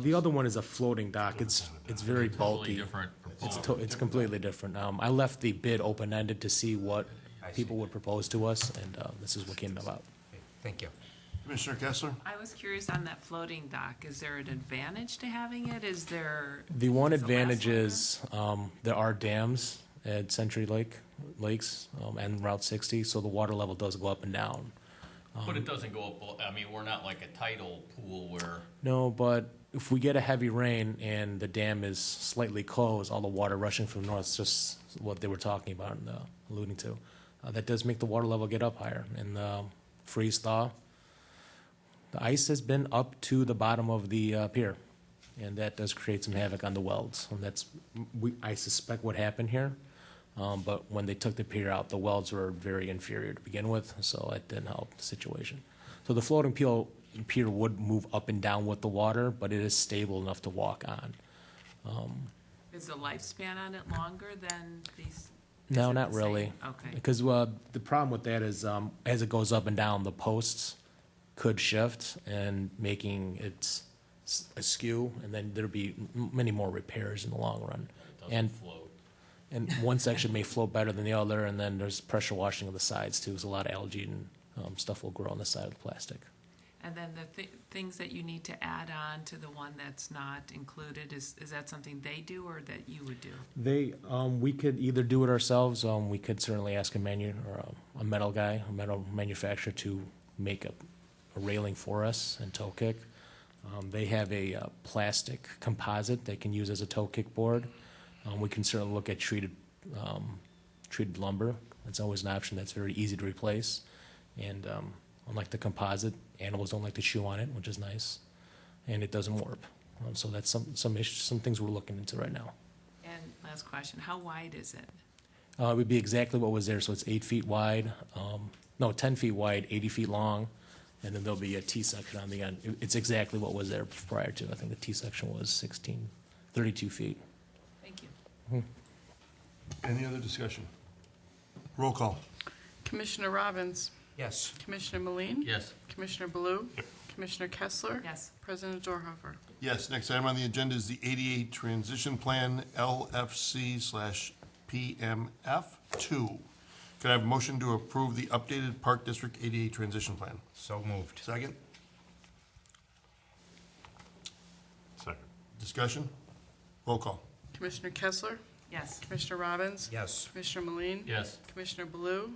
The other one is a floating dock. It's very bulky. different It's completely different. I left the bid open-ended to see what people would propose to us, and this is what came about. Okay, thank you. Commissioner Kessler? I was curious on that floating dock. Is there an advantage to having it? Is there? The one does it last advantage longer? is there are dams at Century Lakes and Route 60, so the water level does go up and down. But it doesn't go up, I mean, we're not like a tidal pool where, No, but if we get a heavy rain and the dam is slightly closed, all the water rushing from north, it's just what they were talking about and alluding to. That does make the water level get up higher. And freeze thaw, the ice has been up to the bottom of the pier, and that does create some havoc on the welds. And that's, I suspect, what happened here. But when they took the pier out, the welds were very inferior to begin with, so it didn't help the situation. So the floating pier would move up and down with the water, but it is stable enough to walk on. Is the lifespan on it longer than these? No, is it not the really. same? Okay. Because the problem with that is as it goes up and down, the posts could shift and making it askew, and then there'd be many more repairs in the long run. doesn't float. And one section may float better than the other, and then there's pressure washing of the sides too, because a lot of algae and stuff will grow on the side of the plastic. And then the things that you need to add on to the one that's not included, is that something they do or that you would do? We could either do it ourselves. We could certainly ask a metal manufacturer to make a railing for us and toe kick. They have a plastic composite they can use as a toe kick board. We can certainly look at treated lumber. That's always an option that's very easy to replace. And unlike the composite, animals don't like to chew on it, which is nice. And it doesn't warp. So that's some issues, some things we're looking into right now. And last question, how wide is it? It would be exactly what was there. So it's 8 feet wide, 10 feet wide, 80 feet long. And then there'll be a T-section on the end. It's exactly what was there prior to. I think the T-section was 32 feet. Thank you. Any other discussion? Roll call. Commissioner Robbins? Yes. Commissioner Meline? Yes. Commissioner Baloo? Commissioner Kessler? Yes. President Dorhofer? Yes, next item on the agenda is the ADA Transition Plan, LFC/PMF2. Could I have a motion to approve the updated Park District ADA Transition Plan? So moved. Second? Second. Discussion? Roll call. Commissioner Kessler? Yes. Commissioner Robbins? Yes. Commissioner Meline? Yes. Commissioner Baloo?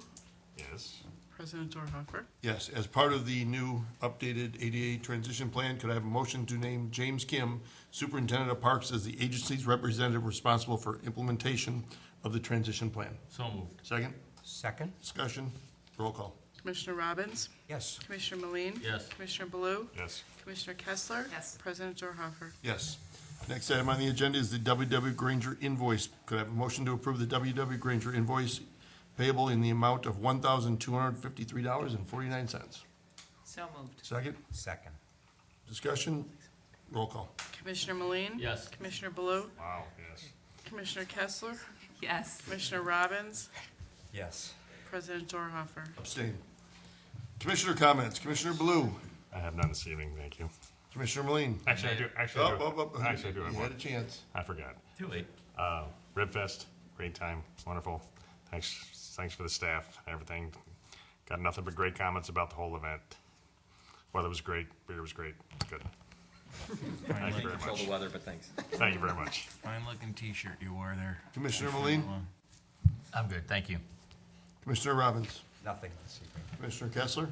Yes. President Dorhofer? Yes, as part of the new updated ADA Transition Plan, could I have a motion to name James Kim, Superintendent of Parks, as the agency's representative responsible for implementation of the transition plan? So moved. Second? Second. Discussion? Roll call. Commissioner Robbins? Yes. Commissioner Meline? Yes. Commissioner Baloo? Yes. Commissioner Kessler? Yes. President Dorhofer? Yes. Next item on the agenda is the W.W. Granger invoice. Could I have a motion to approve the W.W. Granger invoice payable in the amount of $1,253.49? So moved. Second? Second. Discussion? Roll call. Commissioner Meline? Yes. Commissioner Baloo? Wow, yes. Commissioner Kessler? Yes. Commissioner Robbins? Yes. President Dorhofer? Abstain. Commissioner comments. Commissioner Blue. I have none this evening, thank you. Commissioner Meline. Actually, I do. Actually, I do. Actually, I do have You one. had a chance. I forgot. Too late. Ribfest, great time, wonderful. Thanks for the staff, everything. Got nothing but great comments about the whole event. Weather was great, beer was great, good. Thank you very Control much. the weather, but thanks. Thank you very much. Fine looking T-shirt you wore there. Commissioner Meline. I'm good, thank you. Commissioner Robbins. Nothing this evening. Commissioner Kessler?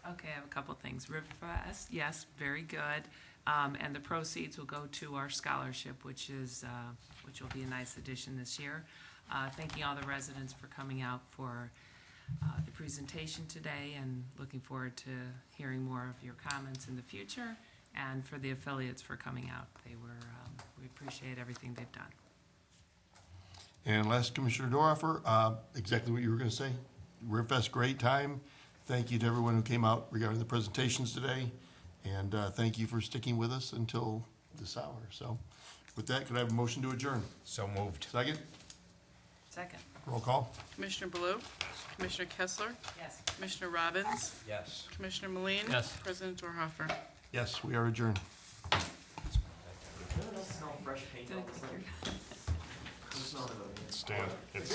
Okay, I have a couple things. Riverfest, yes, very good. And the proceeds will go to our scholarship, which will be a nice addition this year. Thanking all the residents for coming out for the presentation today, and looking forward to hearing more of your comments in the future, and for the affiliates for coming out. We appreciate everything they've done. And last, Commissioner Dorhofer, exactly what you were going to say. Riverfest, great time. Thank you to everyone who came out regarding the presentations today. And thank you for sticking with us until this hour. So with that, could I have a motion to adjourn? So moved. Second? Second. Roll call. Commissioner Blue? Commissioner Kessler? Yes. Commissioner Robbins? Yes. Commissioner Meline? Yes. President Dorhofer? Yes, we are adjourned. Smell fresh paint. Did I click your- Stan, it's